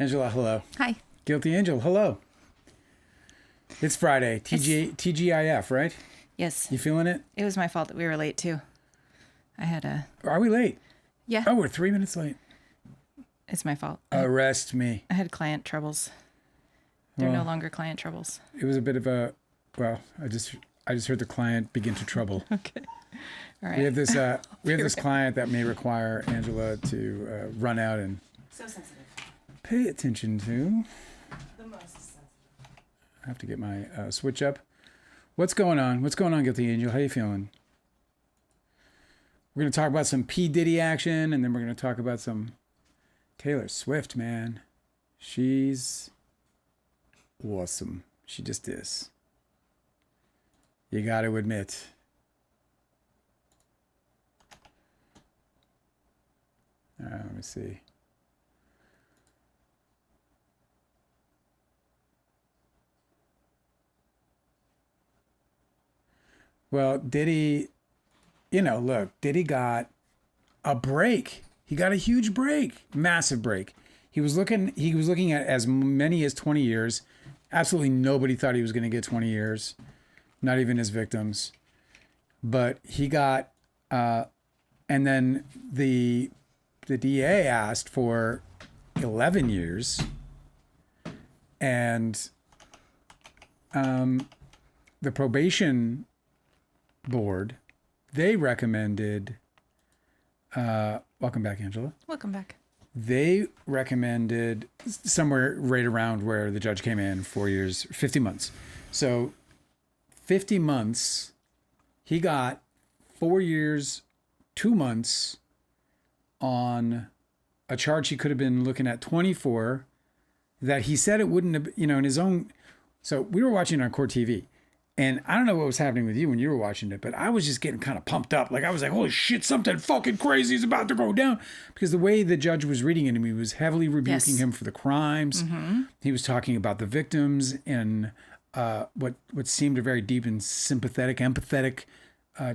Angela, hello. Hi. Guilty Angel, hello. It's Friday. TGIF, right? Yes. You feeling it? It was my fault that we were late, too. I had a... Are we late? Yeah. Oh, we're 3 minutes late. It's my fault. Arrest me. I had client troubles. They're no longer client troubles. It was a bit of a... Well, I just heard the client begin to trouble. Okay. All right. We have this client that may require Angela to run out and... So sensitive. Pay attention to. The most sensitive. I have to get my switch up. What's going on? What's going on, Guilty Angel? How you feeling? We're going to talk about some P. Diddy action, and then we're going to talk about some Taylor Swift, man. She's awesome. She just is. You got to admit. Let me see. Well, Diddy, look, Diddy got a break. He got a huge break, massive break. He was looking at as many as 20 years. Absolutely nobody thought he was going to get 20 years, not even his victims. But he got, and then the DA asked for 11 years, and the probation board, they recommended, welcome back, Angela. Welcome back. They recommended somewhere right around where the judge came in, 4 years, 50 months. So 50 months, he got 4 years, 2 months on a charge he could have been looking at 24 that he said it wouldn't have, in his own. So we were watching on Court TV. And I don't know what was happening with you when you were watching it, but I was just getting kind of pumped up. Like I was like, holy shit, something fucking crazy is about to go down. Because the way the judge was reading it to me was heavily rebuking him for the crimes. Mm-hmm. He was talking about the victims in what seemed a very deep and sympathetic, empathetic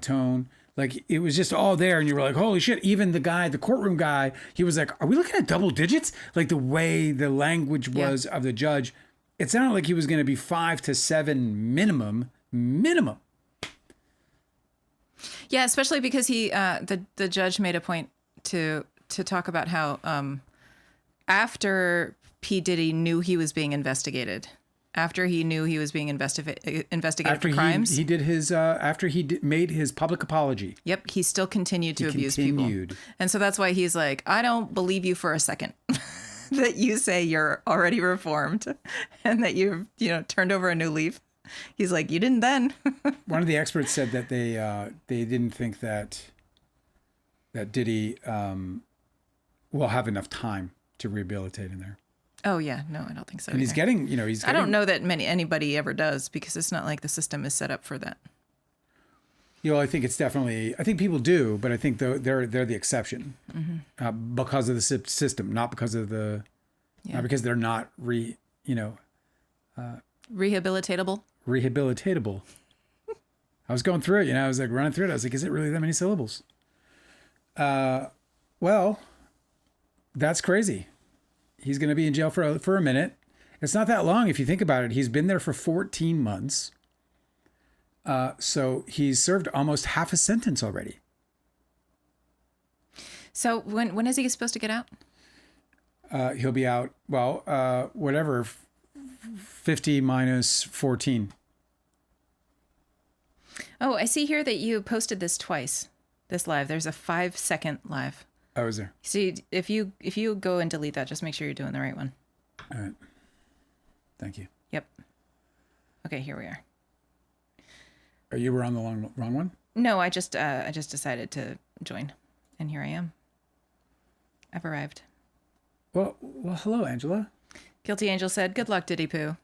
tone. Like it was just all there. And you were like, holy shit. Even the courtroom guy, he was like, are we looking at double digits? Like the way the language was of the judge. It sounded like he was going to be 5 to 7 minimum. Yeah, especially because he, the judge made a point to talk about how after P. Diddy knew he was being investigated, after he knew he was being investigated for crimes, he did his after he made his public apology. Yep, he still continued to abuse people, and so that's why he's like, I don't believe you for a second. That you say you're already reformed and that you've, turned over a new leaf. He's like, you didn't then. One of the experts said that they didn't think that Diddy will have enough time to rehabilitate in there. Oh yeah, no, I don't think so. And either. he's getting. I don't know that anybody ever does because it's not like the system is set up for that. I think it's definitely. I think people do, but I think they're the exception because of the system, not because of not because they're not rehabilitatable. Rehabilitatable. I was going through it, I was like running through it. I was like, is it really that many syllables? Well, that's crazy. He's going to be in jail for a minute. It's not that long if you think about it. He's been there for 14 months. So he's served almost half a sentence already. So when is he supposed to get out? He'll be out, whatever, 50 minus 14. Oh, I see here that you posted this twice, this live. There's a 5-second live. Oh, is there? See, if you go and delete that, just make sure you're doing the right one. All right. Thank you. Yep. Okay, here we are. You were on the wrong one? No, I just decided to join, and here I am. I've arrived. Well, hello, Angela. Guilty Angel said, "Good luck, Diddy Poo."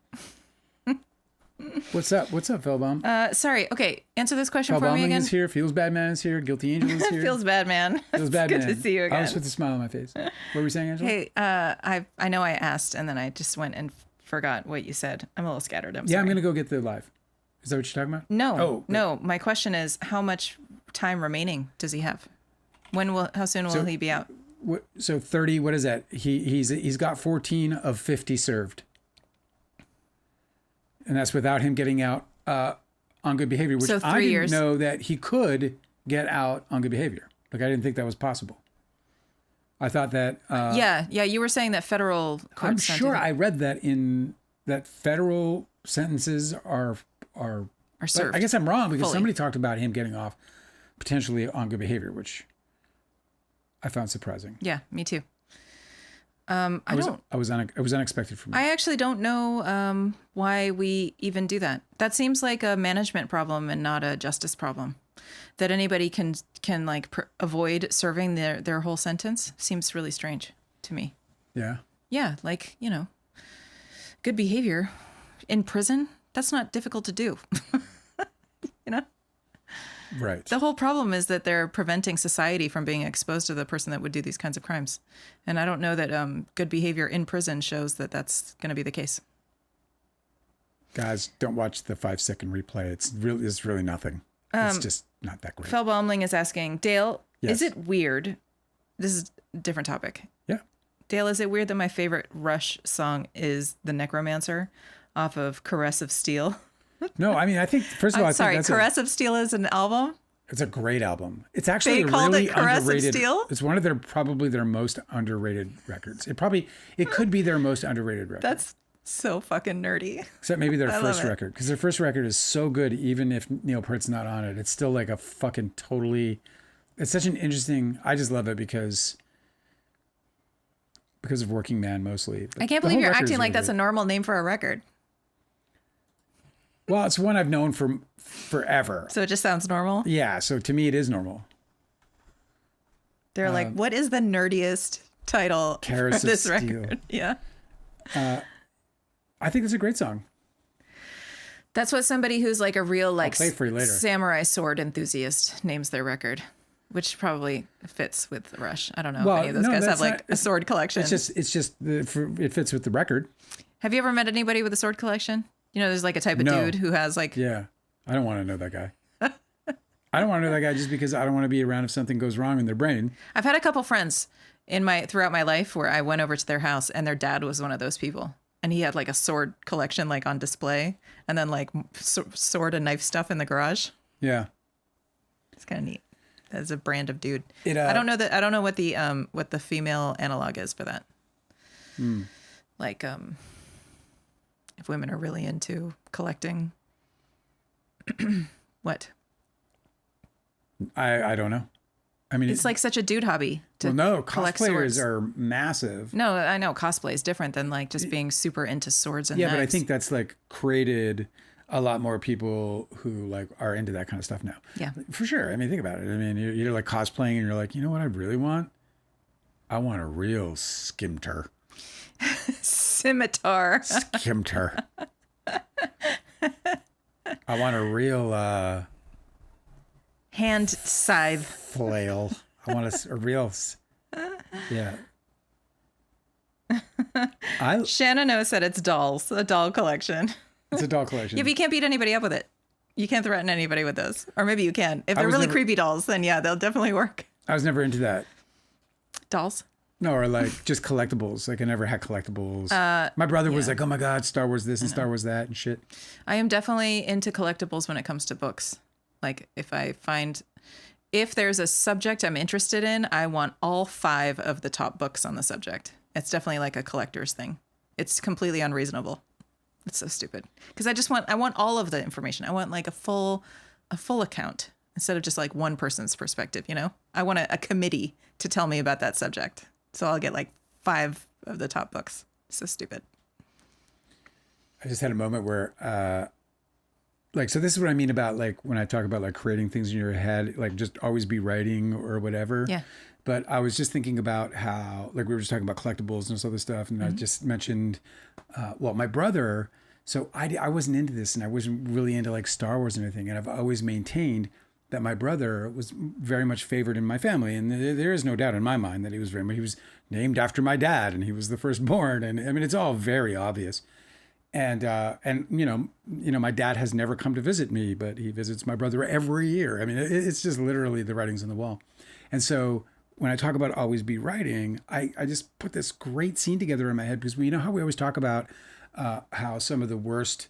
What's up, Philbom? Sorry. Okay, answer this question for me Philbom again. is here. Feels Bad Man is here. Guilty Angel is here. Feels Bad Man. Feels Bad Good Man. to see you again. I was with a smile on my face. What were we saying, Angela? Hey, I know I asked, and then I just went and forgot what you said. I'm a little scattered. I'm sorry. I'm gonna go get the live. Is that what you're talking about? No. My question is, how much time remaining does he have? How soon will he be out? So 30, what is that? He's got 14 of 50 served. And that's without him getting out on good behavior, which so I didn't years. know that he could get out on good behavior. Like, I didn't think that was possible. I thought that... yeah, you were saying that federal courts... I'm sure I read that that federal sentences are served. I guess I'm wrong because fully. somebody talked about him getting off potentially on good behavior, which I found surprising. Yeah, me too. It was unexpected for me. I actually don't know why we even do that. That seems like a management problem and not a justice problem. That anybody can like avoid serving their whole sentence seems really strange to me. Yeah. Yeah, like, good behavior in prison, that's not difficult to do. Right. The whole problem is that they're preventing society from being exposed to the person that would do these kinds of crimes. And I don't know that good behavior in prison shows that that's going to be the case. Guys, don't watch the 5-second replay. It's really nothing. It's just not that great. Fel Baumling is asking, Dale, Yes. Is it weird? This is a different topic. Yeah. Dale, is it weird that my favorite Rush song is The Necromancer off of Caress of Steel? No, I mean, I think, first of all, Caress of Steel is an album? It's a great album. It's actually They called really it Caress of underrated. Steel? It's one of probably their most underrated records. It could be their most underrated record. That's so fucking nerdy. Except maybe their I first love it. record, because their first record is so good, even if Neil Peart's not on it. It's still like a fucking totally. It's such an interesting. I just love it because of Working Man mostly. But I can't the believe whole you're record acting is like really that's a good. normal name for a record. Well, it's one I've known for forever. So it just sounds normal. Yeah, so to me it is normal. They're like, what is the nerdiest title for Caress of this Steel. record? Yeah. I think it's a great song. That's what somebody who's like a real like play it for you later. samurai sword enthusiast names their record, which probably fits with Rush. I don't know Well, if any of those no, guys that's have like not- a sword collection. It's just it fits with the record. Have you ever met anybody with a sword collection? There's like a type of No. dude who has like Yeah, I don't want to know that guy. I don't want to know that guy just because I don't want to be around if something goes wrong in their brain. I've had a couple friends throughout my life where I went over to their house and their dad was one of those people. And he had like a sword collection like on display and then like sword and knife stuff in the garage. Yeah. It's kind of neat. That's a brand of dude. It, I don't know what the female analog is for that. Like if women are really into collecting what? I don't know. I mean, It's like such a dude hobby to well, no, collect cosplayers swords. are massive. No, I know cosplay is different than like just being super into swords and Yeah, knives. but I think that's like created a lot more people who like are into that kind of stuff now. Yeah. For sure. I mean, think about it. I mean, you're like cosplaying and you're like, you know what I really want? I want a real skimter. Scimitar. Skimter. I want a real Hand scythe. flail. I want a real. Yeah. Shannon O said it's dolls, a doll collection. It's a doll collection. Yeah, but you can't beat anybody up with it. You can't threaten anybody with those. Or maybe you can. If they're was really never- creepy dolls, then yeah, they'll definitely work. I was never into that. Dolls? No, or like just collectibles. Like I never had collectibles. My brother was like, "Oh my God, Star Wars this and Star Wars that and shit." I am definitely into collectibles when it comes to books. Like if there's a subject I'm interested in, I want all 5 of the top books on the subject. It's definitely like a collector's thing. It's completely unreasonable. It's so stupid. Because I want all of the information. I want like a full account instead of just like one person's perspective, I want a committee to tell me about that subject. So I'll get like 5 of the top books. So stupid. I just had a moment where, so this is what I mean about like when I talk about like creating things in your head, like just always be writing or whatever. Yeah. But I was just thinking about how, like we were just talking about collectibles and this other stuff. And I just mentioned, my brother, so I wasn't into this and I wasn't really into like Star Wars and everything. And I've always maintained that my brother was very much favored in my family. And there is no doubt in my mind that he was named after my dad and he was the firstborn. And I mean, it's all very obvious. And my dad has never come to visit me, but he visits my brother every year. I mean, it's just literally the writing's on the wall. And so when I talk about always be writing, I just put this great scene together in my head because you know how we always talk about how some of the worst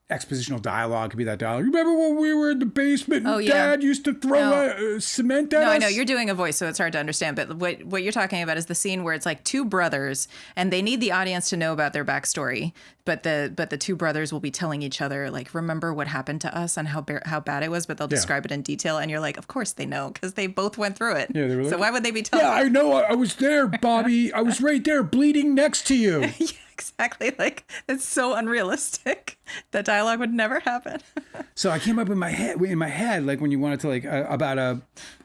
expositional dialogue could be that dialogue. Remember when we were in the basement and Dad used to throw cement at us? No, I know you're doing a voice, so it's hard to understand. But what you're talking about is the scene where it's like two brothers, and they need the audience to know about their backstory. But the two brothers will be telling each other, like, remember what happened to us and how bad it was, but they'll describe it in detail. And you're like, of course they know, because they both went through it. Yeah, they were like, so why would they be telling? Yeah, I know. I was there, Bobby. I was right there, bleeding next to you. Yeah, exactly. Like, it's so unrealistic. That dialogue would never happen. So I came up in my head, like when you wanted to like about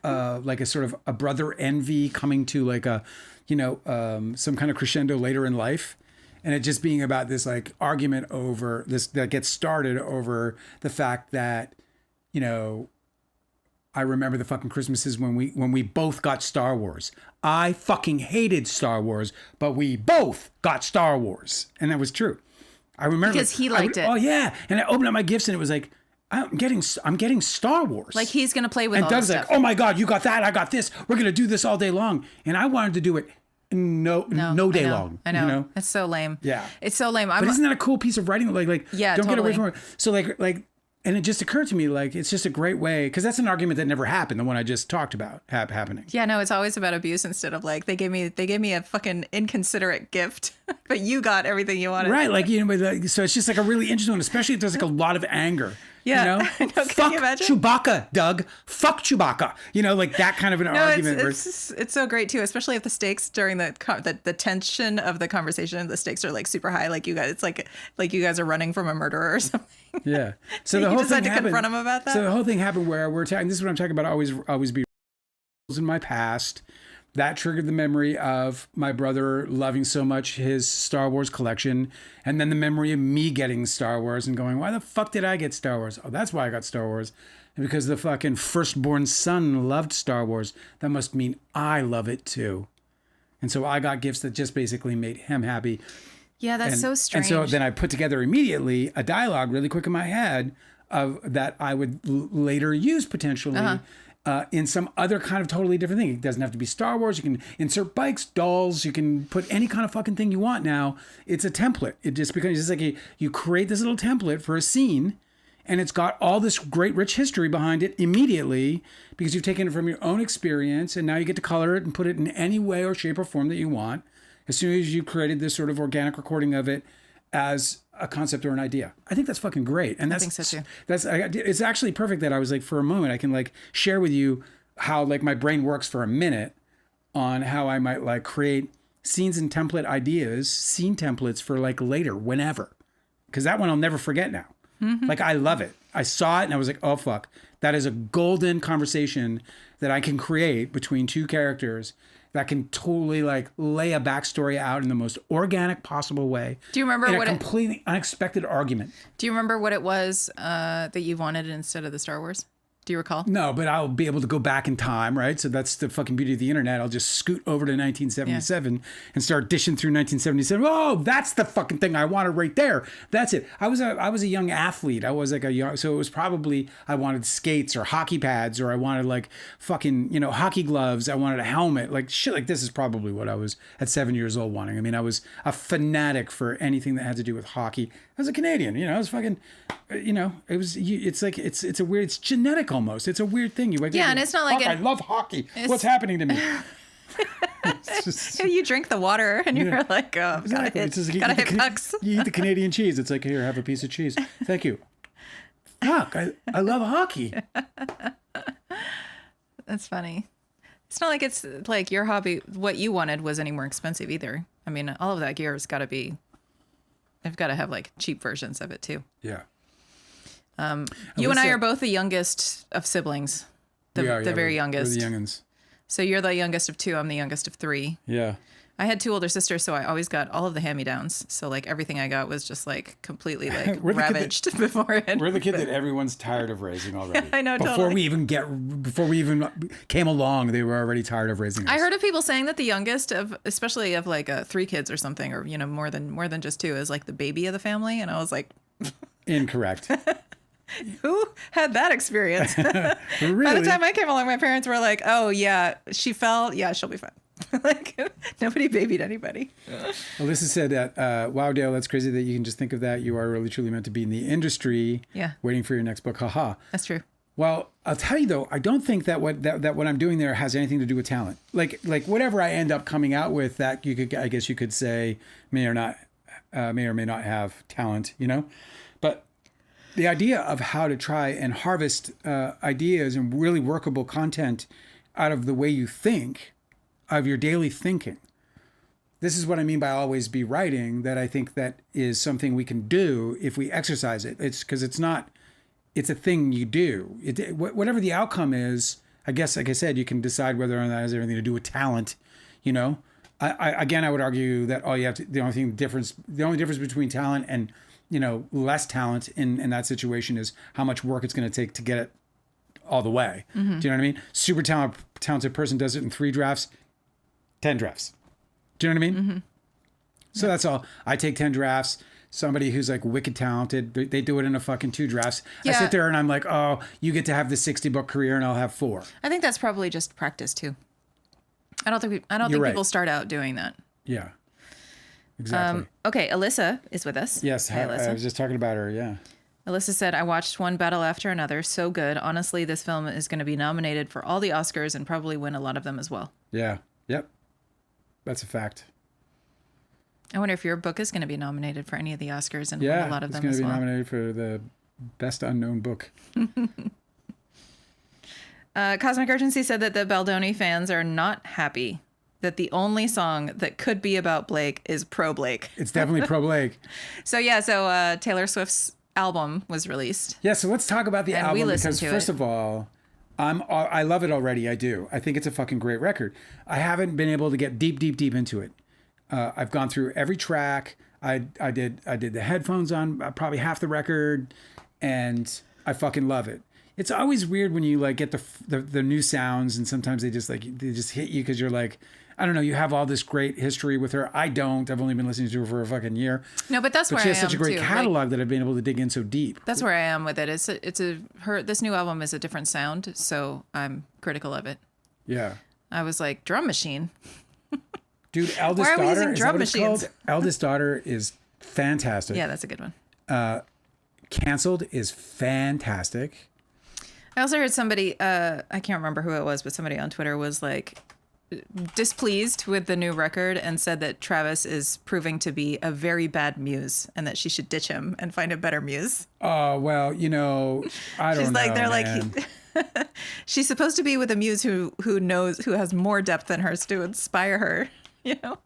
a sort of a brother envy coming to like a, some kind of crescendo later in life. And it just being about this like argument over this that gets started over the fact that, I remember the fucking Christmases when we both got Star Wars. I fucking hated Star Wars, but we both got Star Wars. And that was true. I remember because he liked it. Oh yeah. And I opened up my gifts and it was like, I'm getting Star Wars. Like he's going to play with and all Doug's this like, stuff. oh my God, you got that. I got this. We're going to do this all day long. And I wanted to do it no day long. I know. It's so lame. Yeah. It's so lame. But isn't that a cool piece of writing? Like yeah, don't totally. get away from it. So like, and it just occurred to me, like, it's just a great way, because that's an argument that never happened, the one I just talked about happening. Yeah, no, it's always about abuse instead of like, they gave me a fucking inconsiderate gift, but you got everything you wanted. Right, like, so it's just like a really interesting one, especially if there's like a lot of anger. Yeah. No, fuck Chewbacca, Doug. Fuck Chewbacca. Like that kind of an argument. It's so great too, especially if the stakes during the tension of the conversation, the stakes are like super high. Like you guys, it's like you guys are running from a murderer or something. Yeah. So the whole thing happened. Confront him about that. So the whole thing happened where we're talking. This is what I'm talking about. Always be in my past. That triggered the memory of my brother loving so much his Star Wars collection. And then the memory of me getting Star Wars and going, why the fuck did I get Star Wars? Oh, that's why I got Star Wars. And because the fucking firstborn son loved Star Wars, that must mean I love it too. And so I got gifts that just basically made him happy. Yeah, that's so strange. And so then I put together immediately a dialogue really quick in my head of that I would later use potentially in some other kind of totally different thing. It doesn't have to be Star Wars. You can insert bikes, dolls. You can put any kind of fucking thing you want now. It's a template. It just becomes just like you create this little template for a scene, and it's got all this great rich history behind it immediately because you've taken it from your own experience, and now you get to color it and put it in any way or shape or form that you want. As soon as you created this sort of organic recording of it as a concept or an idea. I think that's fucking great. And I think so too. It's actually perfect that I was like, for a moment, I can like share with you how like my brain works for a minute on how I might like create scenes and template ideas, scene templates for like later, whenever. Because that one I'll never forget now. Mm-hmm. Like I love it. I saw it and I was like, oh fuck. That is a golden conversation that I can create between two characters that can totally like lay a backstory out in the most organic possible way. Do you remember what a completely unexpected argument? Do you remember what it was that you wanted instead of the Star Wars? Do you recall? No, but I'll be able to go back in time, right? So that's the fucking beauty of the internet. I'll just scoot over to 1977 and start dishing through 1977. Oh, that's the fucking thing I wanted right there. That's it. I was a young athlete. I was like so it was probably I wanted skates or hockey pads or I wanted like fucking, hockey gloves. I wanted a helmet. Like shit like this is probably what I was at 7 years old wanting. I mean, I was a fanatic for anything that had to do with hockey. I was a Canadian, I was fucking, it's like, it's a weird, it's genetic almost. It's a weird thing. You wake up and it's not like I love hockey. What's happening to me? You drink the water and you're like, oh, exactly. gotta hit pucks. You eat the Canadian cheese. It's like, here, have a piece of cheese. Thank you. Fuck, I love hockey. That's funny. It's not like it's like your hobby, what you wanted was any more expensive either. I mean, all of that gear has got to be, I've got to have like cheap versions of it too. Yeah. You and I are both the youngest of siblings. The very youngest. We're the youngins. So you're the youngest of two. I'm the youngest of three. Yeah. I had two older sisters, so I always got all of the hand-me-downs. So like everything I got was just like completely like ravaged beforehand. We're the kid that everyone's tired of raising already. I know. Before we even came along, they were already tired of raising us. I heard of people saying that the youngest of, especially of like 3 kids or something, or more than just 2, is like the baby of the family, and I was like, incorrect. Who had that experience? Really? By the time I came along, my parents were like, oh, yeah, she fell. Yeah, she'll be fine. Like, nobody babied anybody. Alyssa said that, wow, Dale, that's crazy that you can just think of that. You are really, truly meant to be in the industry. Yeah. Waiting for your next book. Haha. That's true. Well, I'll tell you, though, I don't think that what I'm doing there has anything to do with talent. Like whatever I end up coming out with, that I guess you could say may or may not have talent, you know? But the idea of how to try and harvest ideas and really workable content out of the way you think, of your daily thinking. This is what I mean by always be writing, that I think that is something we can do if we exercise it. It's because it's a thing you do. Whatever the outcome is, I guess, like I said, you can decide whether or not that has anything to do with talent, you know? I would argue that the only difference between talent and, you know, less talent in that situation is how much work it's going to take to get it all the way. Mm-hmm. Do you know what I mean? Super talented person does it in 3 drafts, 10 drafts. Do you know what I mean? Mm-hmm. So that's all. I take 10 drafts. Somebody who's like wicked talented, they do it in a fucking 2 drafts. Yeah. I sit there and I'm like, oh, you get to have the 60-book career and I'll have 4. I think that's probably just practice too. I don't think people start out doing that. Yeah. Exactly. Okay, Alyssa is with us. Yes, Hi, Alyssa. I was just talking about her, yeah. Alyssa said, I watched one battle after another. So good. Honestly, this film is going to be nominated for all the Oscars and probably win a lot of them as well. Yeah. Yep. That's a fact. I wonder if your book is going to be nominated for any of the Oscars and win a lot of them as well. Yeah, it's going to be nominated for the best unknown book. Cosmic Urgency said that the Baldoni fans are not happy that the only song that could be about Blake is pro Blake. It's definitely pro Blake. So Taylor Swift's album was released. Yeah, so let's talk about the album, because first of all, I love it already. I do. I think it's a fucking great record. I haven't been able to get deep into it. I've gone through every track. I did the headphones on probably half the record, and I fucking love it. It's always weird when you like get the new sounds, and sometimes they just hit you because you're like, I don't know, you have all this great history with her. I don't. I've only been listening to her for a fucking year. No, but that's where I am. She has such a great catalog that I've been able to dig in so deep. That's where I am with it. This new album is a different sound, so I'm critical of it. Yeah. I was like, drum machine. Dude, Eldest Why are we Daughter, using drum machines? Called? Eldest Daughter is fantastic. Yeah, that's a good one. Canceled is fantastic. I also heard somebody, I can't remember who it was, but somebody on Twitter was like displeased with the new record and said that Travis is proving to be a very bad muse and that she should ditch him and find a better muse. Oh, well, you know, I don't know. They're man. Like, she's supposed to be with a muse who has more depth than hers to inspire her, you know?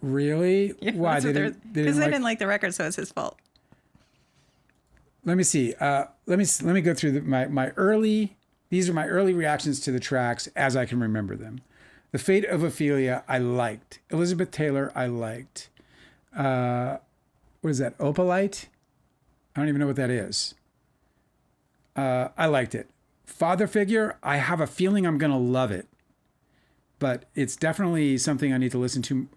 Really? Yeah, why? Because they didn't like the record, so it's his fault. Let me see. Let me go through my early. These are my early reactions to the tracks as I can remember them. The Fate of Ophelia, I liked. Elizabeth Taylor, I liked. What is that? Opalite? I don't even know what that is. I liked it. Father Figure, I have a feeling I'm gonna love it, but it's definitely something I need to listen to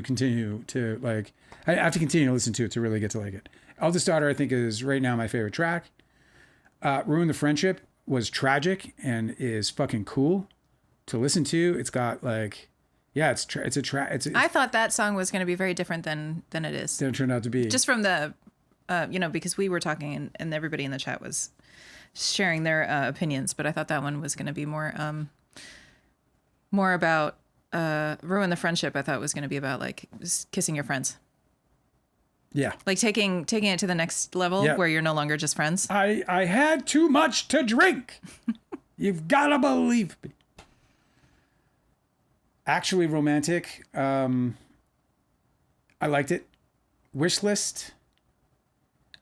continue to like. I have to continue to listen to it to really get to like it. Eldest Daughter, I think, is right now my favorite track. Ruin the Friendship was tragic and is fucking cool to listen to. It's got like, yeah, I thought that song was going to be very different than it is. Than it turned out to be. Just from the, because we were talking and everybody in the chat was sharing their opinions, but I thought that one was going to be more about Ruin the Friendship. I thought it was going to be about like just kissing your friends. Yeah. Like taking it to the next level where you're no longer just friends. I had too much to drink. You've got to believe me. Actually Romantic. I liked it. Wish List.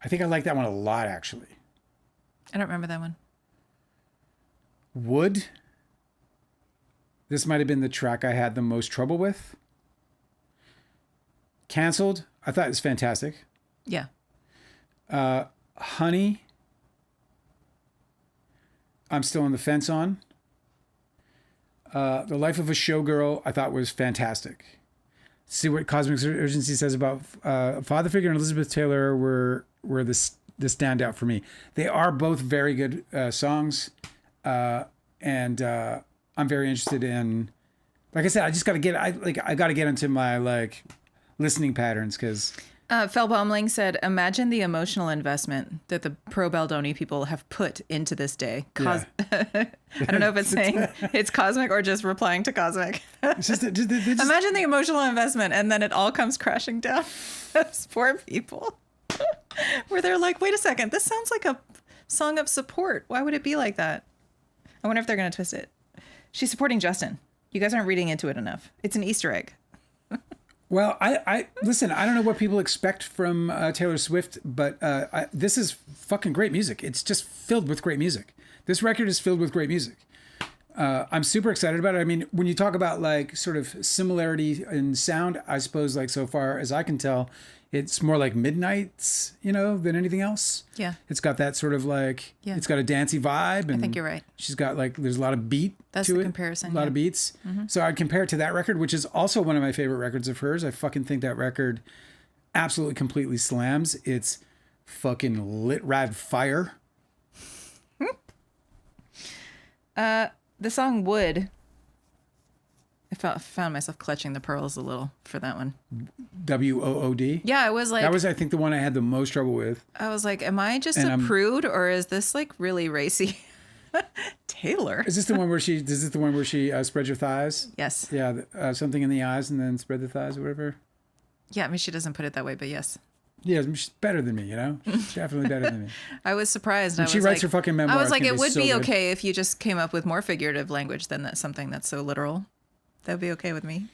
I think I like that one a lot, actually. I don't remember that one. Wood. This might have been the track I had the most trouble with. Canceled. I thought it was fantastic. Yeah. Honey. I'm still on the fence on. The Life of a Showgirl, I thought was fantastic. See what Cosmic Urgency says about Father Figure and Elizabeth Taylor were the standout for me. They are both very good songs, and I'm very interested in. Like I said, I just got to get. I got to get into my listening patterns because. Fel Baumling said, "Imagine the emotional investment that the pro Baldoni people have put into this day." I don't know if it's saying it's cosmic or just replying to cosmic. Imagine the emotional investment, and then it all comes crashing down. Those poor people, where they're like, "Wait a second, this sounds like a song of support. Why would it be like that?" I wonder if they're going to twist it. She's supporting Justin. You guys aren't reading into it enough. It's an Easter egg. Well, I listen, I don't know what people expect from Taylor Swift, but this is fucking great music. It's just filled with great music. This record is filled with great music. I'm super excited about it. I mean, when you talk about sort of similarity in sound, I suppose so far as I can tell, it's more like Midnight's, than anything else. Yeah. It's got that sort of it's got a dancey vibe. And I think you're right. She's got there's a lot of beat That's to the it. comparison. A lot of beats. Mm-hmm. So I'd compare it to that record, which is also one of my favorite records of hers. I fucking think that record absolutely completely slams. It's fucking lit rad fire. The song Wood. I found myself clutching the pearls a little for that one. WOOD? Yeah, it was that was, I think, the one I had the most trouble with. I was like, am I just a prude or is this really racy? Taylor. Is this the one where she spreads her thighs? Yes. Yeah, something in the eyes and then spread the thighs or whatever? Yeah, I mean, she doesn't put it that way, but yes. Yeah, she's better than me, She's definitely better than me. I was surprised. When she writes her fucking memoir. I was like, it would be okay if you just came up with more figurative language than something that's so literal. That would be okay with me.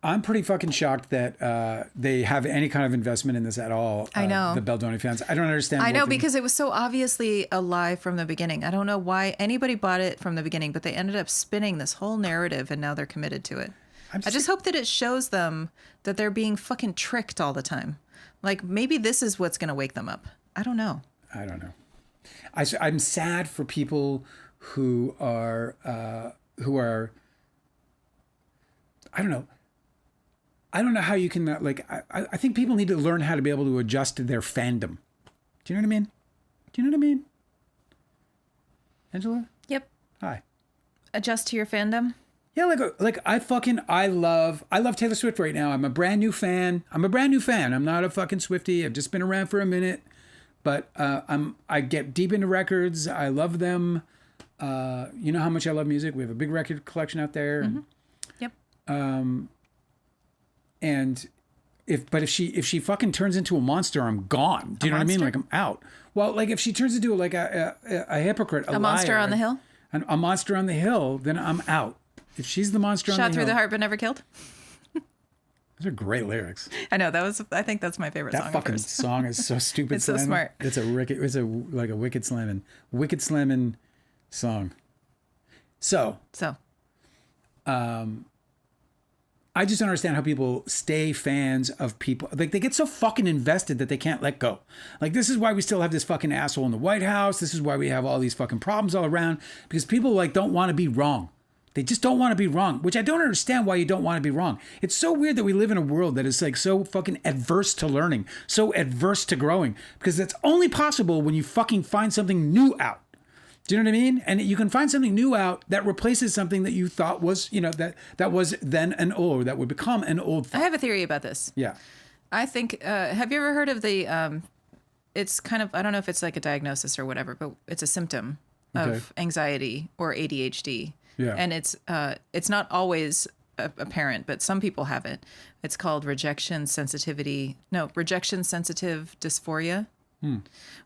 I'm pretty fucking shocked that they have any kind of investment in this at all. I know. The Baldoni fans. I don't understand. I know, because it was so obviously a lie from the beginning. I don't know why anybody bought it from the beginning, but they ended up spinning this whole narrative and now they're committed to it. I just hope that it shows them that they're being fucking tricked all the time. Maybe this is what's going to wake them up. I don't know. I'm sad for people who are I don't know. I don't know how you can I think people need to learn how to be able to adjust to their fandom. Do you know what I mean? Angela? Yep. Hi. Adjust to your fandom? Yeah, I love Taylor Swift right now. I'm a brand new fan. I'm not a fucking Swiftie. I've just been around for a minute, but I get deep into records. I love them. You know how much I love music. We have a big record collection out there. Mm-hmm. Yep. And if she fucking turns into a monster, I'm gone. Do you know what I mean? I'm out. Well, if she turns into a hypocrite, a monster liar, on the hill, a monster on the hill, then I'm out. If she's the monster on the hill, shot through the heart but never killed. Those are great lyrics. I know I think that's my favorite song. That fucking song is so stupid. It's so smart. It's a wicked slamming song. So. I just don't understand how people stay fans of people. They get so fucking invested that they can't let go. This is why we still have this fucking asshole in the White House. This is why we have all these fucking problems all around, because people don't want to be wrong. They just don't want to be wrong, which I don't understand why you don't want to be wrong. It's so weird that we live in a world that is so fucking adverse to learning, so adverse to growing, because that's only possible when you fucking find something new out. Do you know what I mean? And you can find something new out that replaces something that you thought was, that was then an old, that would become an old thought. I have a theory about this. Yeah. I think, have you ever heard of the, it's kind of, I don't know if it's a diagnosis or whatever, but it's a symptom of anxiety or ADHD. Yeah. And it's not always apparent, but some people have it. It's called rejection sensitive dysphoria.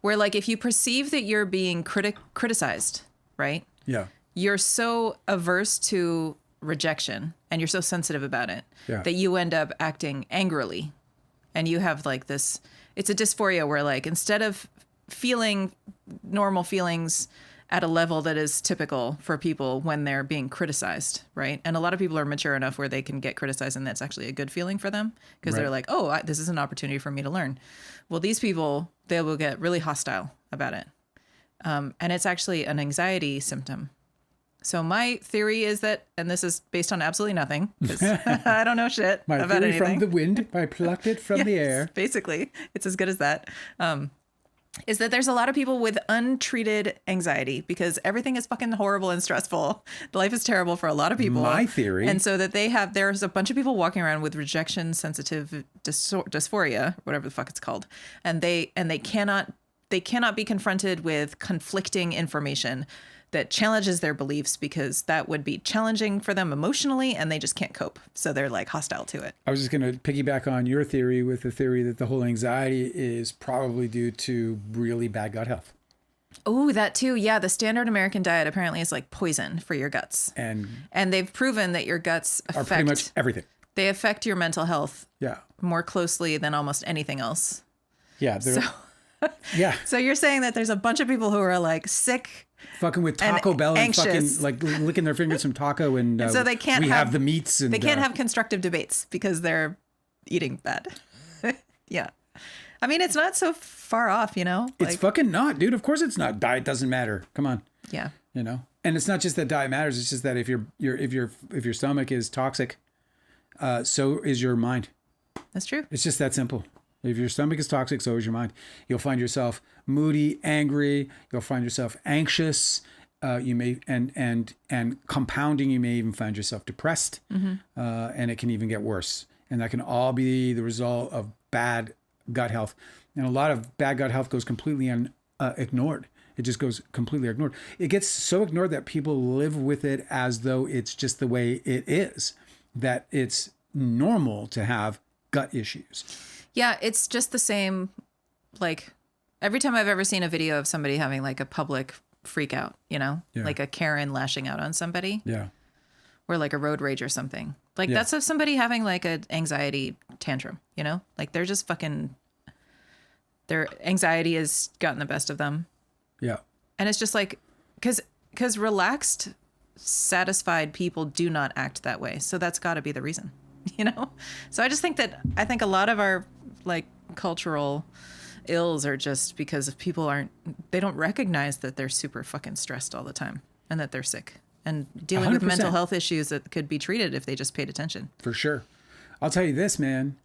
Where if you perceive that you're being criticized, right? Yeah. You're so averse to rejection and you're so sensitive about it that you end up acting angrily. And you have this, it's a dysphoria where instead of feeling normal feelings at a level that is typical for people when they're being criticized, right? And a lot of people are mature enough where they can get criticized and that's actually a good feeling for them because they're like, oh, this is an opportunity for me to learn. Well, these people, they will get really hostile about it. And it's actually an anxiety symptom. So my theory is that, and this is based on absolutely nothing, because I don't know shit My about theory anything. from the wind, I plucked it from the air. Basically, it's as good as that. Is that there's a lot of people with untreated anxiety because everything is fucking horrible and stressful. Life is terrible for a lot of people. My theory. And so that there's a bunch of people walking around with rejection sensitive dysphoria, whatever the fuck it's called. And they cannot be confronted with conflicting information that challenges their beliefs because that would be challenging for them emotionally and they just can't cope. So they're like hostile to it. I was just going to piggyback on your theory with the theory that the whole anxiety is probably due to really bad gut health. Oh, that too. Yeah. The standard American diet apparently is like poison for your guts. And they've proven that your guts are pretty much everything. They affect your mental health more closely than almost anything else. Yeah. Yeah. So you're saying that there's a bunch of people who are like sick, fucking with Taco Bell and fucking like licking their fingers from taco, and so they can't have the meats, and they can't have constructive debates because they're eating bad. Yeah. I mean, it's not so far off, you know? It's fucking not, dude. Of course it's not. Diet doesn't matter. Come on. Yeah. You know? And it's not just that diet matters. It's just that if your stomach is toxic, so is your mind. That's true. It's just that simple. If your stomach is toxic, so is your mind. You'll find yourself moody, angry. You'll find yourself anxious. You may and compounding. You may even find yourself depressed, and it can even get worse. And that can all be the result of bad gut health. And a lot of bad gut health goes completely ignored. It just goes completely ignored. It gets so ignored that people live with it as though it's just the way it is. That it's normal to have gut issues. Yeah, it's just the same. Like every time I've ever seen a video of somebody having like a public freak out, you know, like a Karen lashing out on somebody. Yeah. Or like a road rage or something. Like that's of somebody having like an anxiety tantrum, you know, like they're just fucking, their anxiety has gotten the best of them. Yeah. And it's just like, because relaxed, satisfied people do not act that way. So that's got to be the reason, you know? So I think a lot of our like cultural ills are just because if people they don't recognize that they're super fucking stressed all the time and that they're sick and dealing 100%. With mental health issues that could be treated if they just paid attention. For sure. I'll tell you this, man.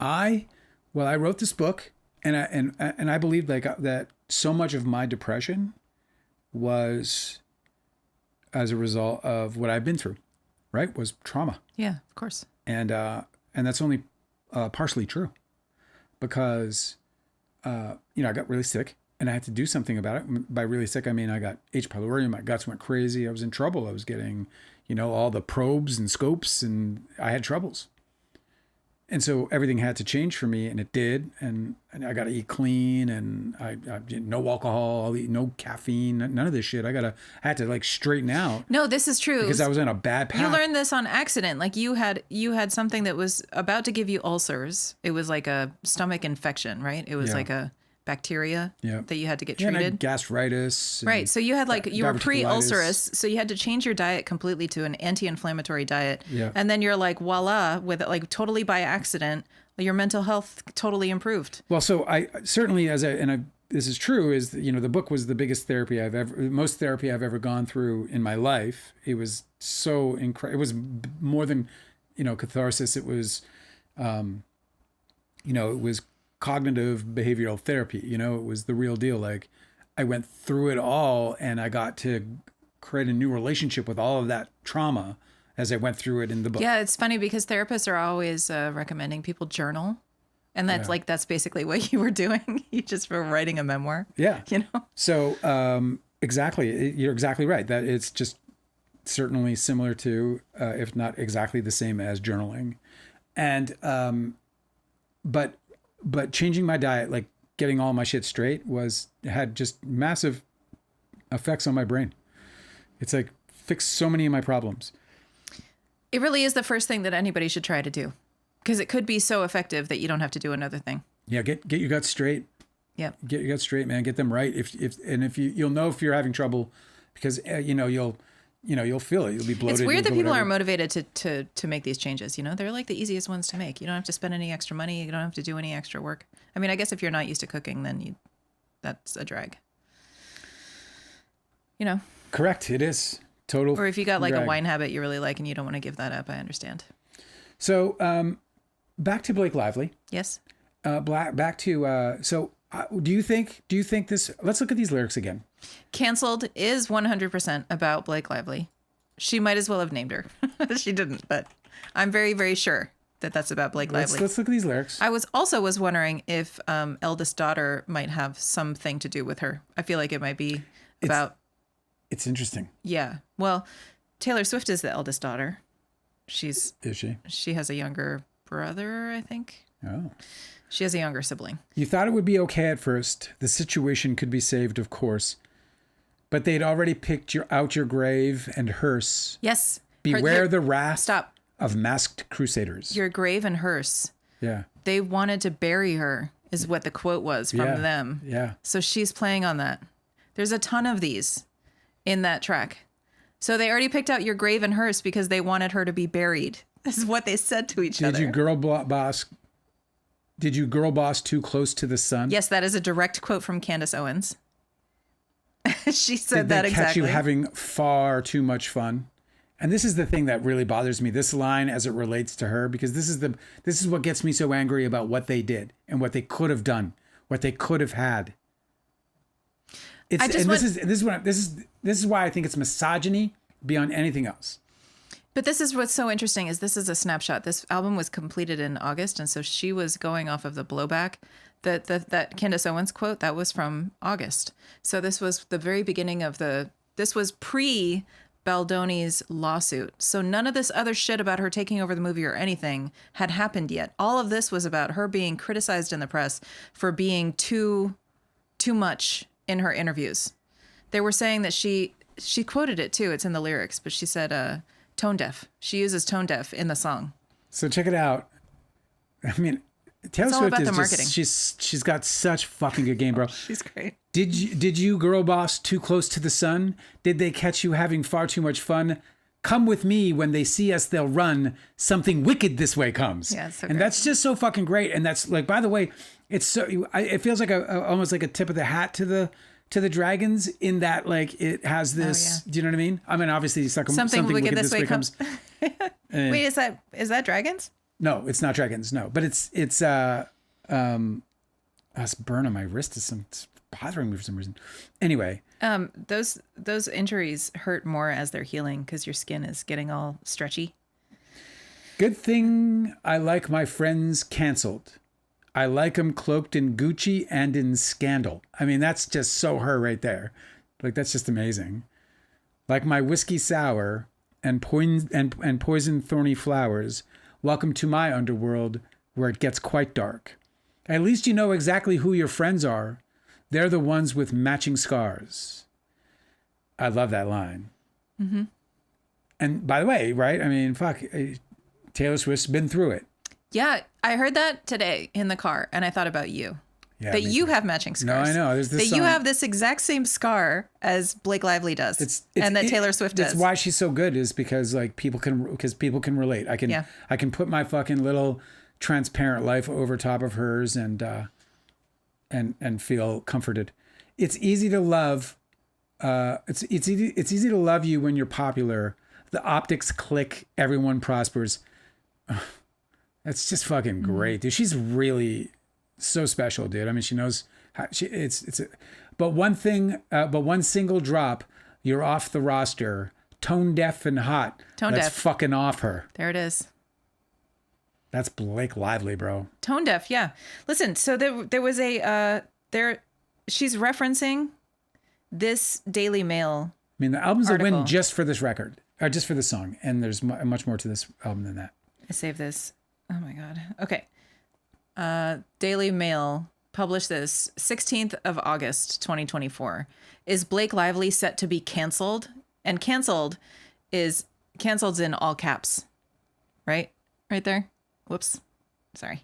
I wrote this book and I believed like that so much of my depression was as a result of what I've been through, right? Was trauma. Yeah, of course. And that's only partially true because, I got really sick and I had to do something about it. By really sick, I mean, I got H. pylori, my guts went crazy. I was in trouble. I was getting, all the probes and scopes and I had troubles. And so everything had to change for me and it did. And I got to eat clean and I no alcohol, no caffeine, none of this shit. I had to like straighten out. No, this is true. Because I was in a bad path. You learned this on accident. Like you had something that was about to give you ulcers. It was like a stomach infection, right? It was like a bacteria that you had to get treated. And I had gastritis. Right. So you had you were pre-ulcerous. So you had to change your diet completely to an anti-inflammatory diet. Yeah. And then you're like, voila, with it, like totally by accident, your mental health totally improved. Well, so I certainly, this is true, is, the book was the biggest therapy most therapy I've ever gone through in my life. It was so incredible. It was more than, catharsis. It was, it was cognitive behavioral therapy. It was the real deal. Like I went through it all and I got to create a new relationship with all of that trauma as I went through it in the book. Yeah, it's funny because therapists are always recommending people journal. And that's that's basically what you were doing. You just were writing a memoir. Yeah. So exactly. You're exactly right. That it's just certainly similar to, if not exactly the same as journaling. And, but changing my diet, like getting all my shit straight had just massive effects on my brain. It's like fixed so many of my problems. It really is the first thing that anybody should try to do because it could be so effective that you don't have to do another thing. Yeah. Get your gut straight. Yeah. Get your gut straight, man. Get them right. If you'll know if you're having trouble because, you'll feel it. You'll be bloated. It's weird that people aren't motivated to make these changes. They're like the easiest ones to make. You don't have to spend any extra money. You don't have to do any extra work. I mean, I guess if you're not used to cooking, then that's a drag. Correct. It is. Total. Or if you got like drag. a wine habit you really like and you don't want to give that up, I understand. So back to Blake Lively. Yes. Back to do you think this? Let's look at these lyrics again. Canceled is 100% about Blake Lively. She might as well have named her. She didn't, but I'm very, very sure that that's about Blake Lively. Let's look at these lyrics. I was wondering if eldest daughter might have something to do with her. I feel like it might be about. It's interesting. Yeah. Well, Taylor Swift is the eldest daughter. Is she? She has a younger brother, I think. Oh. She has a younger sibling. You thought it would be okay at first. The situation could be saved, of course. But they'd already picked out your grave and hearse. Yes. Beware the wrath Stop. of masked crusaders. Your grave and hearse. Yeah. They wanted to bury her, is what the quote was from them. Yeah. So she's playing on that. There's a ton of these in that track. So they already picked out your grave and hearse because they wanted her to be buried. This is what they said to each other. Did you girl boss too close to the sun? Yes, that is a direct quote from Candace Owens. She said that exactly. Did they catch you having far too much fun? And this is the thing that really bothers me, this line as it relates to her, because this is what gets me so angry about what they did and what they could have done, what they could have had. This is why I think it's misogyny beyond anything else. But this is what's so interesting is this is a snapshot. This album was completed in August, and so she was going off of the blowback. That Candace Owens quote, that was from August. So this was the very beginning of this was pre-Baldoni's lawsuit. So none of this other shit about her taking over the movie or anything had happened yet. All of this was about her being criticized in the press for being too much in her interviews. They were saying that she quoted it too. It's in the lyrics, but she said tone deaf. She uses tone deaf in the song. So check it out. I mean, Taylor Swift is just, she's got such fucking good game, bro. She's great. Did you girl boss too close to the sun? Did they catch you having far too much fun? Come with me, when they see us, they'll run. Something wicked this way comes. Yeah, it's so and great. That's just so fucking great. And that's like, by the way, it's so, it feels like almost like a tip of the hat to the Dragons, in that like it has this, do you know what I mean? I mean, obviously something wicked this way comes. Wait, is that Dragons? No, it's not Dragons. No, but it's burn on my wrist it's bothering me for some reason. Anyway, those injuries hurt more as they're healing because your skin is getting all stretchy. Good thing I like my friends canceled. I like them cloaked in Gucci and in scandal. I mean, that's just so her right there. Like, that's just amazing. Like my whiskey sour and poison thorny flowers. Welcome to my underworld where it gets quite dark. At least you know exactly who your friends are. They're the ones with matching scars. I love that line. Mm-hmm. And by the way, right? I mean, fuck, Taylor Swift's been through it. Yeah, I heard that today in the car, and I thought about you. Yeah, that you have matching scars. No, I know. There's this that song. You have this exact same scar as Blake Lively does, and that Taylor Swift does. That's why she's so good, is because like people can relate. I can put my fucking little transparent life over top of hers and feel comforted. It's easy to love. It's easy to love you when you're popular. The optics click. Everyone prospers. That's just fucking great, dude. She's really so special, dude. I mean, she knows how but one single drop, you're off the roster. Tone deaf and hot. That's fucking off her. There it is. That's Blake Lively, bro. Tone deaf, yeah. Listen, so there was she's referencing this Daily Mail. I mean, the album's article. a win just for this record, or just for the song, and there's much more to this album than that. I saved this. Oh my God. Okay. Daily Mail published this 16th of August, 2024. Is Blake Lively set to be canceled? And canceled is in all caps, right? Right there. Whoops. Sorry.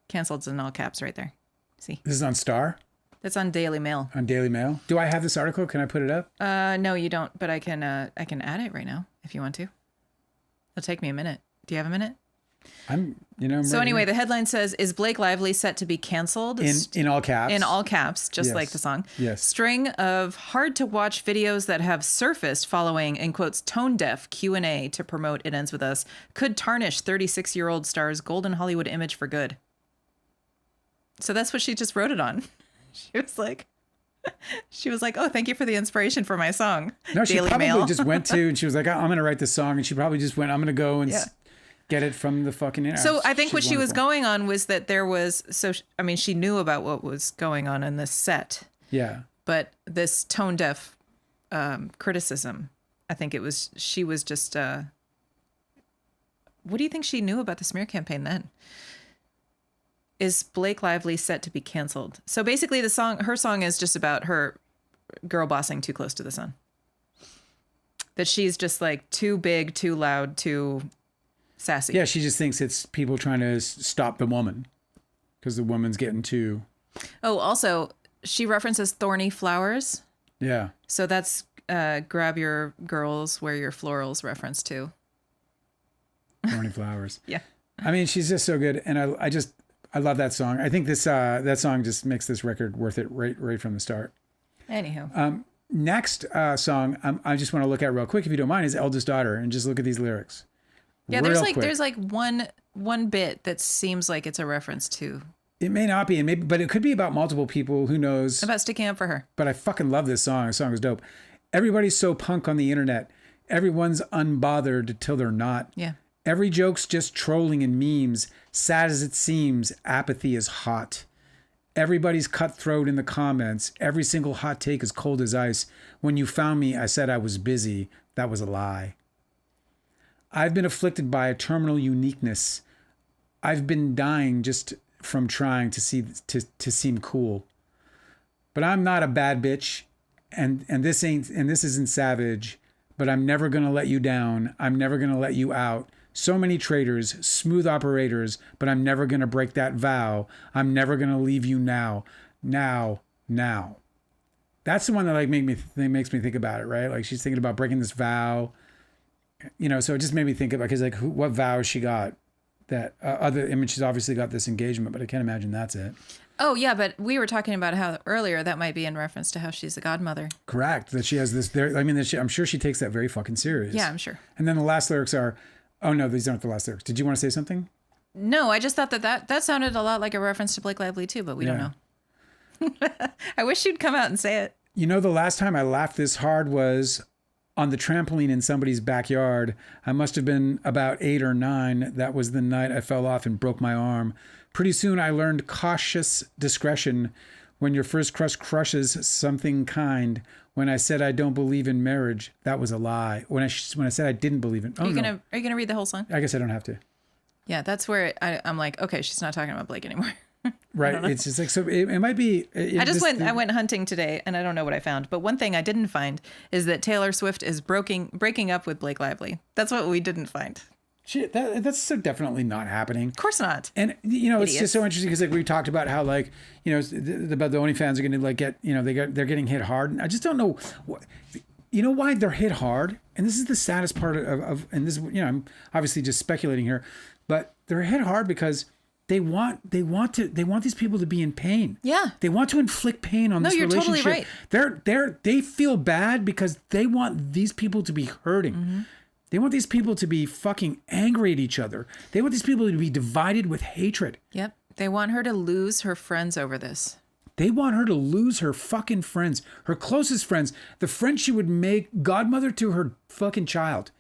Canceled's in all caps right there. See? This is on Star? That's on Daily Mail. On Daily Mail? Do I have this article? Can I put it up? No, you don't, but I can add it right now if you want to. It'll take me a minute. Do you have a minute? I'm So anyway, the headline says, "Is Blake Lively set to be canceled?" In all caps. In all caps, just Yes. like the song. Yes. String of hard-to-watch videos that have surfaced following, in quotes, tone-deaf Q&A to promote It Ends With Us could tarnish 36-year-old star's golden Hollywood image for good. So that's what she just wrote it on. She was like, "Oh, thank you for the inspiration for my song." No, she Daily probably Mail. just went to, and she was like, I'm going to write this song. And she probably just went, I'm going to go and get it from the fucking internet. So I think what she was going on was that there was, she knew about what was going on in this set. Yeah. But this tone deaf criticism, I think she was just, what do you think she knew about the smear campaign then? Is Blake Lively set to be canceled? So basically her song is just about her girl bossing too close to the sun. That she's just like too big, too loud, too sassy. Yeah, she just thinks it's people trying to stop the woman because the woman's getting too. Oh, also, she references thorny flowers. Yeah. So that's grab your girls, wear your florals reference too. Thorny flowers. Yeah. I mean, she's just so good. And I love that song. I think that song just makes this record worth it right from the start. Anyhow. Next song I just want to look at real quick, if you don't mind, is Eldest Daughter, and just look at these lyrics. Yeah, there's like one bit that seems like it's a reference to. It may not be, but it could be about multiple people. Who knows? About sticking up for her. But I fucking love this song. The song is dope. Everybody's so punk on the internet. Everyone's unbothered till they're not. Yeah. Every joke's just trolling and memes. Sad as it seems, apathy is hot. Everybody's cutthroat in the comments. Every single hot take is cold as ice. When you found me, I said I was busy. That was a lie. I've been afflicted by a terminal uniqueness. I've been dying just from trying to seem cool. But I'm not a bad bitch, and this isn't savage. But I'm never gonna let you down. I'm never gonna let you out. So many traitors, smooth operators, but I'm never gonna break that vow. I'm never gonna leave you now. That's the one that makes me think about it, right? Like she's thinking about breaking this vow. So it just made me think about, because like what vows she got that she's obviously got this engagement, but I can't imagine that's it. Oh yeah, but we were talking about how earlier that might be in reference to how she's a godmother. Correct. That she has this there. I mean, I'm sure she takes that very fucking serious. Yeah, I'm sure. And then the last lyrics are, oh no, these aren't the last lyrics. Did you want to say something? No, I just thought that sounded a lot like a reference to Blake Lively too, but we don't know. I wish you'd come out and say it. The last time I laughed this hard was on the trampoline in somebody's backyard. I must have been about 8 or 9. That was the night I fell off and broke my arm. Pretty soon I learned cautious discretion. When your first crush crushes something kind. When I said I don't believe in marriage, that was a lie. When I said I didn't believe in. Are you gonna read the whole song? I guess I don't have to. Yeah, that's where I'm like, okay, she's not talking about Blake anymore. Right. It's just like, so it might be. I went hunting today and I don't know what I found. But one thing I didn't find is that Taylor Swift is breaking up with Blake Lively. That's what we didn't find. Shit, that's so definitely not happening. Of course not. And it's just so interesting because like we talked about how like about the OnlyFans are going to like get they're getting hit hard. And I just don't know why they're hit hard. And this is the saddest part of and this I'm obviously just speculating here, but they're hit hard because they want these people to be in pain. Yeah. They want to inflict pain on this relationship. No, you're totally right. They feel bad because they want these people to be hurting. Mm-hmm. They want these people to be fucking angry at each other. They want these people to be divided with hatred. Yep. They want her to lose her friends over this. They want her to lose her fucking friends, her closest friends, the friend she would make godmother to her fucking child.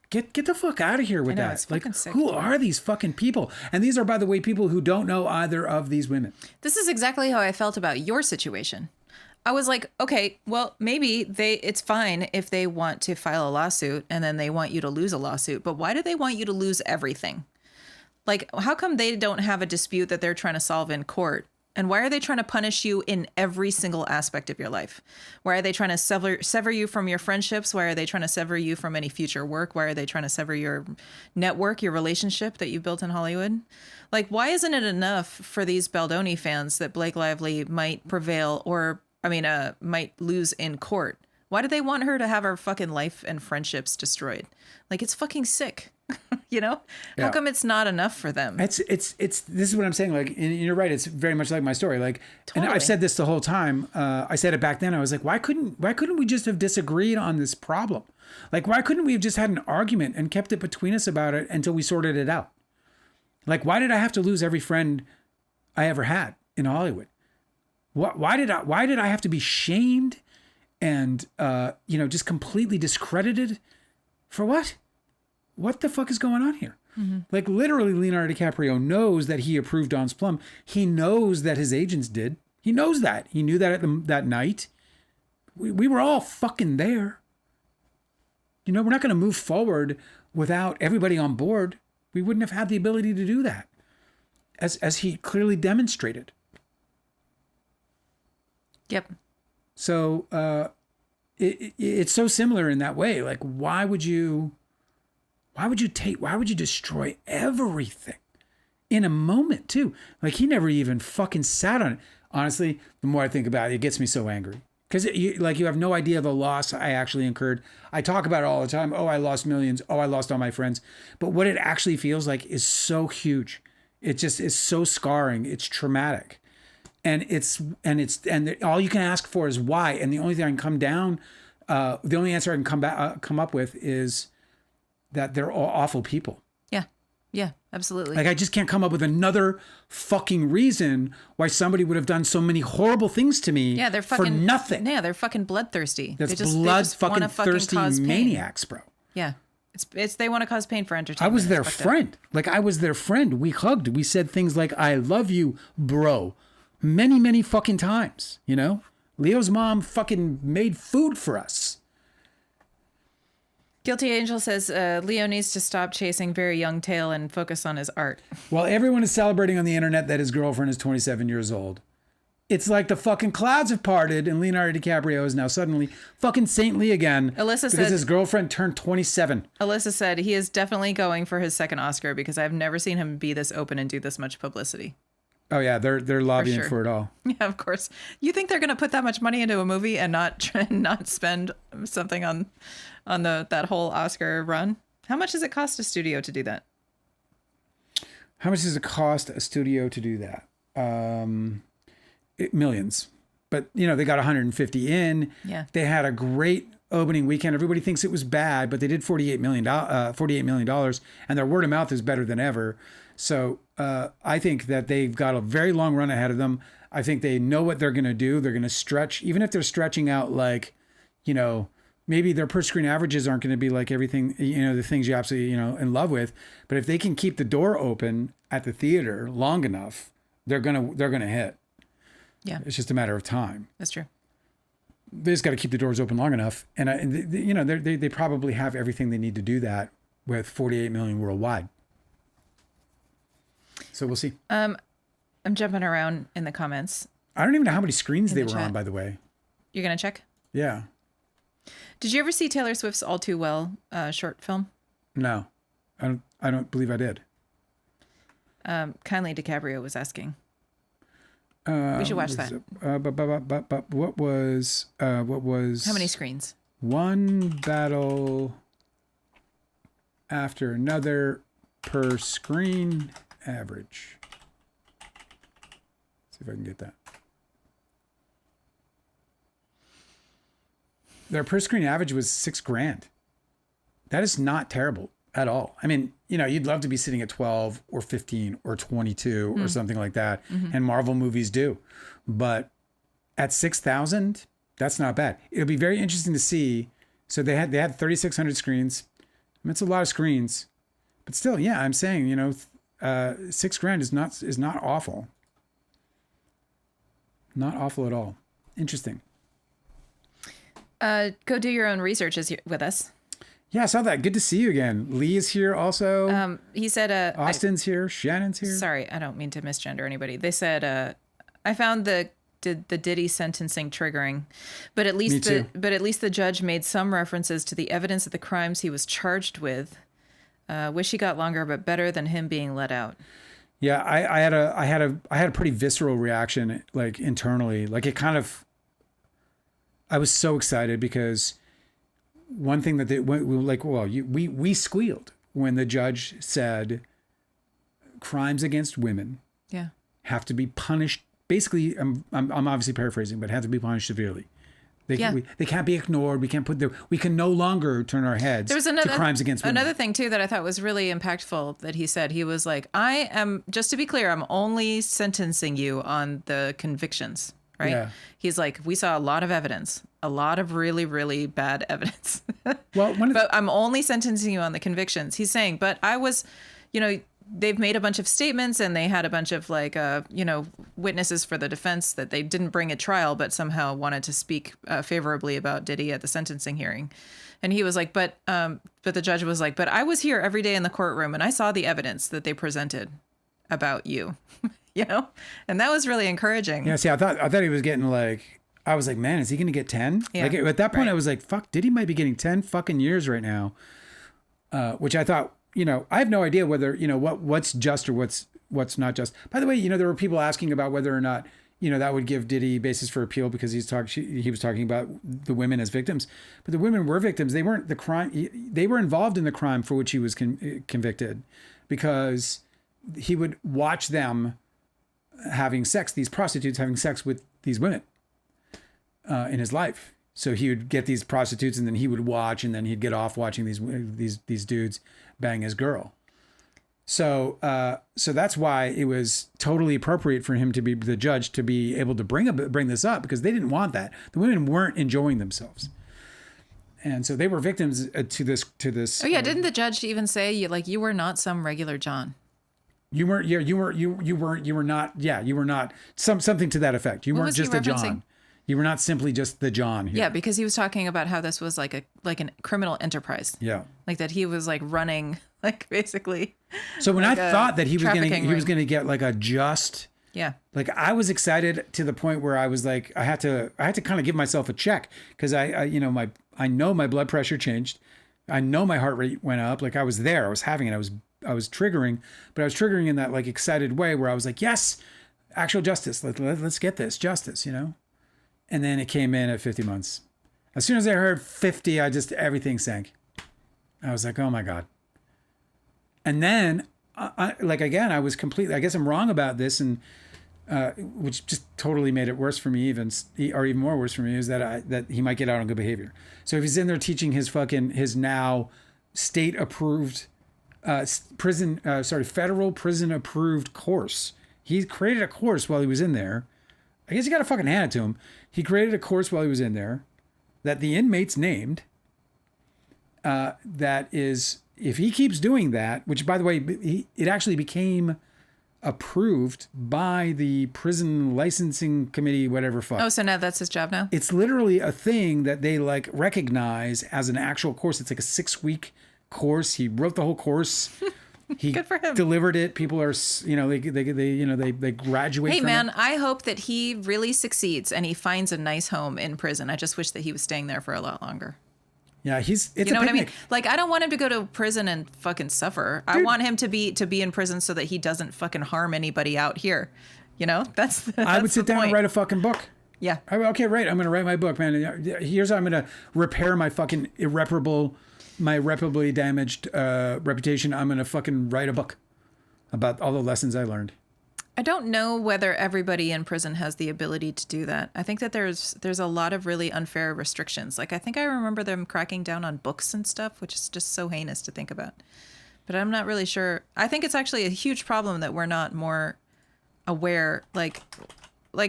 Get the fuck out of here with that. It's fucking sick, who are these fucking people? And these are, by the way, people who don't know either of these women. This is exactly how I felt about your situation. I was like, okay, well, maybe it's fine if they want to file a lawsuit and then they want you to lose a lawsuit. But why do they want you to lose everything? Like, how come they don't have a dispute that they're trying to solve in court? And why are they trying to punish you in every single aspect of your life? Why are they trying to sever you from your friendships? Why are they trying to sever you from any future work? Why are they trying to sever your network, your relationship that you've built in Hollywood? Like, why isn't it enough for these Baldoni fans that Blake Lively might prevail might lose in court? Why do they want her to have her fucking life and friendships destroyed? Like, it's fucking sick. You know, how come it's not enough for them? It's this is what I'm saying. Like, and you're right. It's very much like my story. Like, Totally. and I've said this the whole time. I said it back then. I was like, why couldn't we just have disagreed on this problem? Like, why couldn't we have just had an argument and kept it between us about it until we sorted it out? Like, why did I have to lose every friend I ever had in Hollywood? Why did I have to be shamed and just completely discredited for what? What the fuck is going on here? Mm-hmm. Like, literally, Leonardo DiCaprio knows that he approved Don's Plum. He knows that his agents did. He knows that. He knew that that night. We were all fucking there. You know, we're not going to move forward without everybody on board. We wouldn't have had the ability to do that, as he clearly demonstrated. Yep. So it's so similar in that way. Like, why would you destroy everything in a moment too? Like, he never even fucking sat on it. Honestly, the more I think about it, it gets me so angry. Because you have no idea the loss I actually incurred. I talk about it all the time. Oh, I lost millions. Oh, I lost all my friends. But what it actually feels like is so huge. It just is so scarring. It's traumatic. And all you can ask for is why. And the only thing I can the only answer I can come up with is that they're all awful people. Yeah, absolutely. Like, I just can't come up with another fucking reason why somebody would have done so many horrible things to me. Yeah, they're fucking for nothing. Yeah, they're fucking bloodthirsty. That's thirsty maniacs, bro. Yeah. It's they want to cause pain for entertainment. I was their friend. Like, I was their friend. We hugged. We said things like, I love you, bro. Many, many fucking times, you know? Leo's mom fucking made food for us. Guilty Angel says Leo needs to stop chasing very young tail and focus on his art. While everyone is celebrating on the internet that his girlfriend is 27 years old, it's like the fucking clouds have parted and Leonardo DiCaprio is now suddenly fucking saintly again. Alyssa because said his girlfriend turned 27. Alyssa said he is definitely going for his second Oscar because I've never seen him be this open and do this much publicity. Oh yeah, they're lobbying for it all. Yeah, of course. You think they're going to put that much money into a movie and not spend something on that whole Oscar run? How much does it cost a studio to do that? How much does it cost a studio to do that? Millions. But they got 150 in. Yeah. They had a great opening weekend. Everybody thinks it was bad, but they did $48 million, and their word of mouth is better than ever. So I think that they've got a very long run ahead of them. I think they know what they're going to do. They're going to stretch, even if they're stretching out like, maybe their per screen averages aren't going to be like everything, the things you absolutely, in love with. But if they can keep the door open at the theater long enough, they're going to hit. Yeah. It's just a matter of time. That's true. They just got to keep the doors open long enough. And they probably have everything they need to do that with 48 million worldwide. So we'll see. I'm jumping around in the comments. I don't even know how many screens they were on, by the way. You're going to check? Yeah. Did you ever see Taylor Swift's All Too Well short film? No. I don't believe I did. Kindly DiCaprio was asking. We should watch that. But what was how many screens? One battle after another per screen average. See if I can get that. Their per screen average was $6,000. That is not terrible at all. I mean, you'd love to be sitting at 12 or 15 or 22 or something like that. Mm-hmm. And Marvel movies do. But at 6,000, that's not bad. It'll be very interesting to see. So they had 3,600 screens. I mean, it's a lot of screens. But still, yeah, I'm saying, $6,000 is not awful. Not awful at all. Interesting. Go do your own research with us. Yeah, I saw that. Good to see you again. Lee is here also. He said... Austin's here. Shannon's here. Sorry, I don't mean to misgender anybody. They said, I found the Diddy sentencing triggering, but at least the judge made some references to the evidence of the crimes he was charged with. Wish he got longer, but better than him being let out. Yeah, I had a pretty visceral reaction, like internally. Like it kind of... I was so excited because... One thing that we squealed. when the judge said crimes against women have to be punished. Basically, I'm obviously paraphrasing, but have to be punished severely. They can't be ignored. We can no longer turn our heads to crimes against women. Another thing too that I thought was really impactful that he said, he was like, I am, just to be clear, I'm only sentencing you on the convictions, right? Yeah. He's like, we saw a lot of evidence, a lot of really, really bad evidence. But I'm only sentencing you on the convictions. He's saying, but I was, they've made a bunch of statements and they had a bunch of witnesses for the defense that they didn't bring at trial, but somehow wanted to speak favorably about Diddy at the sentencing hearing. And he was like, but the judge was like, but I was here every day in the courtroom and I saw the evidence that they presented about you, and that was really encouraging. Yeah. See, I thought he was getting I was like, man, is he going to get 10? Yeah, at that point, right. I was like, fuck, Diddy might be getting 10 fucking years right now. Which I thought, I have no idea whether, what's just or what's not just. By the way, there were people asking about whether or not, that would give Diddy basis for appeal because he was talking about the women as victims. But the women were victims. They weren't the crime. They were involved in the crime for which he was convicted because he would watch them having sex, these prostitutes having sex with these women in his life. So he would get these prostitutes and then he would watch and then he'd get off watching these dudes bang his girl. So that's why it was totally appropriate for him to be the judge to be able to bring this up because they didn't want that. The women weren't enjoying themselves. And so they were victims to this. Oh yeah. Didn't the judge even say you were not some regular John? You weren't something to that effect. You weren't just a John. You were not simply just the John here. Yeah, because he was talking about how this was like a criminal enterprise. Yeah. Like that he was running basically. So when I thought that he was going to get a just. Yeah. I was excited to the point where I was like, I had to kind of give myself a check because I know my blood pressure changed. I know my heart rate went up. I was there. I was having it. I was triggering, but I was triggering in that excited way where I was like, yes, actual justice. Let's get this justice, And then it came in at 50 months. As soon as I heard 50, everything sank. I was like, oh my God. And then, I was completely, I guess I'm wrong about this, and which just totally made it worse for me, even more worse for me, is that he might get out on good behavior. So if he's in there teaching his now state approved, federal prison approved course. He created a course while he was in there. I guess you got to fucking hand it to him. He created a course while he was in there that the inmates named. That is, if he keeps doing that, which by the way, it actually became approved by the prison licensing committee, whatever fuck. Oh, so now that's his job now? It's literally a thing that they recognize as an actual course. It's a 6-week course. He wrote the whole course. He Good for him. Delivered it. People are, they graduate. Hey, from man, it. I hope that he really succeeds and he finds a nice home in prison. I just wish that he was staying there for a lot longer. Yeah, it's you know what I mean? I don't want him to go to prison and fucking suffer. Dude. I want him to be in prison so that he doesn't fucking harm anybody out here. That's I would sit down point. and write a fucking book. Yeah. Okay, right. I'm going to write my book, man. Here's how I'm going to repair my fucking irreparably damaged reputation. I'm going to fucking write a book about all the lessons I learned. I don't know whether everybody in prison has the ability to do that. I think that there's a lot of really unfair restrictions. I think I remember them cracking down on books and stuff, which is just so heinous to think about. But I'm not really sure. I think it's actually a huge problem that we're not more aware. Like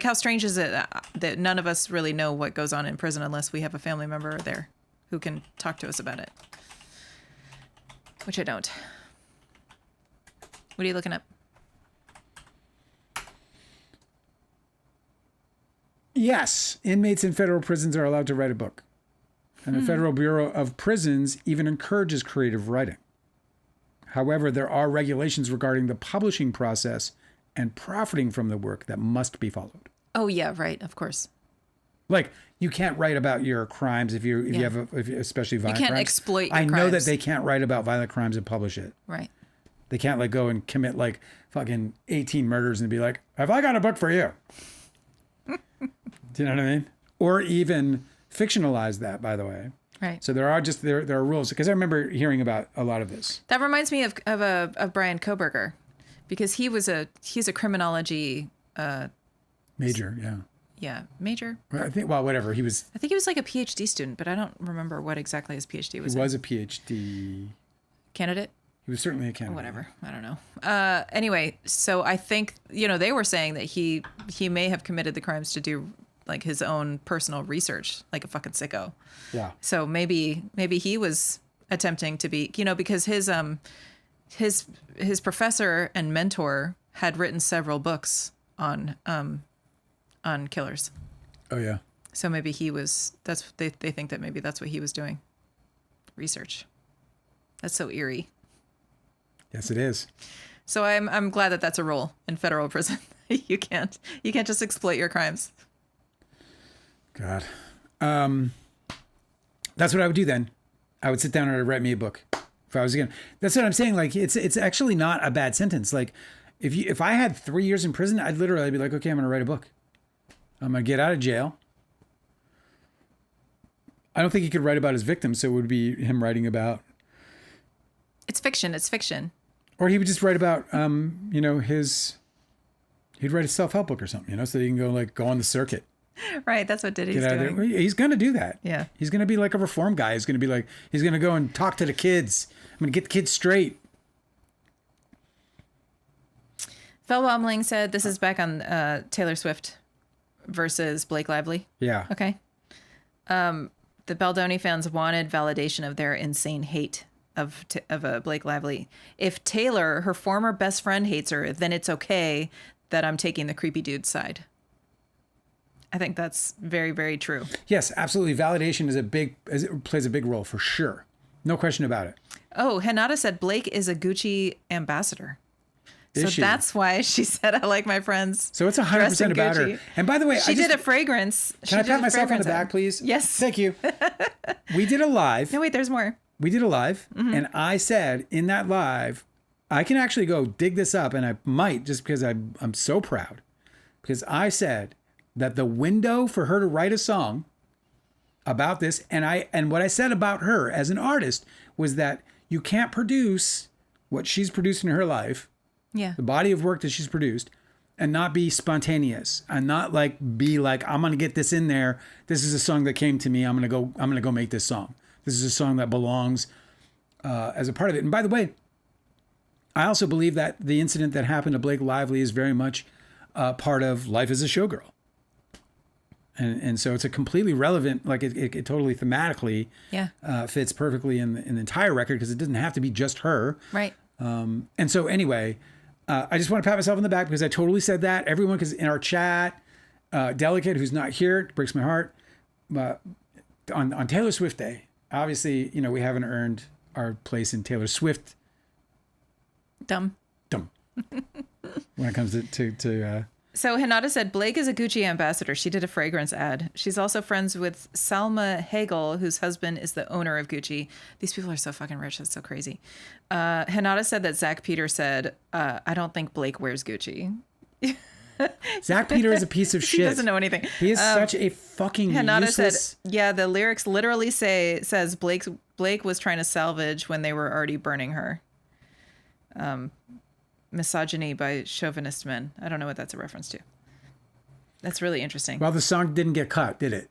how strange is it that none of us really know what goes on in prison unless we have a family member there who can talk to us about it. Which I don't. What are you looking up? Yes, inmates in federal prisons are allowed to write a book. And the Federal Bureau of Prisons even encourages creative writing. However, there are regulations regarding the publishing process and profiting from the work that must be followed. Oh, yeah, right. Of course. You can't write about your crimes if you have especially violent crimes. You can't exploit your crimes. I know crimes. that they can't write about violent crimes and publish it. Right. They can't go and commit fucking 18 murders and be like, have I got a book for you? Do you know what I mean? Or even fictionalize that, by the way. Right. So there are rules, because I remember hearing about a lot of this. That reminds me of Brian Koberger, because he's a criminology Major, yeah. Yeah, major. I think, well, whatever. I think he was like a PhD student, but I don't remember what exactly his PhD was. He was a PhD candidate. He was certainly a candidate. Whatever. I don't know. Anyway, so I think, they were saying that he may have committed the crimes to do like his own personal research, like a fucking sicko. Yeah. So maybe he was attempting to be, because his professor and mentor had written several books on killers. Oh yeah. So maybe they think that maybe that's what he was doing. Research. That's so eerie. Yes, it is. So I'm glad that that's a rule in federal prison. You can't just exploit your crimes. God. That's what I would do then. I would sit down and I'd write me a book. If I was again. That's what I'm saying. Like it's actually not a bad sentence. Like if I had 3 years in prison, I'd literally be like, okay, I'm gonna write a book. I'm gonna get out of jail. I don't think he could write about his victims, so it would be him writing about. It's fiction. It's fiction. Or he would just write about, he'd write a self-help book or something, so he can go on the circuit. Right. That's what Diddy's doing. He's going to do that. Yeah. He's going to be like a reform guy. He's going to go and talk to the kids. I'm going to get the kids straight. Fellbaumling said this is back on Taylor Swift versus Blake Lively. Yeah. Okay. The Baldoni fans wanted validation of their insane hate of Blake Lively. If Taylor, her former best friend, hates her, then it's okay that I'm taking the creepy dude's side. I think that's very, very true. Yes, absolutely. Validation plays a big role for sure. No question about it. Oh, Hinata said Blake is a Gucci ambassador. So she? That's why she said, I like my friends. So it's 100% about her. And by the way, she did a fragrance. Can I pat myself on the back, please? Yes. Thank you. We did a live. No, wait, there's more. We did a live, and I said in that live, I can actually go dig this up, and I might just because I'm so proud, because I said that the window for her to write a song about this, and what I said about her as an artist was that you can't produce what she's produced in her life, the body of work that she's produced, and not be spontaneous and not be like, I'm gonna get this in there. This is a song that came to me. I'm gonna go make this song. This is a song that belongs as a part of it. And by the way, I also believe that the incident that happened to Blake Lively is very much part of life as a showgirl. And so it's a completely relevant, it totally thematically fits perfectly in the entire record, because it doesn't have to be just her. Right. And so anyway, I just want to pat myself on the back because I totally said that. Everyone, because in our chat, Delicate, who's not here, it breaks my heart, on Taylor Swift Day, obviously, we haven't earned our place in Taylor Swift. Dumb. When it comes to So Hinata said, Blake is a Gucci ambassador. She did a fragrance ad. She's also friends with Salma Hagel, whose husband is the owner of Gucci. These people are so fucking rich. That's so crazy. Hinata said that Zach Peter said, I don't think Blake wears Gucci. Zach Peter is a piece of shit. He doesn't know anything. He is such a fucking Hinata useless... said, the lyrics literally says Blake was trying to salvage when they were already burning her. Misogyny by chauvinist men. I don't know what that's a reference to. That's really interesting. Well, the song didn't get cut, did it?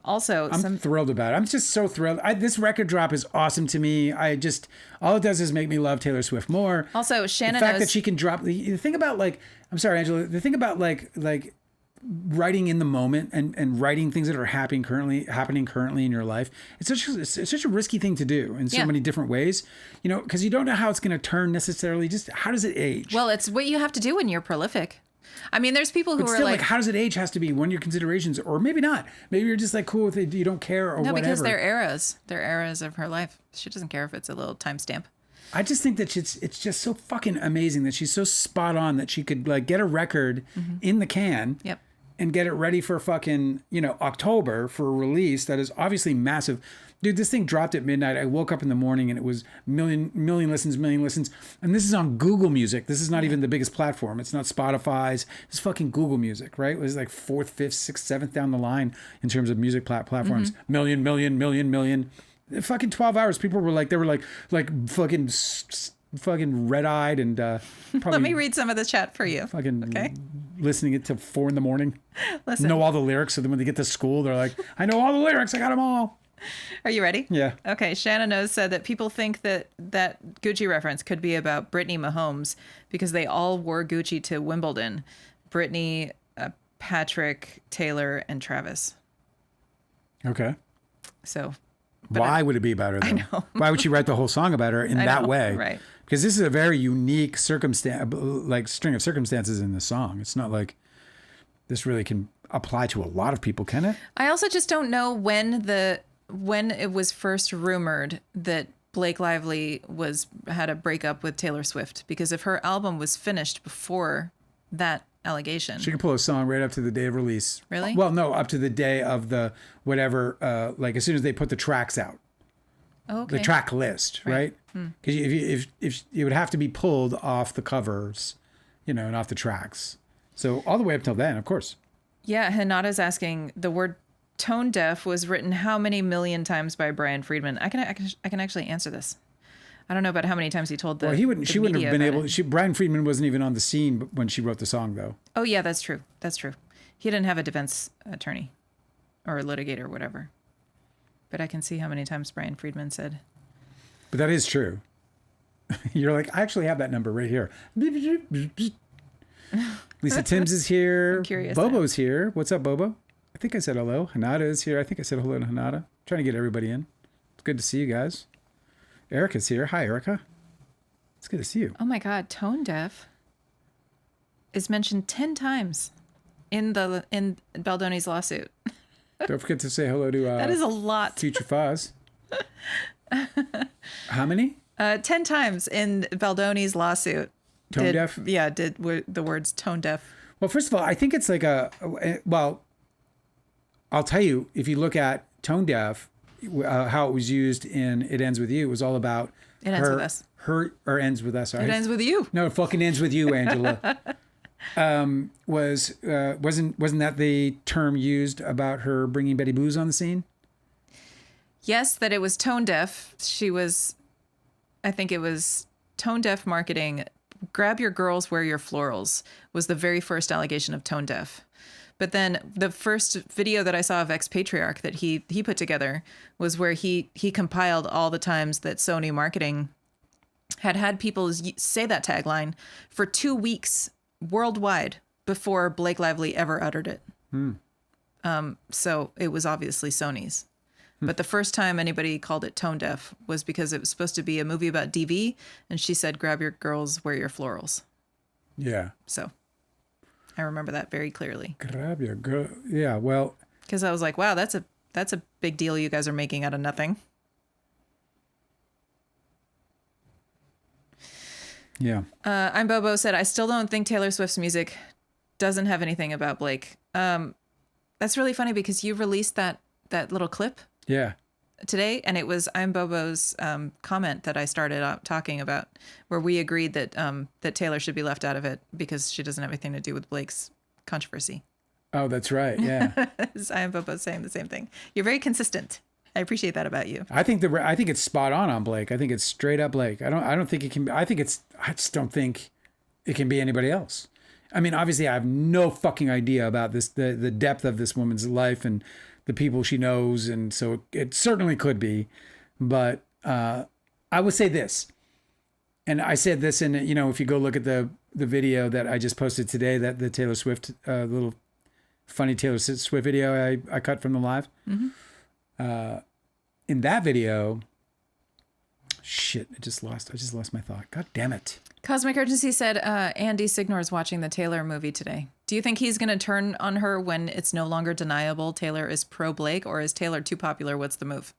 Also, I'm thrilled about it. I'm just so thrilled. This record drop is awesome to me. All it does is make me love Taylor Swift more. Also, Shannon the fact that she can drop the thing about I'm sorry, Angela. The thing about writing in the moment and writing things that are happening currently in your life. It's such a risky thing to do in so many different ways. Because you don't know how it's going to turn necessarily. Just how does it age? Well, it's what you have to do when you're prolific. I mean, there's people who are still, how does it age has to be one of your considerations, or maybe not. Maybe you're just cool with it. You don't care or whatever. No, because they're eras. They're eras of her life. She doesn't care if it's a little timestamp. I just think that it's just so fucking amazing that she's so spot on that she could get a record in the can. Yep. And get it ready for fucking, October for a release that is obviously massive. Dude, this thing dropped at midnight. I woke up in the morning and it was million listens. And this is on Google Music. This is not even the biggest platform. It's not Spotify's. It's fucking Google Music, right? It was 4th, 5th, 6th, 7th down the line in terms of music platforms. Million. Fucking 12 hours. People were like, they were like fucking red-eyed and probably. Let me read some of the chat for you. Fucking listening it till 4 a.m. Listen. Know all the lyrics. So then when they get to school, they're like, I know all the lyrics. I got them all. Are you ready? Yeah. Okay. Shannon Knows said that people think that Gucci reference could be about Brittany Mahomes because they all wore Gucci to Wimbledon. Brittany, Patrick, Taylor, and Travis. Okay. So. Why would it be about her, though? I know. Why would she write the whole song about her in that way? Right. Because this is a very unique circumstance, like string of circumstances in the song. It's not like this really can apply to a lot of people, can it? I also just don't know when it was first rumored that Blake Lively had a breakup with Taylor Swift, because if her album was finished before that allegation, she can pull a song right up to the day of release. Really? Well, no, up to the day of the whatever, like as soon as they put the tracks out. Okay. The track list, right? Because if it would have to be pulled off the covers, and off the tracks. So all the way up till then, of course. Yeah, Hanada's asking, the word tone deaf was written how many million times by Brian Friedman? I can actually answer this. I don't know about how many times he told the. Well, she wouldn't have been able. It. Brian Friedman wasn't even on the scene when she wrote the song, though. Oh yeah, that's true. That's true. He didn't have a defense attorney, or a litigator, or whatever. But I can see how many times Brian Friedman said. But that is true. You're like, I actually have that number right here. Lisa Timms is here. I'm curious. Bobo's here. What's up, Bobo? I think I said hello. Hanada is here. I think I said hello to Hanada. Trying to get everybody in. It's good to see you guys. Erica's here. Hi, Erica. It's good to see you. Oh my God, tone deaf is mentioned 10 times in Baldoni's lawsuit. Don't forget to say hello to that is a lot. Future Foz. How many? 10 times in Baldoni's lawsuit. Tone deaf? Yeah, were the words tone deaf. Well, first of all, I think it's like well, I'll tell you, if you look at tone deaf, how it was used in It Ends With You, it was all about It Ends With Us. Or Ends With Us, right? It Ends With You. No, it fucking ends with you, Angela. Wasn't that the term used about her bringing Betty Boos on the scene? Yes, that it was tone deaf. I think it was tone deaf marketing. Grab your girls, wear your florals was the very first allegation of tone deaf. But then the first video that I saw of Expatriarch that he put together was where he compiled all the times that Sony marketing had people say that tagline for 2 weeks worldwide before Blake Lively ever uttered it. So it was obviously Sony's. But the first time anybody called it tone deaf was because it was supposed to be a movie about DV, and she said, grab your girls, wear your florals. Yeah. So I remember that very clearly. Grab your girl. Yeah, well. Because I was like, wow, that's a big deal you guys are making out of nothing. Yeah. I'm Bobo said, I still don't think Taylor Swift's music doesn't have anything about Blake. That's really funny because you released that little clip. Yeah. Today, and it was I'm Bobo's comment that I started out talking about, where we agreed that that Taylor should be left out of it because she doesn't have anything to do with Blake's controversy. Oh, that's right. Yeah. I'm Bobo saying the same thing. You're very consistent. I appreciate that about you. I think it's spot on Blake. I think it's straight up Blake. I don't think it can be. I just don't think it can be anybody else. I mean, obviously, I have no fucking idea about this, the depth of this woman's life and the people she knows, and so it certainly could be. But I would say this, and I said this in, if you go look at the video that I just posted today, that the Taylor Swift little funny Taylor Swift video I cut from the live. Mm-hmm. In that video, shit, I just lost my thought. God damn it. Cosmic Urgency said Andy Signor is watching the Taylor movie today. Do you think he's going to turn on her when it's no longer deniable Taylor is pro Blake, or is Taylor too popular? What's the move?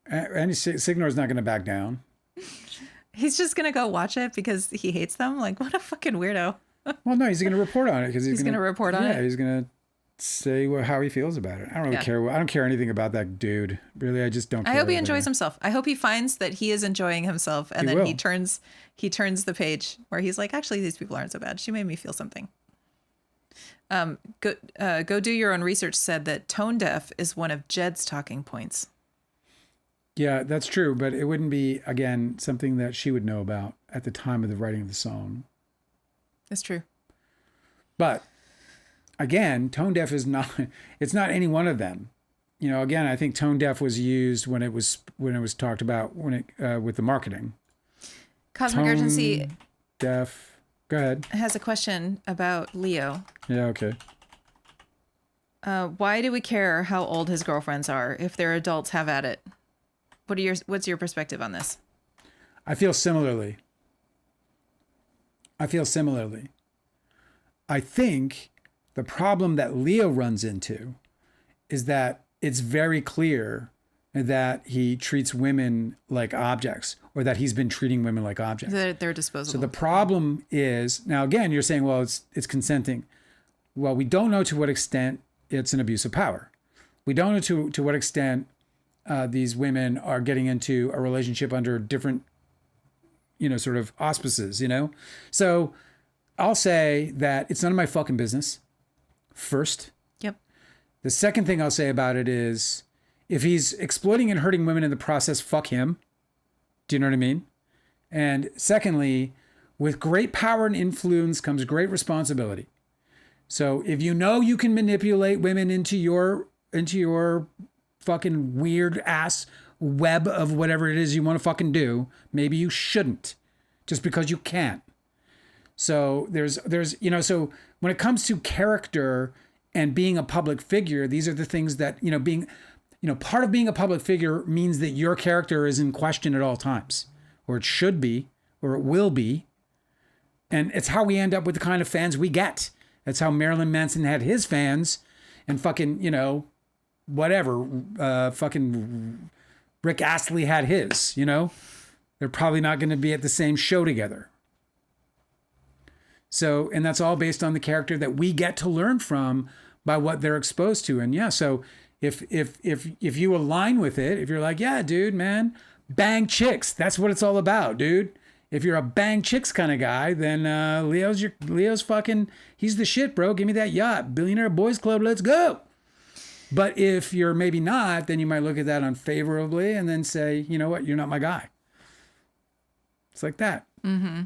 Andy Signor is not going to back down. He's just going to go watch it because he hates them? Like, what a fucking weirdo. Well, no, he's going to report on it because he's going to report on it. Yeah, he's going to say how he feels about it. I don't really care. I don't care anything about that dude. Really, I just don't care. I hope he enjoys himself. I hope he finds that he is enjoying himself, and then he turns the page where he's like, actually, these people aren't so bad. She made me feel something. Go do your own research said that tone deaf is one of Jed's talking points. Yeah, that's true, but it wouldn't be, again, something that she would know about at the time of the writing of the song. That's true. But again, tone deaf is not, it's not any one of them. You know, again, I think tone deaf was used when it was talked about with the marketing. Cosmic Urgency deaf. Go ahead. Has a question about Leo. Yeah, okay. Why do we care how old his girlfriends are? If they're adults, have at it. What's your perspective on this? I feel similarly. I think the problem that Leo runs into is that it's very clear that he treats women like objects, or that he's been treating women like objects. They're disposable. So the problem is, now again, you're saying, well, it's consenting. Well, we don't know to what extent it's an abuse of power. We don't know to what extent these women are getting into a relationship under different, sort of auspices, So I'll say that it's none of my fucking business first. Yep. The second thing I'll say about it is, if he's exploiting and hurting women in the process, fuck him. Do you know what I mean? And secondly, with great power and influence comes great responsibility. So if you know you can manipulate women into your fucking weird ass web of whatever it is you want to fucking do, maybe you shouldn't, just because you can't. So there's so when it comes to character and being a public figure, these are the things that, part of being a public figure means that your character is in question at all times, or it should be, or it will be. And it's how we end up with the kind of fans we get. That's how Marilyn Manson had his fans, and fucking, fucking Rick Astley had his, They're probably not going to be at the same show together. So, and that's all based on the character that we get to learn from by what they're exposed to. And yeah, so if you align with it, if you're like, yeah, dude, man, bang chicks, that's what it's all about, dude. If you're a bang chicks kind of guy, then Leo's fucking, he's the shit, bro. Give me that yacht. Billionaire Boys Club, let's go. But if you're maybe not, then you might look at that unfavorably and then say, you know what, you're not my guy. It's like that. Mm-hmm.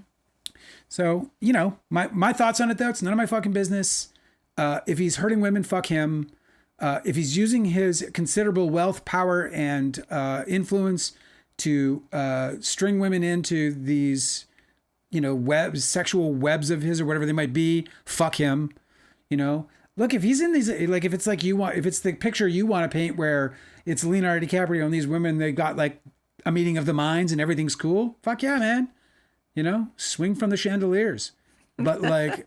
So, my thoughts on it, though, it's none of my fucking business. If he's hurting women, fuck him. If he's using his considerable wealth, power, and influence to string women into these, sexual webs of his or whatever they might be, fuck him. Look, if he's in these, like, if it's the picture you want to paint where it's Leonardo DiCaprio and these women, they got like a meeting of the minds and everything's cool. Fuck yeah, man. Swing from the chandeliers. But like,